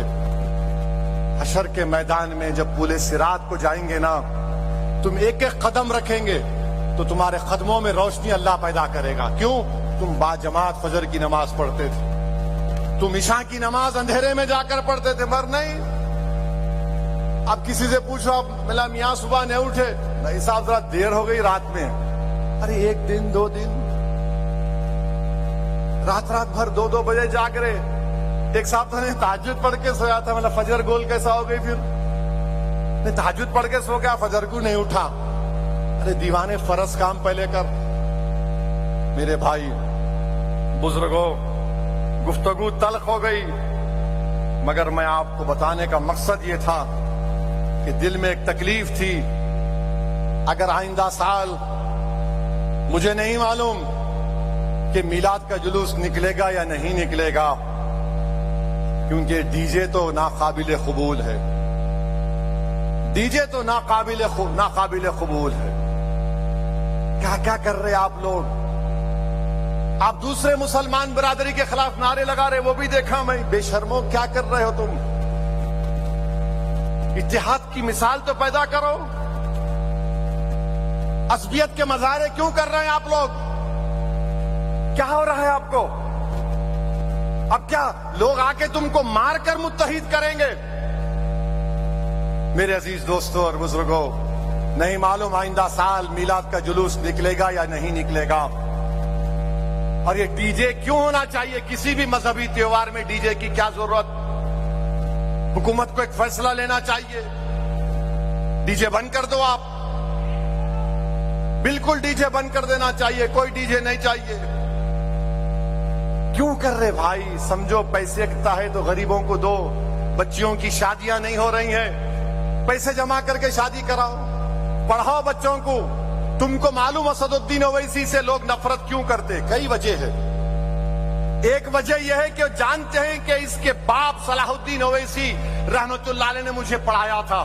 حشر کے میدان میں جب پولے صراط کو جائیں گے نا، تم ایک ایک قدم رکھیں گے تو تمہارے قدموں میں روشنی اللہ پیدا کرے گا۔ کیوں؟ تم باجماعت فجر کی نماز پڑھتے تھے، تم عشاء کی نماز اندھیرے میں جا کر پڑھتے تھے، مگر نہیں۔ اب کسی سے پوچھو، اب ملا میاں صبح نہیں اٹھے؟ نہیں صاحب ذرا دیر ہو گئی رات میں۔ ارے 1 دن 2 دن، رات بھر 2 بجے جاگ رہے۔ ایک صاحب تھا تہجد پڑھ کے سویا تھا، مطلب فجر گول کیسا ہو گئی؟ پھر تہجد پڑھ کے سو گیا، فجر کو نہیں اٹھا۔ ارے دیوانے، فرض کام پہلے کر۔ میرے بھائی بزرگوں، گفتگو تلخ ہو گئی، مگر میں آپ کو بتانے کا مقصد یہ تھا کہ دل میں ایک تکلیف تھی۔ اگر آئندہ سال، مجھے نہیں معلوم کہ میلاد کا جلوس نکلے گا یا نہیں نکلے گا، کیونکہ ڈی جے تو ناقابل قبول ہے، ڈی جے تو ناقابل قبول ہے۔ کیا کیا کر رہے آپ لوگ؟ آپ دوسرے مسلمان برادری کے خلاف نعرے لگا رہے، وہ بھی دیکھا میں۔ بے شرمو، کیا کر رہے ہو تم؟ اتحاد کی مثال تو پیدا کرو۔ عصبیت کے مظاہرے کیوں کر رہے ہیں آپ لوگ؟ کیا ہو رہا ہے آپ کو؟ اب کیا لوگ آ کے تم کو مار کر متحد کریں گے؟ میرے عزیز دوستوں اور بزرگوں، نہیں معلوم آئندہ سال میلاد کا جلوس نکلے گا یا نہیں نکلے گا۔ اور یہ ڈی جے کیوں ہونا چاہیے؟ کسی بھی مذہبی تہوار میں ڈی جے کی کیا ضرورت؟ حکومت کو ایک فیصلہ لینا چاہیے، ڈی جے بند کر دو۔ آپ بالکل ڈی جے بند کر دینا چاہیے، کوئی ڈی جے نہیں چاہیے۔ کیوں کر رہے بھائی؟ سمجھو پیسے کا ہے تو غریبوں کو دو، بچیوں کی شادیاں نہیں ہو رہی ہیں، پیسے جمع کر کے شادی کراؤ، پڑھاؤ بچوں کو۔ تم کو معلوم اسد الدین اویسی سے لوگ نفرت کیوں کرتے؟ کئی وجہ ہے۔ ایک وجہ یہ ہے کہ جانتے ہیں کہ اس کے باپ صلاح الدین اویسی رحمت اللہ علیہ نے مجھے پڑھایا تھا۔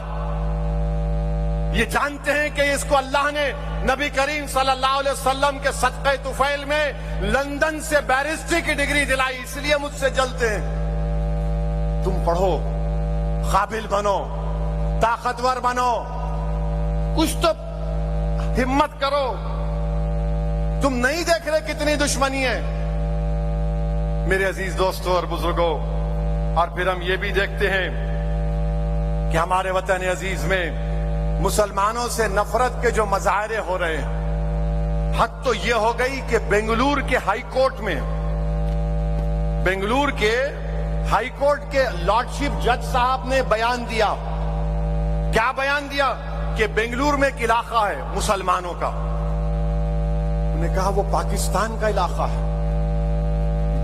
یہ جانتے ہیں کہ اس کو اللہ نے نبی کریم صلی اللہ علیہ وسلم کے صدقہ طفیل میں لندن سے بیرسٹری کی ڈگری دلائی، اس لیے مجھ سے جلتے ہیں۔ تم پڑھو، قابل بنو، طاقتور بنو، کچھ تو ہمت کرو۔ تم نہیں دیکھ رہے کتنی دشمنی ہے؟ میرے عزیز دوستوں اور بزرگوں، اور پھر ہم یہ بھی دیکھتے ہیں کہ ہمارے وطن عزیز میں مسلمانوں سے نفرت کے جو مظاہرے ہو رہے ہیں، حد تو یہ ہو گئی کہ بنگلور کے ہائی کورٹ میں، بنگلور کے ہائی کورٹ کے لارڈشپ جج صاحب نے بیان دیا۔ کیا بیان دیا؟ کہ بنگلور میں ایک علاقہ ہے مسلمانوں کا، انہوں نے کہا وہ پاکستان کا علاقہ ہے۔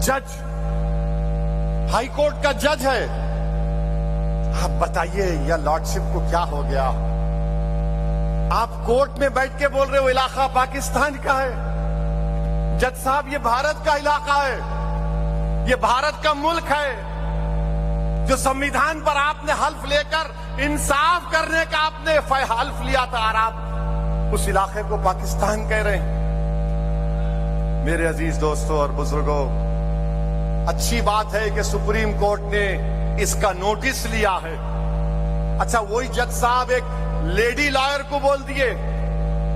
جج، ہائی کورٹ کا جج ہے، آپ بتائیے یا لارڈشپ کو کیا ہو گیا؟ آپ کورٹ میں بیٹھ کے بول رہے ہو علاقہ پاکستان کا ہے. جج صاحب یہ بھارت کا علاقہ ہے, یہ بھارت کا ملک ہے. جو سمویدھان پر آپ نے حلف لے کر انصاف کرنے کا آپ نے حلف لیا تھا, اور آپ اس علاقے کو پاکستان کہہ رہے ہیں. میرے عزیز دوستوں اور بزرگوں, اچھی بات ہے کہ سپریم کورٹ نے اس کا نوٹس لیا ہے. اچھا, وہی جج صاحب ایک لیڈی لائر کو بول دیے,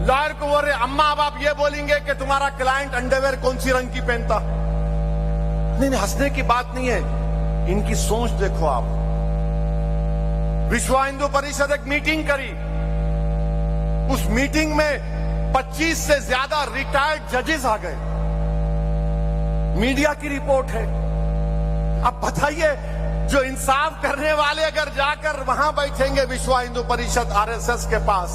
لائر کو بول رہے اماں اب آپ یہ بولیں گے کہ تمہارا کلائنٹ انڈرویئر کون سی رنگ کی پہنتا. نہیں, ہنسنے کی بات نہیں ہے, ان کی سوچ دیکھو آپ. وشو ہندو پریشد ایک میٹنگ کری, اس میٹنگ میں 25 سے زیادہ ریٹائرڈ ججز آ گئے. میڈیا کی رپورٹ ہے. اب بتائیے, جو انصاف کرنے والے اگر جا کر وہاں بیٹھیں گے وشو ہندو پریشد RSS کے پاس,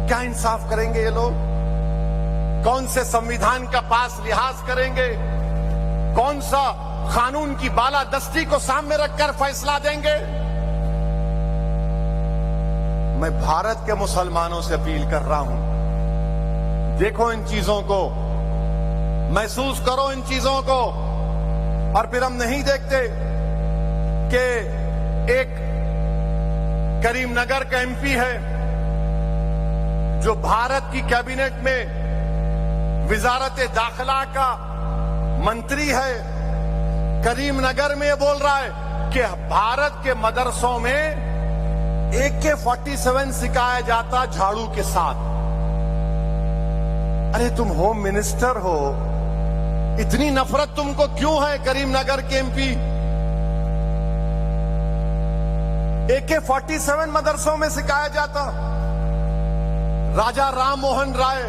کیا انصاف کریں گے یہ لوگ؟ کون سے سمویدھان کا پاس لحاظ کریں گے؟ کون سا قانون کی بالادستی کو سامنے رکھ کر فیصلہ دیں گے؟ میں بھارت کے مسلمانوں سے اپیل کر رہا ہوں, دیکھو ان چیزوں کو, محسوس کرو ان چیزوں کو. اور پھر ہم نہیں دیکھتے کہ ایک کریم نگر کا MP ہے جو بھارت کی کیبنٹ میں وزارت داخلہ کا منتری ہے. کریم نگر میں یہ بول رہا ہے کہ بھارت کے مدرسوں میں AK-47 سکھایا جاتا جھاڑو کے ساتھ. ارے تم ہوم منسٹر ہو, اتنی نفرت تم کو کیوں ہے کریم نگر کے MP؟ AK-47 مدرسوں میں سکھایا جاتا. راجا رام موہن رائے,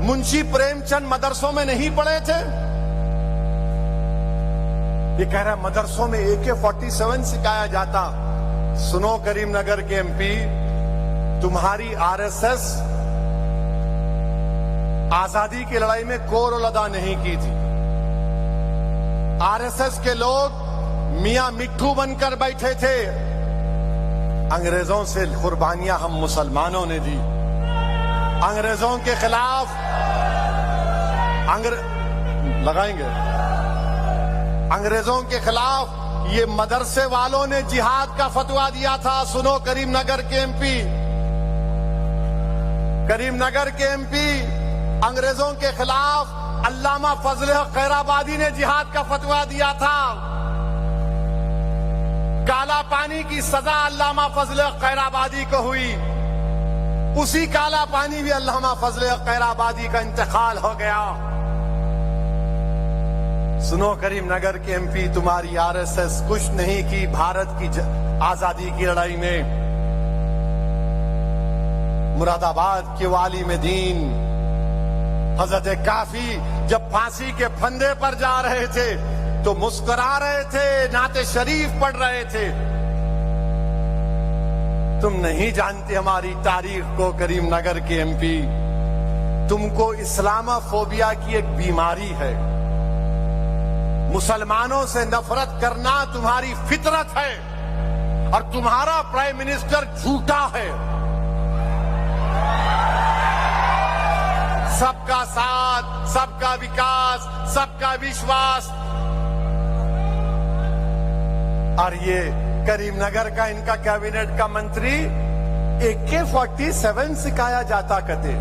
منشی پریم چند مدرسوں میں نہیں پڑھے تھے؟ یہ کہہ رہا ہے مدرسوں میں AK-47 سکھایا جاتا. سنو کریم نگر کے MP, تمہاری RSS آزادی کی لڑائی میں کوئی رول ادا نہیں کی تھی. RSS کے لوگ میاں مٹھو بن کر بیٹھے تھے. انگریزوں سے قربانیاں ہم مسلمانوں نے دی. انگریزوں کے خلاف لگائیں گے, انگریزوں کے خلاف یہ مدرسے والوں نے جہاد کا فتویٰ دیا تھا. سنو کریم نگر کے MP, کریم نگر کے MP انگریزوں کے خلاف علامہ فضل حق خیرآبادی نے جہاد کا فتویٰ دیا تھا. کالا پانی کی سزا علامہ فضل حق خیرآبادی کو ہوئی. اسی کالا پانی بھی علامہ فضل حق خیرآبادی کا انتقال ہو گیا. سنو کریم نگر کے MP, تمہاری RSS کچھ نہیں کی بھارت کی آزادی کی لڑائی میں. مراد آباد کے عالم دین حضرت کافی جب پھانسی کے پھندے پر جا رہے تھے تو مسکرا رہے تھے, نعت شریف پڑھ رہے تھے. تم نہیں جانتے ہماری تاریخ کو کریم نگر کے MP. تم کو اسلامہ فوبیا کی ایک بیماری ہے. مسلمانوں سے نفرت کرنا تمہاری فطرت ہے, اور تمہارا پرائم منسٹر جھوٹا ہے. سب کا ساتھ, سب کا وکاس, سب کا وشواس. اور یہ کریم نگر کا ان کا کیبنٹ کا منتری AK-47 سکھایا جاتا کہتے.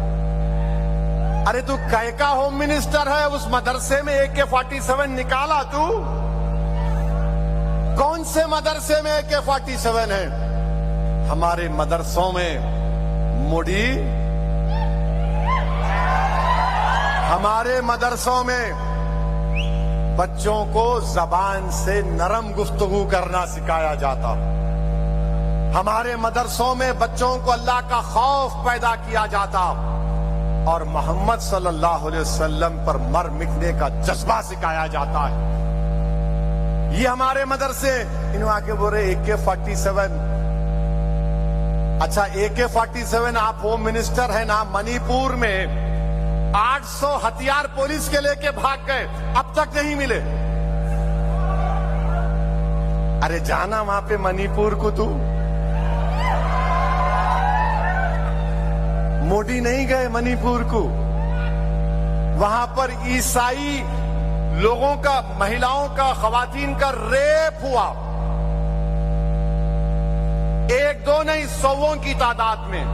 ارے تو کا ہوم منسٹر ہے, اس مدرسے میں AK-47 نکالا تو؟ کون سے مدرسے میں AK-47 ہے؟ ہمارے مدرسوں میں مڑی, ہمارے مدرسوں میں بچوں کو زبان سے نرم گفتگو کرنا سکھایا جاتا. ہمارے مدرسوں میں بچوں کو اللہ کا خوف پیدا کیا جاتا, اور محمد صلی اللہ علیہ وسلم پر مر مٹنے کا جذبہ سکھایا جاتا ہے. یہ ہمارے مدرسے. انہوں آ کے بول رہے AK-47. اچھا, AK-47 آپ ہوم منسٹر ہیں نا, منی پور میں 800 ہتھیار پولیس کے لے کے بھاگ گئے, اب تک نہیں ملے. ارے جانا وہاں پہ منی پور کو تو. موڈی نہیں گئے منی پور کو. وہاں پر عیسائی لوگوں کا، مہیلاؤں کا، خواتین کا ریپ ہوا. ایک دو نہیں، سووں کی تعداد میں.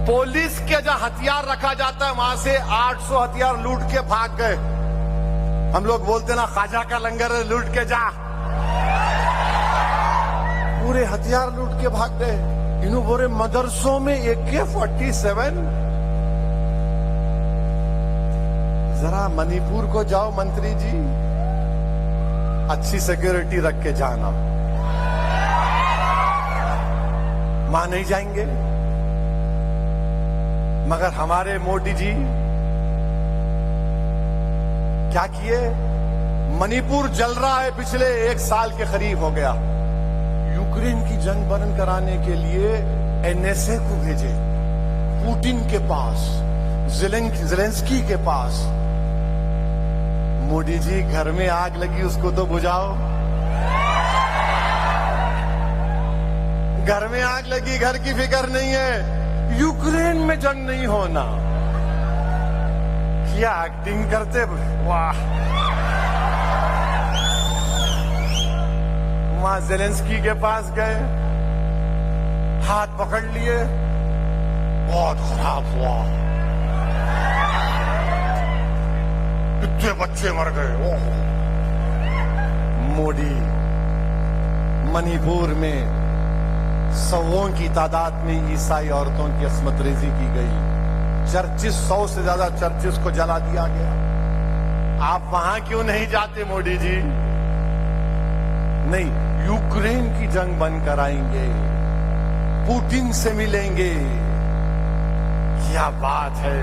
پولیس کے جہاں ہتھیار رکھا جاتا ہے وہاں سے 800 ہتھیار لوٹ کے بھاگ گئے. ہم لوگ بولتے نا خواجہ کا لنگر لوٹ کے جا. پورے ہتھیار لوٹ کے بھاگ گئے. انہوں پورے مدرسوں میں AK-47. ذرا منی پور کو جاؤ منتری جی، اچھی سیکیورٹی رکھ کے جانا. وہاں نہیں جائیں گے. مگر ہمارے موڈی جی کیا کیے؟ منی پور جل رہا ہے، پچھلے 1 سال کے قریب ہو گیا. یوکرین کی جنگ بند کرانے کے لیے NSA کو بھیجے، پوٹن کے پاس، زیلنسکی کے پاس. موڈی جی گھر میں آگ لگی اس کو تو بجھاؤ. گھر میں آگ لگی، گھر کی فکر نہیں ہے. یوکرین میں جنگ نہیں ہونا. کیا ایکٹنگ کرتے، واہ. وہاں زیلنسکی کے پاس گئے، ہاتھ پکڑ لیے، بہت خراب ہوا، کتنے بچے مر گئے. موڈی منی پور میں سووں کی تعداد میں عیسائی عورتوں کی عصمت ریزی کی گئی. چرچز، 100 سے زیادہ چرچز کو جلا دیا گیا. آپ وہاں کیوں نہیں جاتے موڈی جی؟ نہیں، یوکرین کی جنگ بند کرائیں گے، پوٹن سے ملیں گے. کیا بات ہے.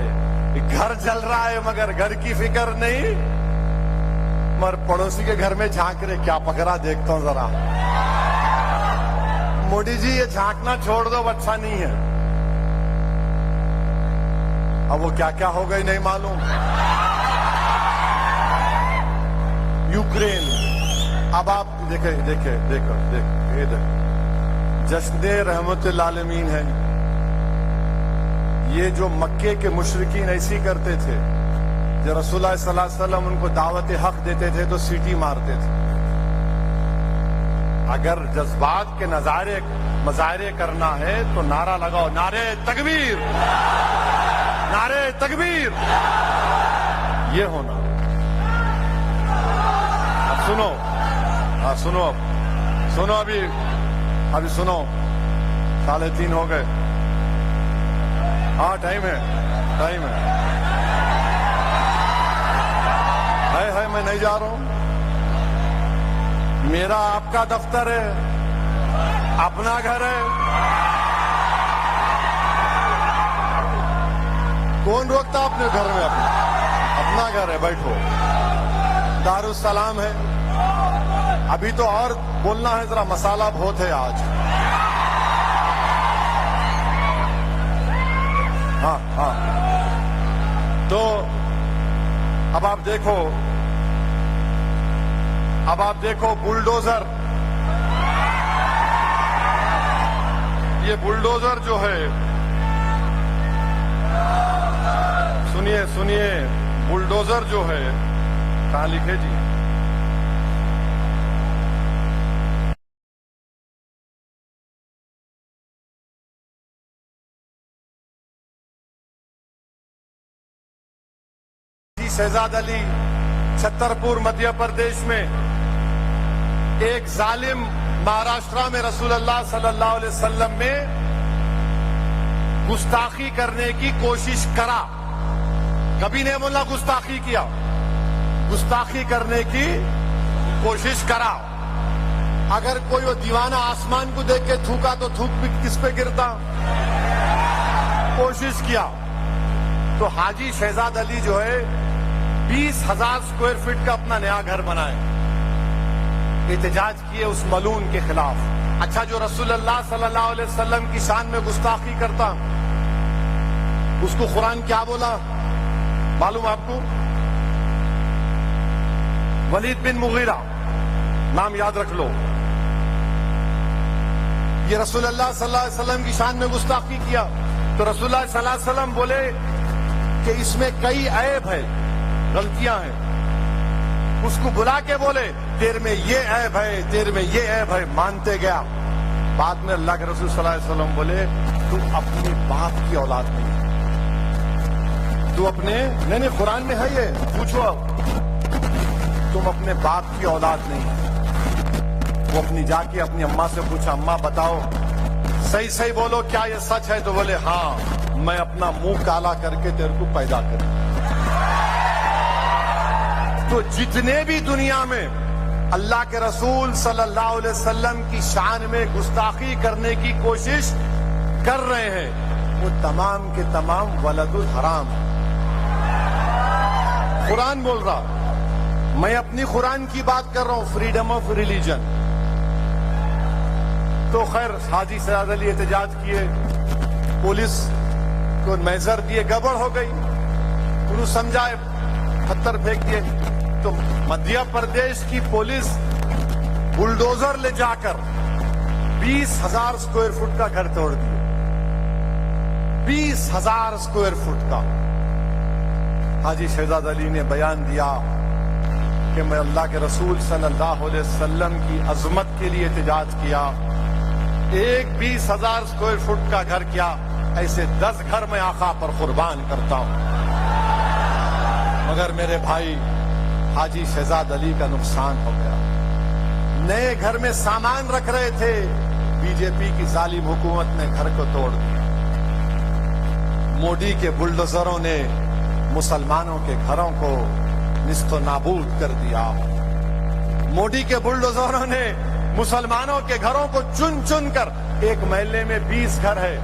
گھر جل رہا ہے مگر گھر کی فکر نہیں. مگر پڑوسی کے گھر میں جھانک رہے، کیا پکڑا دیکھتا ہوں ذرا. موڈی جی یہ جھانکنا چھوڑ دو، اچھا نہیں ہے. اب وہ کیا کیا ہو گئی نہیں معلوم. یوکرین، اب آپ دیکھیں جشن رحمت العالمین ہے. یہ جو مکے کے مشرکین ایسی کرتے تھے، جو رسول اللہ صلی اللہ علیہ وسلم ان کو دعوت حق دیتے تھے تو سیٹی مارتے تھے. اگر جذبات کے مظاہرے کرنا ہے تو نعرہ لگاؤ، نعرے تکبیر، نعرے تکبیر. یہ ہونا. اب سنو، سنو ابھی سنو. 3:30 ہو گئے. ہاں ٹائم ہے. میں نہیں جا رہا ہوں. میرا آپ کا دفتر ہے، اپنا گھر ہے. کون روکتا اپنے گھر میں؟ اپنا گھر ہے، بیٹھو. دارالسلام ہے. ابھی تو اور بولنا ہے، ذرا مسالہ بہت ہے آج. ہاں تو اب آپ دیکھو بلڈوزر. یہ بلڈوزر جو ہے، سنیے بلڈوزر جو ہے کہاں لکھے جی؟ شہزاد علی، چھترپور مدھیہ پردیش میں ایک ظالم مہاراشٹرا میں رسول اللہ صلی اللہ علیہ وسلم میں گستاخی کرنے کی کوشش کرا. کبھی نہیں بولنا گستاخی کیا، گستاخی کرنے کی کوشش کرا. اگر کوئی وہ دیوانہ آسمان کو دیکھ کے تھوکا تو تھوک بھی کس پہ گرتا؟ کوشش کیا. تو حاجی شہزاد علی جو ہے 20,000 اسکوائر فٹ کا اپنا نیا گھر بنائے. احتجاج کیے اس ملعون کے خلاف. اچھا، جو رسول اللہ صلی اللہ علیہ وسلم کی شان میں گستاخی کرتا، اس کو قرآن کیا بولا معلوم آپ کو؟ ولید بن مغیرہ نام یاد رکھ لو. یہ رسول اللہ صلی اللہ علیہ وسلم کی شان میں گستاخی کیا تو رسول اللہ صلی اللہ علیہ وسلم بولے کہ اس میں کئی عیب ہے, غلطیاں ہیں. اس کو بلا کے بولے تیرے میں یہ عیب ہے, تیرے میں یہ عیب ہے, مانتے گیا. بعد میں اللہ کے رسول صلی اللہ علیہ وسلم بولے تو اپنے باپ کی اولاد نہیں ہے, تو اپنے نہیں قرآن میں ہے یہ, پوچھو تم اپنے باپ کی اولاد نہیں ہے. وہ اپنی جا کے اپنی اماں سے پوچھا, اماں بتاؤ صحیح صحیح بولو کیا یہ سچ ہے؟ تو بولے ہاں میں اپنا منہ کالا کر کے تیرے کو پیدا کروں. تو جتنے بھی دنیا میں اللہ کے رسول صلی اللہ علیہ وسلم کی شان میں گستاخی کرنے کی کوشش کر رہے ہیں وہ تمام کے تمام ولد الحرام. قرآن بول رہا, میں اپنی قرآن کی بات کر رہا ہوں, فریڈم آف ریلیجن. تو خیر حاجی سیاد علی احتجاج کیے, پولیس کو میزر دیے, گڑبڑ ہو گئی, انہوں سمجھائے, پتھر پھینک دیے. تو مدھیہ پردیش کی پولیس بلڈوزر لے جا کر 20,000 اسکوائر فٹ کا گھر توڑ دیا. 20,000 اسکوائر فٹ کا. حاجی شہزاد علی نے بیان دیا کہ میں اللہ کے رسول صلی اللہ علیہ وسلم کی عظمت کے لیے احتجاج کیا. ایک 20,000 اسکوائر فٹ کا گھر کیا, ایسے 10 گھر میں آقا پر قربان کرتا ہوں. مگر میرے بھائی حاجی شہزاد علی کا نقصان ہو گیا. نئے گھر میں سامان رکھ رہے تھے, بی جے پی کی ظالم حکومت نے گھر کو توڑ دیا. مودی کے بلڈوزروں نے مسلمانوں کے گھروں کو نیست و نابود کر دیا. مودی کے بلڈوزروں نے مسلمانوں کے گھروں کو چن چن کر, ایک محلے میں 20 گھر ہے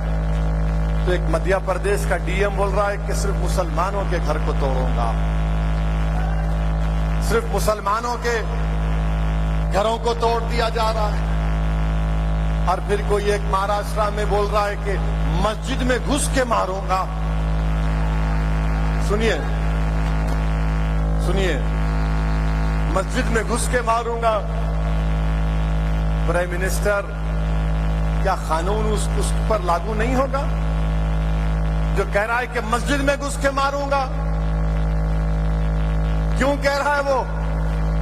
تو ایک مدھیہ پردیش کا ڈی ایم بول رہا ہے کہ صرف مسلمانوں کے گھر کو توڑوں گا, صرف مسلمانوں کے گھروں کو توڑ دیا جا رہا ہے. اور پھر کوئی ایک مہاراشٹر میں بول رہا ہے کہ مسجد میں گھس کے ماروں گا. سنیے سنیے, مسجد میں گھس کے ماروں گا. پرائم منسٹر, کیا قانون اس پر لاگو نہیں ہوگا جو کہہ رہا ہے کہ مسجد میں گھس کے ماروں گا؟ کیوں کہہ رہا ہے وہ؟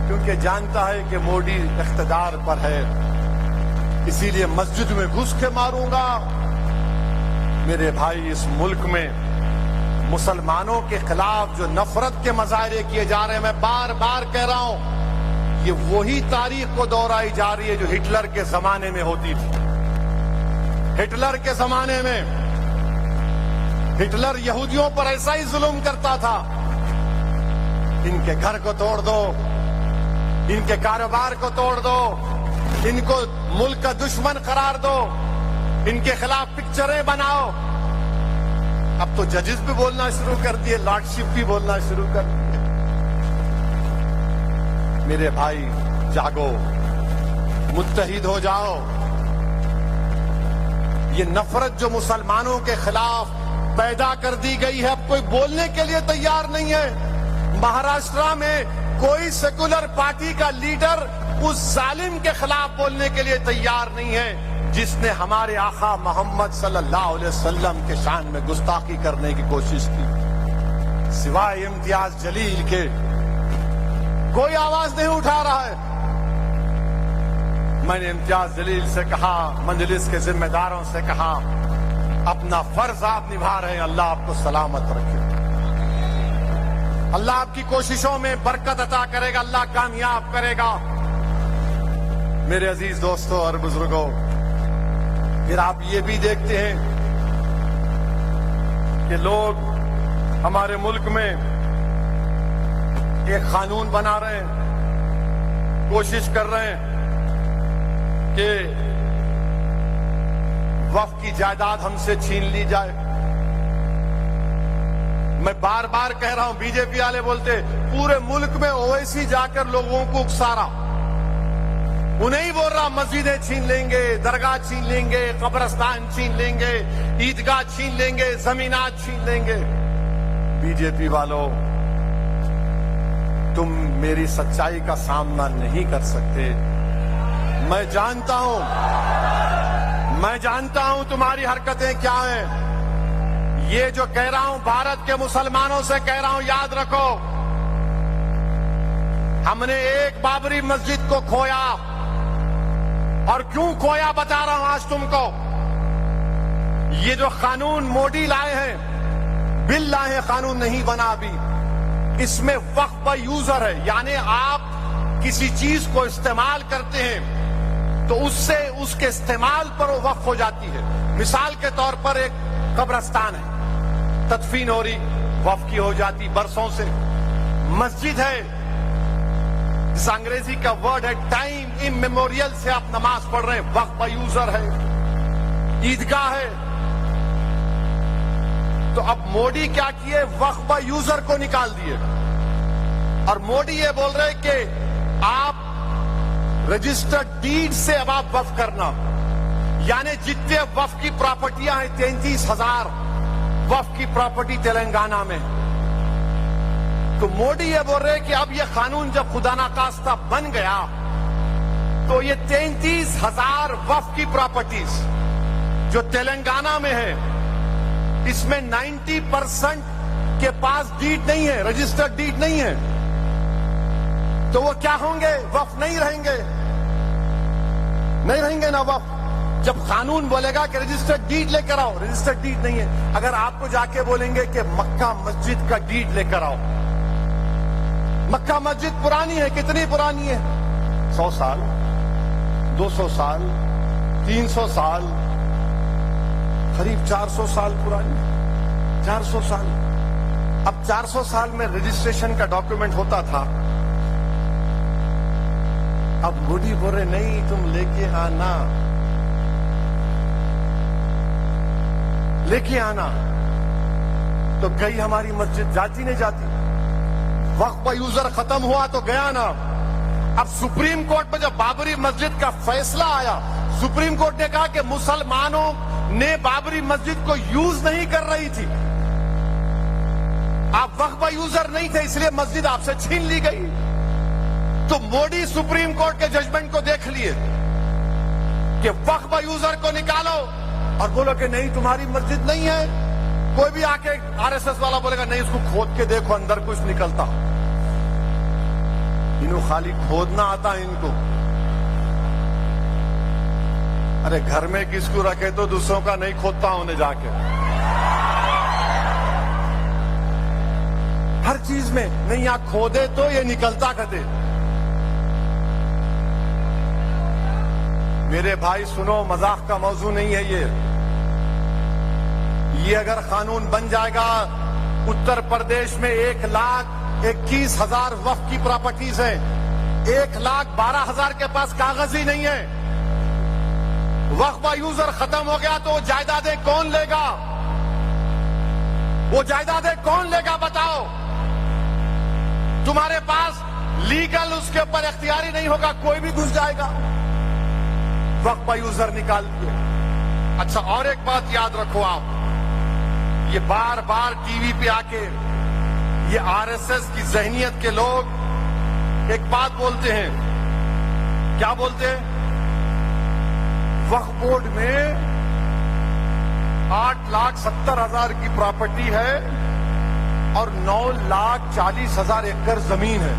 کیونکہ جانتا ہے کہ مودی اقتدار پر ہے, اسی لیے مسجد میں گھس کے ماروں گا. میرے بھائی, اس ملک میں مسلمانوں کے خلاف جو نفرت کے مظاہرے کیے جا رہے ہیں, میں بار بار کہہ رہا ہوں, یہ وہی تاریخ کو دہرائی جا رہی ہے جو ہٹلر کے زمانے میں ہوتی تھی. ہٹلر کے زمانے میں ہٹلر یہودیوں پر ایسا ہی ظلم کرتا تھا. ان کے گھر کو توڑ دو, ان کے کاروبار کو توڑ دو, ان کو ملک کا دشمن قرار دو, ان کے خلاف پکچریں بناؤ. اب تو ججز بھی بولنا شروع کر دیے, لارڈشپ بھی بولنا شروع کر دیے. میرے بھائی جاگو, متحد ہو جاؤ. یہ نفرت جو مسلمانوں کے خلاف پیدا کر دی گئی ہے, اب کوئی بولنے کے لیے تیار نہیں ہے. مہاراشٹر میں کوئی سیکولر پارٹی کا لیڈر اس ظالم کے خلاف بولنے کے لیے تیار نہیں ہے جس نے ہمارے آقا محمد صلی اللہ علیہ وسلم کے شان میں گستاخی کرنے کی کوشش کی. سوائے امتیاز جلیل کے کوئی آواز نہیں اٹھا رہا ہے. میں نے امتیاز جلیل سے کہا, مجلس کے ذمہ داروں سے کہا, اپنا فرض آپ نبھا رہے ہیں, اللہ آپ کو سلامت رکھے, اللہ آپ کی کوششوں میں برکت عطا کرے گا, اللہ کامیاب کرے گا. میرے عزیز دوستوں اور بزرگوں, پھر آپ یہ بھی دیکھتے ہیں کہ لوگ ہمارے ملک میں ایک قانون بنا رہے ہیں, کوشش کر رہے ہیں کہ وقف کی جائیداد ہم سے چھین لی جائے. میں بار بار کہہ رہا ہوں, بی جے پی والے بولتے پورے ملک میں اویسی جا کر لوگوں کو اکسارا, انہیں بول رہا مسجدیں چھین لیں گے, درگاہ چھین لیں گے, قبرستان چھین لیں گے, عیدگاہ چھین لیں گے, زمینات چھین لیں گے. بی جے پی والوں, تم میری سچائی کا سامنا نہیں کر سکتے, میں جانتا ہوں تمہاری حرکتیں کیا ہیں. یہ جو کہہ رہا ہوں بھارت کے مسلمانوں سے کہہ رہا ہوں, یاد رکھو, ہم نے ایک بابری مسجد کو کھویا. اور کیوں کھویا بتا رہا ہوں آج تم کو. یہ جو قانون موڈی لائے ہیں, بل لائے ہیں, قانون نہیں بنا ابھی. اس میں وقف بائی یوزر ہے, یعنی آپ کسی چیز کو استعمال کرتے ہیں تو اس سے اس کے استعمال پر وہ وقف ہو جاتی ہے. مثال کے طور پر ایک قبرستان ہے, تدفین ہو رہی, وقف کی ہو جاتی برسوں سے. مسجد ہے, جس انگریزی کا ورڈ ہے ٹائم اممیموریل سے آپ نماز پڑھ رہے ہیں, وقف بائی یوزر ہے. عیدگاہ ہے. تو اب موڈی کیا کیے, وقف بائی یوزر کو نکال دیے. اور موڈی یہ بول رہے کہ آپ رجسٹرڈ ڈیڈ سے اب آپ وقف کرنا, یعنی جتنے وقف کی پراپرٹیاں ہیں 33,000 وقف کی پراپرٹی تلنگانہ میں. تو موڈی یہ بول رہے کہ اب یہ قانون جب خدا نخواستہ بن گیا تو یہ 33,000 وقف کی پراپرٹیز جو تلنگانہ میں ہے, اس میں 90% کے پاس ڈیڈ نہیں ہے, رجسٹرڈ ڈیڈ نہیں ہے. تو وہ کیا ہوں گے, وقف نہیں رہیں گے نا وقف. جب قانون بولے گا کہ رجسٹرڈ ڈیڈ لے کر آؤ, رجسٹرڈ ڈیڈ نہیں ہے. اگر آپ کو جا کے بولیں گے کہ مکہ مسجد کا ڈیڈ لے کر آؤ, مکہ مسجد پرانی ہے, کتنی پرانی ہے, 100 سال, 200 سال, 300 سال, قریب 400 سال پرانی, 400 سال. اب 400 سال میں رجسٹریشن کا ڈاکیومنٹ ہوتا تھا. اب موڈی بول رہے نہیں, تم لے کے آنا. تو کئی ہماری مسجد جاتی نہیں جاتی. وقف بائی یوزر ختم ہوا تو گیا نا. اب سپریم کورٹ میں جب بابری مسجد کا فیصلہ آیا, سپریم کورٹ نے کہا کہ مسلمانوں نے بابری مسجد کو یوز نہیں کر رہی تھی, آپ وقف بائی یوزر نہیں تھے, اس لیے مسجد آپ سے چھین لی گئی. تو موڈی سپریم کورٹ کے ججمنٹ کو دیکھ لیے کہ وقف بائی یوزر کو نکالو اور بولو کہ نہیں تمہاری مسجد نہیں ہے. کوئی بھی آ کے RSS والا بولے گا نہیں, اس کو کھود کے دیکھو اندر کچھ نکلتا. انہوں خالی کھودنا آتا ہے ان کو. ارے گھر میں کس کو رکھے تو دوسروں کا نہیں کھودتا انہیں جا کے. ہر چیز میں نہیں, یہاں کھودے تو یہ نکلتا کدے. میرے بھائی سنو, مذاق کا موضوع نہیں ہے یہ اگر قانون بن جائے گا, اتر پردیش میں 1,21,000 وقف کی پراپرٹیز ہیں, 1,12,000 کے پاس کاغذ ہی نہیں ہے. وقف بائی یوزر ختم ہو گیا تو وہ جائیدادیں کون لے گا, وہ جائیدادیں کون لے گا بتاؤ. تمہارے پاس لیگل اس کے اوپر اختیاری نہیں ہوگا, کوئی بھی گھس جائے گا. وقف بائی یوزر نکال دیے. اچھا اور ایک بات یاد رکھو آپ, یہ بار بار ٹی وی پہ آ کے یہ RSS کی ذہنیت کے لوگ ایک بات بولتے ہیں. کیا بولتے ہیں, وقف بورڈ میں 8,70,000 کی پراپرٹی ہے اور 9,40,000 ایکڑ زمین ہے.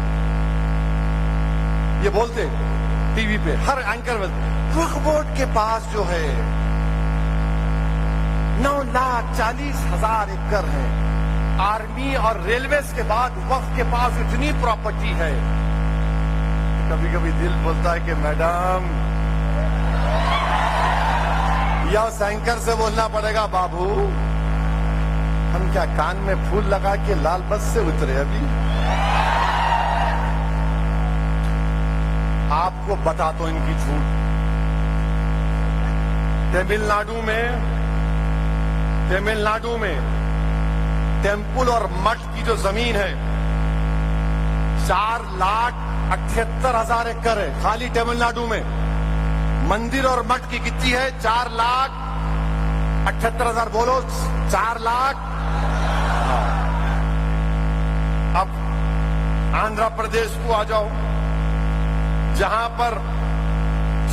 یہ بولتے ٹی وی پہ ہر اینکر میں, وقف بورڈ کے پاس جو ہے 9,40,000 ایکڑ ہے. آرمی اور ریلویز کے بعد وقف کے پاس اتنی پراپرٹی ہے. کبھی کبھی دل بولتا ہے کہ میڈم یا اس اینکر سے بولنا پڑے گا, بابو ہم کیا کان میں پھول لگا کے لال بس سے اترے ابھی. آپ کو بتا تو ان کی جھوٹ. تمل ناڈو میں ٹیمپل اور مٹھ کی جو زمین ہے 4,78,000 ایکڑ ہے خالی تمل ناڈو میں. مندر اور مٹھ کی کتنی ہے, 4,78,000. بولو 4 لاکھ. اب آندھرا پردیش کو آ جاؤ,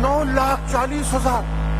9,40,000।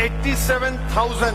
87,000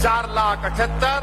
4,78,000,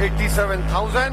87,000।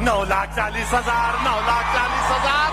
9,40,000, 9,40,000।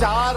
4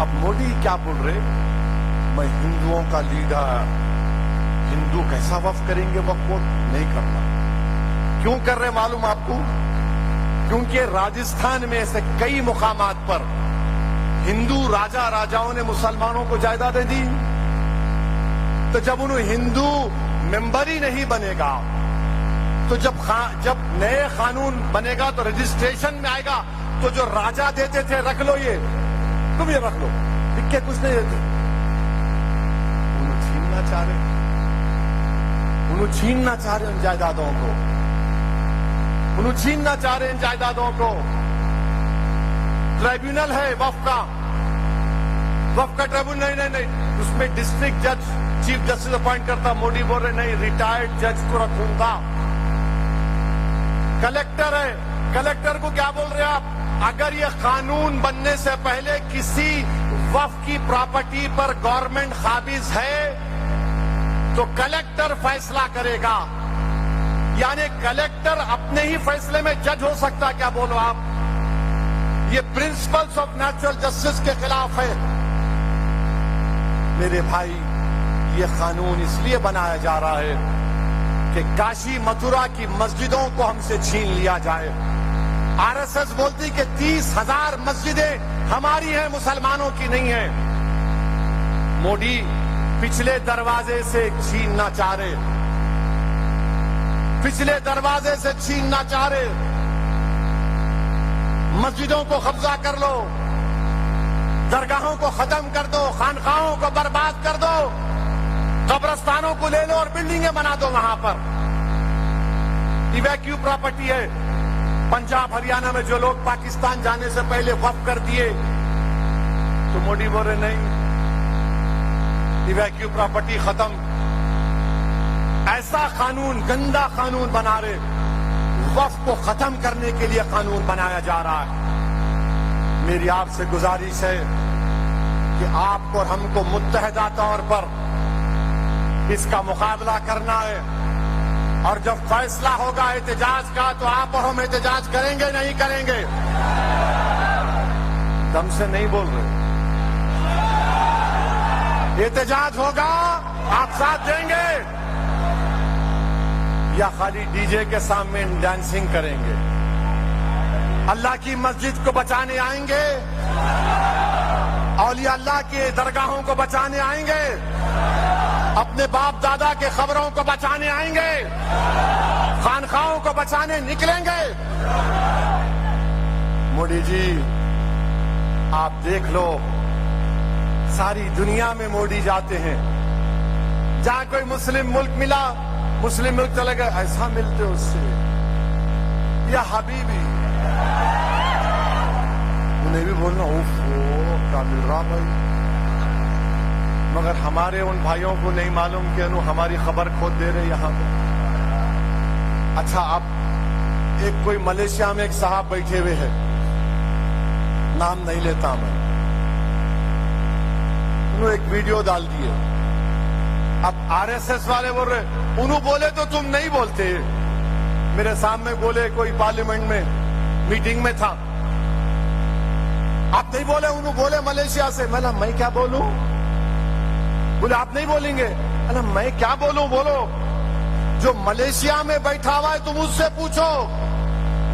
اب موڈی کیا بول رہے؟ میں ہندوؤں کا لیڈر، ہندو کیسا وقف کریں گے؟ وقف نہیں کرنا۔ کیوں کر رہے معلوم آپ کو؟ کیونکہ راجستھان میں ایسے کئی مقامات پر ہندو راجاؤں نے مسلمانوں کو جائیدادیں دی، تو جب انہوں ہندو ممبر ہی نہیں بنے گا، تو جب نئے قانون بنے گا تو رجسٹریشن میں آئے گا، تو جو راجا دیتے تھے رکھ لو، یہ تم یہ رکھ لو، لکھ کے کچھ نہیں دیتے، انہوں چھیننا چاہ رہے ان جائیدادوں کو، انہوں چھیننا چاہ رہے ان جائیدادوں کو۔ ٹریبیونل ہے وقف کا ٹریبیونل، نہیں، اس میں ڈسٹرکٹ جج چیف جسٹس اپوائنٹ کرتا، موڈی بول رہے نہیں، ریٹائرڈ جج کو رکھوں گا۔ کلیکٹر ہے، کلیکٹر کو کیا بول رہے آپ؟ اگر یہ قانون بننے سے پہلے کسی وقف کی پراپرٹی پر گورنمنٹ قابض ہے تو کلیکٹر فیصلہ کرے گا، یعنی کلیکٹر اپنے ہی فیصلے میں جج ہو سکتا۔ کیا بولو آپ؟ یہ پرنسپلز آف نیچرل جسٹس کے خلاف ہے۔ میرے بھائی، یہ قانون اس لیے بنایا جا رہا ہے کہ کاشی متھرا کی مسجدوں کو ہم سے چھین لیا جائے۔ آر ایس ایس بولتی کہ 30,000 مسجدیں ہماری ہیں، مسلمانوں کی نہیں ہیں۔ موڈی پچھلے دروازے سے چھیننا چاہ رہے، پچھلے دروازے سے چھیننا چاہ رہے۔ مسجدوں کو قبضہ کر لو، درگاہوں کو ختم کر دو، خانقاہوں کو برباد کر دو، قبرستانوں کو لے لو اور بلڈنگیں بنا دو وہاں پر۔ ایویکیو پراپرٹی ہے۔ پنجاب ہریانہ میں جو لوگ پاکستان جانے سے پہلے وقف کر دیے، تو موڈی بول رہے نہیں، ایویکیو پراپرٹی ختم۔ ایسا قانون، گندا قانون بنا رہے، وقف کو ختم کرنے کے لیے قانون بنایا جا رہا ہے۔ میری آپ سے گزارش ہے کہ آپ کو اور ہم کو متحدہ طور پر اس کا مقابلہ کرنا ہے، اور جب فیصلہ ہوگا احتجاج کا تو آپ اور ہم احتجاج کریں گے، نہیں کریں گے؟ دم سے نہیں بول رہے، احتجاج ہوگا، آپ ساتھ دیں گے یا خالی ڈی جے کے سامنے ڈانسنگ کریں گے؟ اللہ کی مسجد کو بچانے آئیں گے، اولیاء اللہ کے درگاہوں کو بچانے آئیں گے، اپنے باپ دادا کے قبروں کو بچانے آئیں گے، خانقاہوں کو بچانے نکلیں گے؟ موڈی جی، آپ دیکھ لو، ساری دنیا میں موڈی جاتے ہیں، جہاں کوئی مسلم ملک ملا، مسلم ملک چلے گئے، ایسا ملتے اس سے، یا حبیبی، انہیں بھی بولنا اوف کیا مل رہا بھائی، مگر ہمارے ان بھائیوں کو نہیں معلوم کہ انہوں ہماری خبر کھود دے رہے یہاں پہ۔ اچھا، اب ایک کوئی ملیشیا میں ایک صاحب بیٹھے ہوئے ہیں، نام نہیں لیتا میں، انہوں ایک ویڈیو ڈال دیے۔ اب آر ایس ایس والے بول رہے، انہوں بولے تو تم نہیں بولتے، میرے سامنے بولے، کوئی پارلیمنٹ میں میٹنگ میں تھا، آپ نہیں بولے، انہوں بولے ملیشیا سے۔ میں کیا بولوں؟ بولے آپ نہیں بولیں گے؟ میں کیا بولوں؟ بولو، جو ملیشیا میں بیٹھا ہوا ہے تم اس سے پوچھو،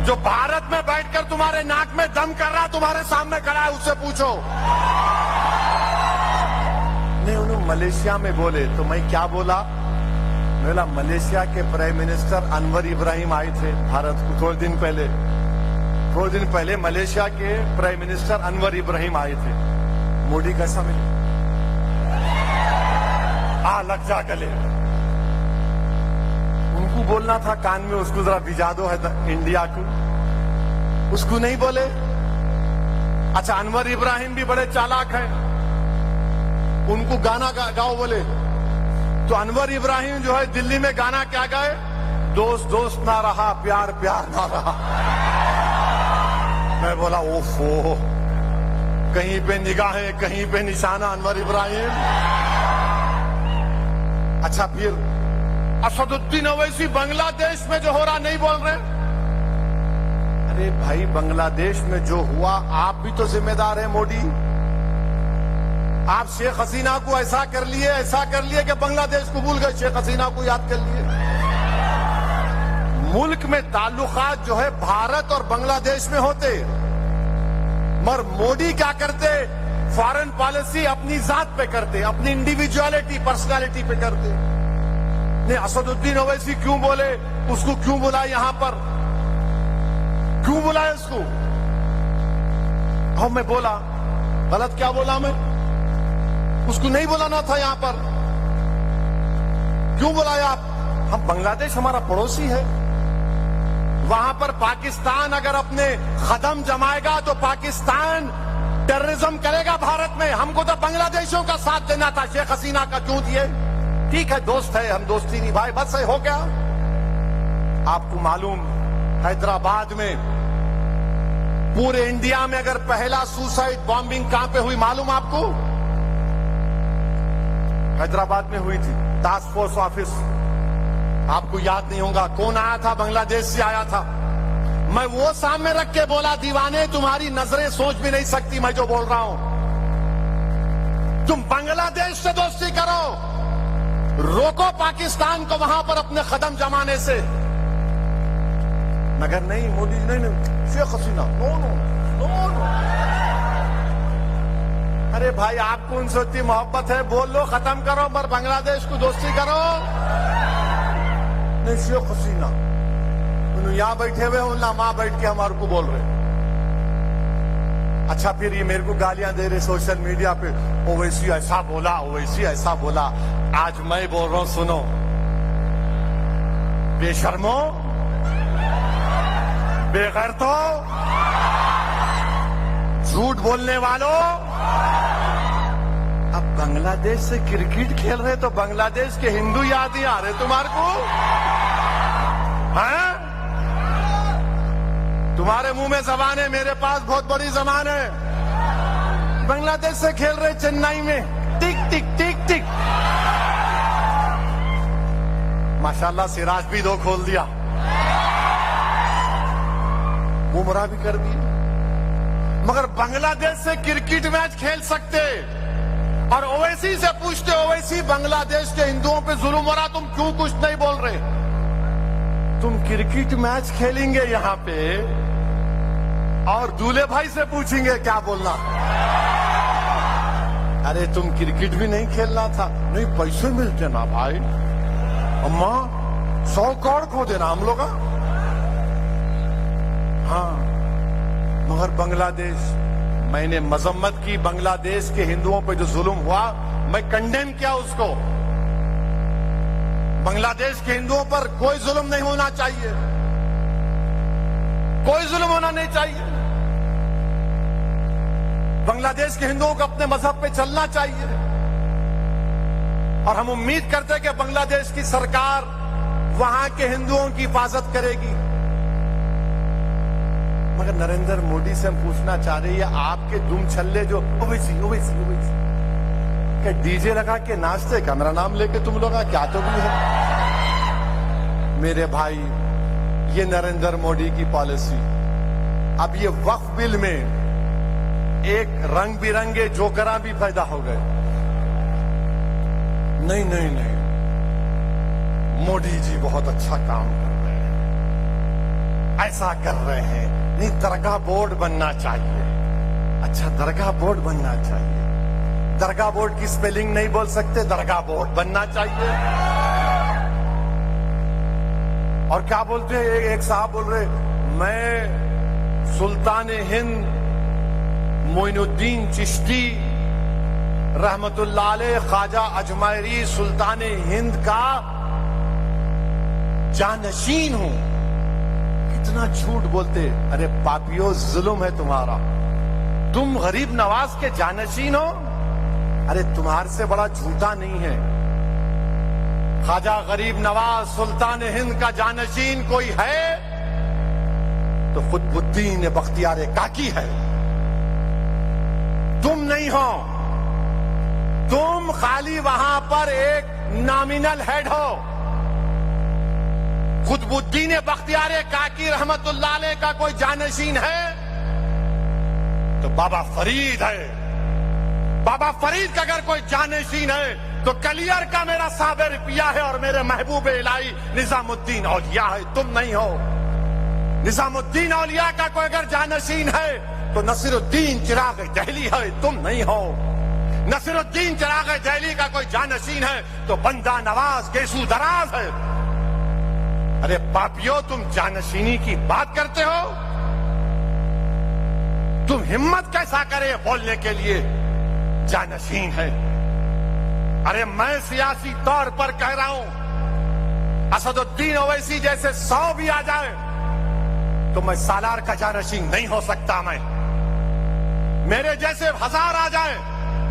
جو بھارت میں بیٹھ کر تمہارے ناک میں دم کر رہا تمہارے سامنے کھڑا ہے، اس سے پوچھو۔ نہیں، انہوں ملیشیا میں بولے تو میں کیا بولا؟ بولا ملیشیا کے پرائم منسٹر انور ابراہیم آئے تھے بھارت کو تھوڑے دن پہلے ملیشیا کے پرائم منسٹر انور ابراہیم آئے تھے۔ موڈی کیسا ملے؟ لگ جا گلے، ان کو بولنا تھا کان میں، اس کو ذرا بھجا دو ہے انڈیا کو، اس کو نہیں بولے۔ اچھا، انور ابراہیم بھی بڑے چالاک ہیں، ان کو گانا گاؤ بولے، تو انور ابراہیم جو ہے دلی میں گانا کیا گائے؟ دوست دوست نہ رہا، پیار پیار نہ رہا۔ میں بولا اوفو، کہیں پہ نگاہیں کہیں پہ نشانہ انور ابراہیم۔ اچھا، پھر اسد الدین اویسی بنگلہ دیش میں جو ہو رہا نہیں بول رہے؟ ارے بھائی، بنگلہ دیش میں جو ہوا آپ بھی تو ذمہ دار ہیں موڈی، آپ شیخ حسینہ کو ایسا کر لیے کہ بنگلہ دیش کو بھول گئے, شیخ حسینہ کو یاد کر لیے. ملک میں تعلقات جو ہے بھارت اور بنگلہ دیش میں ہوتے, مگر مودی کیا کرتے, فارن پالیسی اپنی ذات پہ کرتے, اپنی انڈیویجوالٹی پرسنالٹی پہ کرتے. نہیں, اسد الدین اویسی کیوں بولے, اس کو کیوں بلا یہاں پر, کیوں بلایا اس کو؟ میں بولا غلط, کیا بولا میں؟ اس کو نہیں بلانا تھا یہاں پر, کیوں بلایا آپ؟ ہم بنگلہ دیش ہمارا پڑوسی ہے, وہاں پر پاکستان اگر اپنے قدم جمائے گا تو پاکستان ٹیررزم کرے گا بھارت میں. ہم کو تو بنگلہ دیشوں کا ساتھ دینا تھا, شیخ حسینہ کا کیوں دیے؟ ٹھیک ہے, دوست ہے, ہم دوستی نہیں بھائی, بس ہو گیا. آپ کو معلوم حیدرآباد میں پورے انڈیا میں اگر پہلا سوسائڈ بامبنگ کہاں پہ ہوئی معلوم آپ کو؟ حیدرآباد میں ہوئی تھی, ٹاسک فورس آفس. آپ کو یاد نہیں ہوگا کون آیا تھا, بنگلہ دیش سے آیا تھا. میں وہ سامنے رکھ کے بولا, دیوانے تمہاری نظریں سوچ بھی نہیں سکتی میں جو بول رہا ہوں. تم بنگلہ دیش سے دوستی کرو, روکو پاکستان کو وہاں پر اپنے قدم جمانے سے. مگر نہیں, مودی جی نہیں, شیخ حسینہ نو نو نو نو. ارے بھائی, آپ کو ان سے اتنی محبت ہے, بول لو ختم کرو, پر بنگلہ دیش کو دوستی کرو. نہیں, شیخ حسینہ انہوں یہاں بیٹھے ہوئے ہوں, نہ وہاں بیٹھ کے ہمارے کو بول رہے. اچھا, پھر یہ میرے کو گالیاں دے رہے سوشل میڈیا پہ, اویسی ایسا بولا, اویسی ایسا بولا. آج میں بول رہا ہوں, سنو بے شرمو, بے غیرتو, جھوٹ بولنے والوں. اب بنگلہ دیش سے کرکٹ کھیل رہے تو بنگلہ دیش کے ہندو یاد نہیں آ رہے تمہارے کو؟ ہاں, تمہارے منہ میں زبان ہے, میرے پاس بہت بڑی زبان ہے. بنگلہ دیش سے کھیل رہے چنئی میں, ٹک ٹک ٹک ٹک. ماشاءاللہ سراج بھی 2 کھول دیا, بمراہ بھی کر دی. مگر بنگلہ دیش سے کرکٹ میچ کھیل سکتے, اور اویسی سے پوچھتے, اویسی بنگلہ دیش کے ہندوؤں پہ ظلم ہو رہا, تم کیوں کچھ نہیں بول رہے؟ تم کرکٹ میچ کھیلیں گے یہاں پہ, اور دولے بھائی سے پوچھیں گے کیا بولنا. ارے تم کرکٹ بھی نہیں کھیلنا تھا. نہیں, پیسے ملتے نا بھائی, اماں 100 کروڑ کھو دینا ہم لوگ. ہاں, مگر بنگلہ دیش, میں نے مذمت کی بنگلہ دیش کے ہندوؤں پہ جو ظلم ہوا, میں کنڈیم کیا اس کو. بنگلہ دیش کے ہندوؤں پر کوئی ظلم نہیں ہونا چاہیے, کوئی ظلم ہونا نہیں چاہیے. بنگلہ دیش کے ہندوؤں کو اپنے مذہب پہ چلنا چاہیے, اور ہم امید کرتے کہ بنگلہ دیش کی سرکار وہاں کے ہندوؤں کی حفاظت کرے گی. مگر نریندر مودی سے ہم پوچھنا چاہ رہے ہیں, آپ کے دم چھلے جو اویسی اویسی اویسی کہ ڈی جے لگا کے ناچتے, کا میرا نام لے کے تم لوگ کیا تو بھی ہے. میرے بھائی, یہ نریندر مودی کی پالیسی. اب یہ وقف بل میں ایک رنگ برنگے جوکراں بھی پیدا ہو گئے. نہیں نہیں نہیں, مودی جی بہت اچھا کام کر رہے ہیں, ایسا کر رہے ہیں. نہیں, درگاہ بورڈ بننا چاہیے. اچھا, درگاہ بورڈ بننا چاہیے. درگاہ بورڈ کی سپیلنگ نہیں بول سکتے, درگاہ بورڈ بننا چاہیے. اور کیا بولتے ہیں, ایک صاحب بول رہے, میں سلطان ہند معین الدین چشتی رحمت اللہ علیہ خواجہ اجمائری سلطان ہند کا جانشین ہوں. کتنا جھوٹ بولتے. ارے پاپیو, ظلم ہے تمہارا, تم غریب نواز کے جانشین ہو. ارے تمہارے سے بڑا جھوٹا نہیں ہے. خواجہ غریب نواز سلطان ہند کا جانشین کوئی ہے تو قطب الدین بختیار کاکی ہے, تم نہیں ہو. تم خالی وہاں پر ایک نامینل ہیڈ ہو. قطب الدین بختیار کاکی رحمت اللہ علیہ کا کوئی جانشین ہے تو بابا فرید ہے, بابا فرید کا اگر کوئی جانشین ہے تو کلیئر کا میرا صابر پیا ہے اور میرے محبوب الہی نظام الدین اولیاء ہے، تم نہیں ہو۔ نظام الدین اولیاء کا کوئی اگر جانشین ہے تو نصیر الدین چراغ دہلی ہے، تم نہیں ہو۔ نصیر الدین چراغ دہلی کا کوئی جانشین ہے تو بندہ نواز گیسو دراز ہے۔ ارے پاپیو، تم جانشینی کی بات کرتے ہو؟ تم ہمت کیسا کرے بولنے کے لیے جانشین ہے؟ ارے میں سیاسی طور پر کہہ رہا ہوں، اسد الدین اویسی جیسے 100 بھی آ جائے تو میں سالار کا جانشین نہیں ہو سکتا۔ میں میرے جیسے 1000 آ جائیں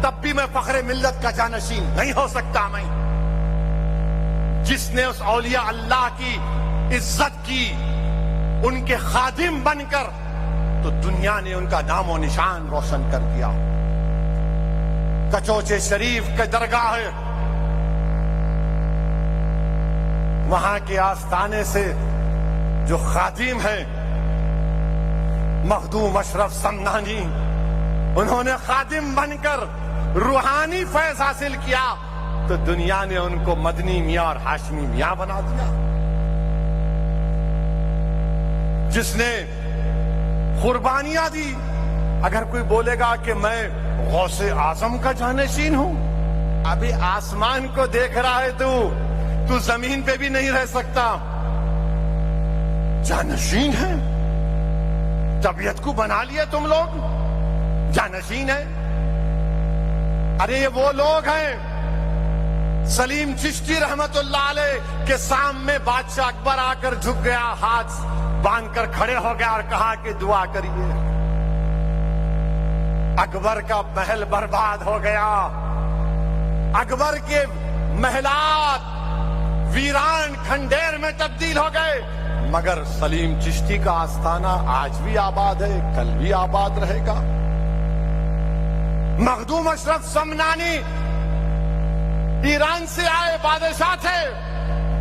تب بھی میں فخر ملت کا جانشین نہیں ہو سکتا۔ میں جس نے اس اولیاء اللہ کی عزت کی، ان کے خادم بن کر، تو دنیا نے ان کا نام و نشان روشن کر دیا۔ کچوچے شریف کے درگاہ ہے، وہاں کے آستانے سے جو خادم ہیں مخدوم اشرف سمنانی، انہوں نے خادم بن کر روحانی فیض حاصل کیا تو دنیا نے ان کو مدنی میاں اور ہاشمی میاں بنا دیا۔ جس نے قربانیاں دی، اگر کوئی بولے گا کہ میں غوث اعظم کا جانشین ہوں، ابھی آسمان کو دیکھ رہا ہے تو زمین پہ بھی نہیں رہ سکتا، جانشین ہے۔ طبیعت کو بنا لیے تم لوگ جانشین ہے۔ ارے یہ وہ لوگ ہیں، سلیم چشتی رحمت اللہ علیہ کے سامنے بادشاہ اکبر آ کر جھک گیا، ہاتھ باندھ کر کھڑے ہو گیا اور کہا کہ دعا کریے۔ اکبر کا محل برباد ہو گیا، اکبر کے محلات ویران کھنڈیر میں تبدیل ہو گئے، مگر سلیم چشتی کا آستانہ آج بھی آباد ہے، کل بھی آباد رہے گا۔ مخدوم اشرف سمنانی ایران سے آئے بادشاہ تھے،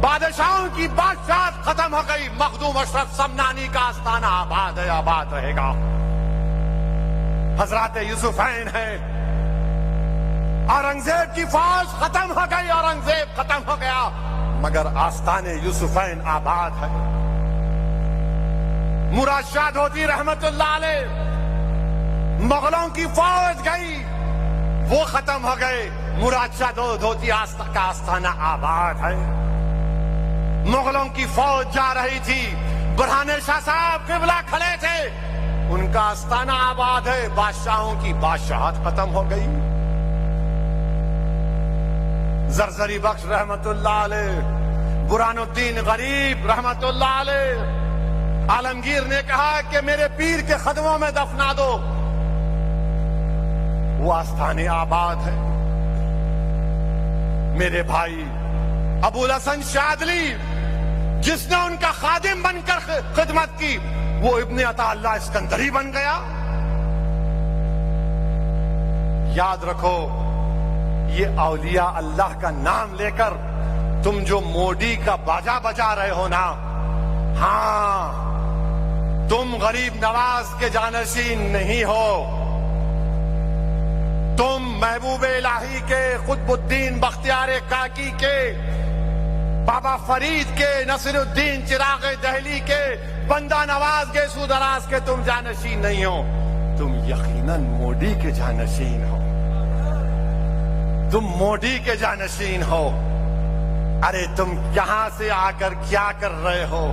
بادشاہوں کی بادشاہت ختم ہو گئی، مخدوم اشرف سمنانی کا آستانہ آباد ہے، آباد رہے گا۔ حضرات یوسفین ہیں، اورنگزیب کی فوج ختم ہو گئی، اورنگزیب ختم ہو گیا، مگر آستان یوسفین آباد ہے۔ مراد شاہ دھوتی رحمت اللہ علیہ، مغلوں کی فوج گئی، وہ ختم ہو گئے، مراد شاہ دھوتی کا آستانہ آباد ہے۔ مغلوں کی فوج جا رہی تھی، برہان شاہ صاحب قبلہ کھڑے تھے، ان کا آستانہ آباد ہے، بادشاہوں کی بادشاہت ختم ہو گئی۔ زرزری بخش رحمت اللہ علیہ، برہان الدین غریب رحمت اللہ علیہ، عالمگیر نے کہا کہ میرے پیر کے قدموں میں دفنا دو، وہ آستانے آباد ہے۔ میرے بھائی ابو الحسن شاذلی، جس نے ان کا خادم بن کر خدمت کی، وہ ابن عطا اللہ اسکندری بن گیا۔ یاد رکھو، یہ اولیاء اللہ کا نام لے کر تم جو موڈی کا باجا بجا رہے ہو نا، ہاں، تم غریب نواز کے جانشین نہیں ہو، تم محبوب الہی کے، قطب الدین بختیار کاکی کے، بابا فرید کے، نصیر الدین چراغ دہلی کے، بندہ نواز گیسو دراز کے تم جانشین نہیں ہو، تم یقیناً موڈی کے جانشین ہو، تم موڈی کے جانشین ہو۔ ارے تم یہاں سے آ کر کیا کر رہے ہو؟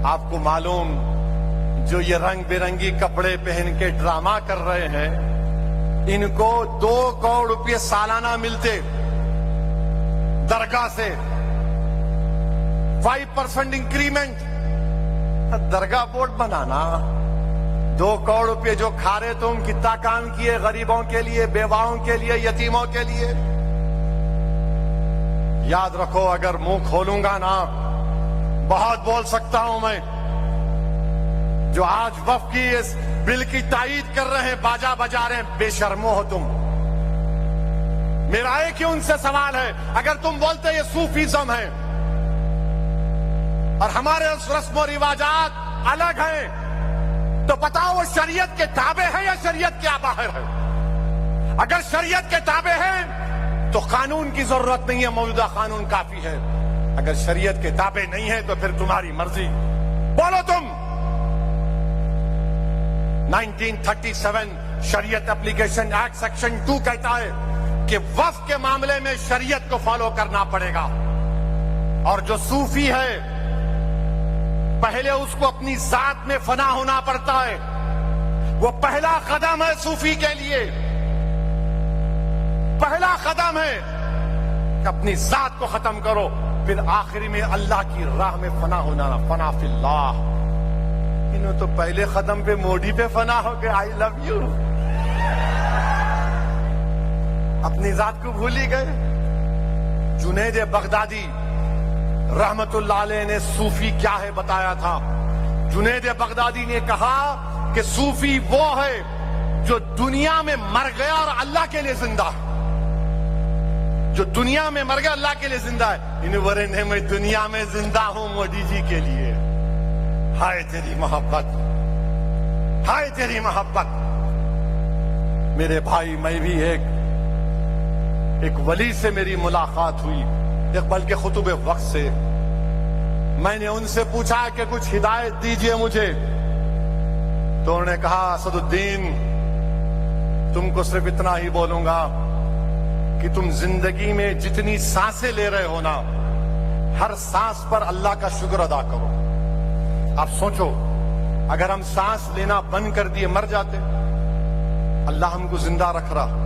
آپ کو معلوم، جو یہ رنگ برنگی کپڑے پہن کے ڈرامہ کر رہے ہیں، ان کو 2 کروڑ روپے سالانہ ملتے درگاہ سے، 5% انکریمنٹ۔ درگاہ بورڈ بنانا، 2 کروڑ روپے جو کھا رہے تم، کتنا کام کیے غریبوں کے لیے، بیواؤں کے لیے، یتیموں کے لیے۔ یاد رکھو، اگر منہ کھولوں گا نا، بہت بول سکتا ہوں میں۔ جو آج وفد کی اس بل کی تائید کر رہے ہیں، باجا بجا رہے ہیں، بے شرمو ہو تم۔ میرا ایک ہی ان سے سوال ہے، اگر تم بولتے یہ صوفیزم ہے اور ہمارے اس رسم و رواجات الگ ہیں، تو بتاؤ وہ شریعت کے تابع ہے یا شریعت کے باہر ہے؟ اگر شریعت کے تابع ہیں تو قانون کی ضرورت نہیں ہے, موجودہ قانون کافی ہے. اگر شریعت کے تابع نہیں ہے تو پھر تمہاری مرضی. بولو تم. 1937 شریعت اپلیکیشن ایکٹ سیکشن 2 کہتا ہے کہ وقف کے معاملے میں شریعت کو فالو کرنا پڑے گا. اور جو صوفی ہے پہلے اس کو اپنی ذات میں فنا ہونا پڑتا ہے. وہ پہلا قدم ہے صوفی کے لیے, پہلا قدم ہے کہ اپنی ذات کو ختم کرو, پھر آخری میں اللہ کی راہ میں فنا ہونا. فنا فی اللہ. انہوں تو پہلے قدم پہ موڈی پہ فنا ہو گئے. آئی لو یو. اپنی ذات کو بھول ہی گئے. جنید بغدادی رحمت اللہ علیہ نے صوفی کیا ہے بتایا تھا. جنید بغدادی نے کہا کہ صوفی وہ ہے جو دنیا میں مر گیا اور اللہ کے لیے زندہ ہے. جو دنیا میں مر گیا اللہ کے لیے زندہ ہے. انہیں ورنہ میں دنیا میں زندہ ہوں مودی جی کے لیے. ہائے تیری محبت, ہائے تیری محبت. میرے بھائی, میں بھی ایک ولی سے میری ملاقات ہوئی, ایک بلکہ خطب وقت سے. میں نے ان سے پوچھا کہ کچھ ہدایت دیجئے مجھے. تو انہوں نے کہا, اسد الدین, تم کو صرف اتنا ہی بولوں گا کہ تم زندگی میں جتنی سانسیں لے رہے ہو نا, ہر سانس پر اللہ کا شکر ادا کرو. آپ سوچو, اگر ہم سانس لینا بند کر دیے مر جاتے, اللہ ہم کو زندہ رکھ رہا,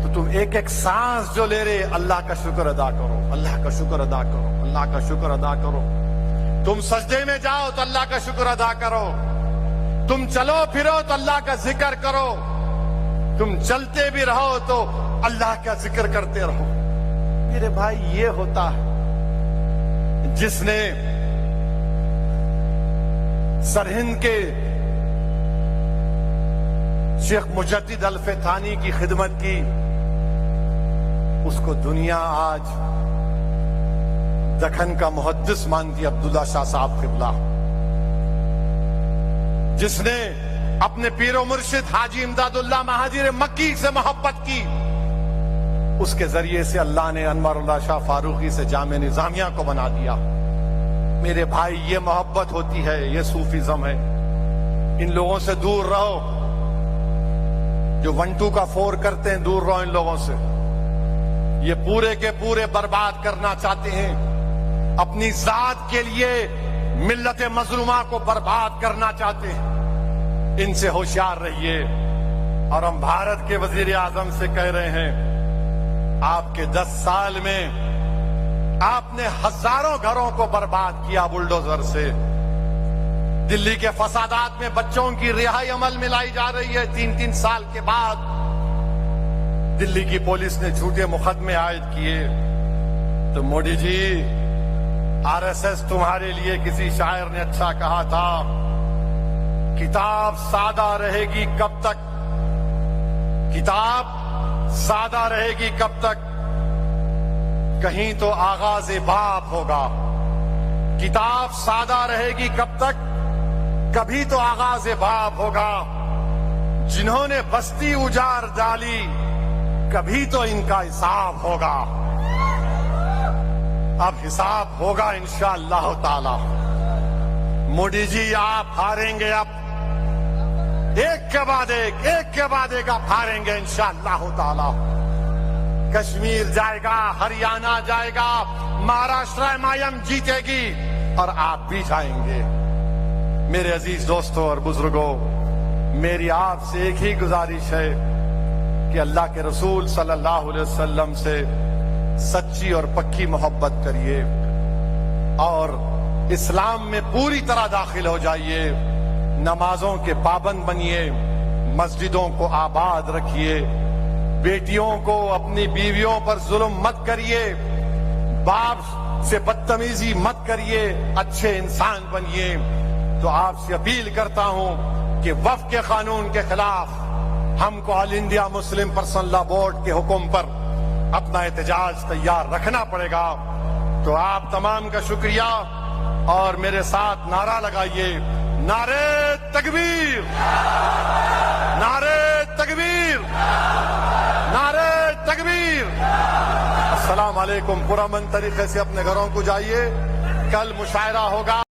تو تم ایک ایک سانس جو لے رہے اللہ کا شکر ادا کرو, اللہ کا شکر ادا کرو, اللہ کا شکر ادا کرو. تم سجدے میں جاؤ تو اللہ کا شکر ادا کرو. تم چلو پھرو تو اللہ کا ذکر کرو. تم چلتے بھی رہو تو اللہ کا ذکر کرتے رہو. میرے بھائی, یہ ہوتا ہے جس نے سرہند کے شیخ مجدد الفتانی کی خدمت کی, اس کو دنیا آج دکن کا محدث مانتی. عبداللہ شاہ صاحب قبلہ, جس نے اپنے پیر و مرشد حاجی امداد اللہ مہاجر مکی سے محبت کی, اس کے ذریعے سے اللہ نے انور اللہ شاہ فاروقی سے جامع نظامیہ کو بنا دیا. میرے بھائی, یہ محبت ہوتی ہے, یہ صوفیزم ہے. ان لوگوں سے دور رہو جو 1-2 کا 4 کرتے ہیں. دور رہو ان لوگوں سے. یہ پورے کے پورے برباد کرنا چاہتے ہیں. اپنی ذات کے لیے ملت مظلومہ کو برباد کرنا چاہتے ہیں. ان سے ہوشیار رہیے. اور ہم بھارت کے وزیر اعظم سے کہہ رہے ہیں, آپ کے 10 سال میں آپ نے ہزاروں گھروں کو برباد کیا بلڈوزر سے. دلی کے فسادات میں بچوں کی رہائی عمل میں لائی جا رہی ہے. 3 سال کے بعد دلی کی پولیس نے جھوٹے مقدمے عائد کیے. تو مودی جی, RSS تمہارے لیے کسی شاعر نے اچھا کہا تھا, کتاب سادہ رہے گی کب تک, کتاب سادہ رہے گی کب تک, کہیں تو آغاز باب ہوگا. کتاب سادہ رہے گی کب تک, کبھی تو آغاز باب ہوگا. جنہوں نے بستی اجار ڈالی, کبھی تو ان کا حساب ہوگا. اب حساب ہوگا انشاءاللہ تعالی. مودی جی, آپ ہاریں گے, اب ایک کے بعد ایک آپ ہاریں گے انشاءاللہ تعالی. کشمیر جائے گا, ہریانہ جائے گا, مہاراشٹر مایم جیتے گی, اور آپ بھی جائیں گے. میرے عزیز دوستوں اور بزرگوں, میری آپ سے ایک ہی گزارش ہے کہ اللہ کے رسول صلی اللہ علیہ وسلم سے سچی اور پکی محبت کریے, اور اسلام میں پوری طرح داخل ہو جائیے. نمازوں کے پابند بنیے, مسجدوں کو آباد رکھیے, بیٹیوں کو, اپنی بیویوں پر ظلم مت کریے, باپ سے بدتمیزی مت کریے, اچھے انسان بنیے. تو آپ سے اپیل کرتا ہوں کہ وقف کے قانون کے خلاف ہم کو آل انڈیا مسلم پرسنل لا بورڈ کے حکم پر اپنا احتجاج تیار رکھنا پڑے گا. تو آپ تمام کا شکریہ, اور میرے ساتھ نعرہ لگائیے, نعرے تکبیر, نعرے تکبیر, علیکم. پرامن طریقے سے اپنے گھروں کو جائیے. کل مشاعرہ ہوگا.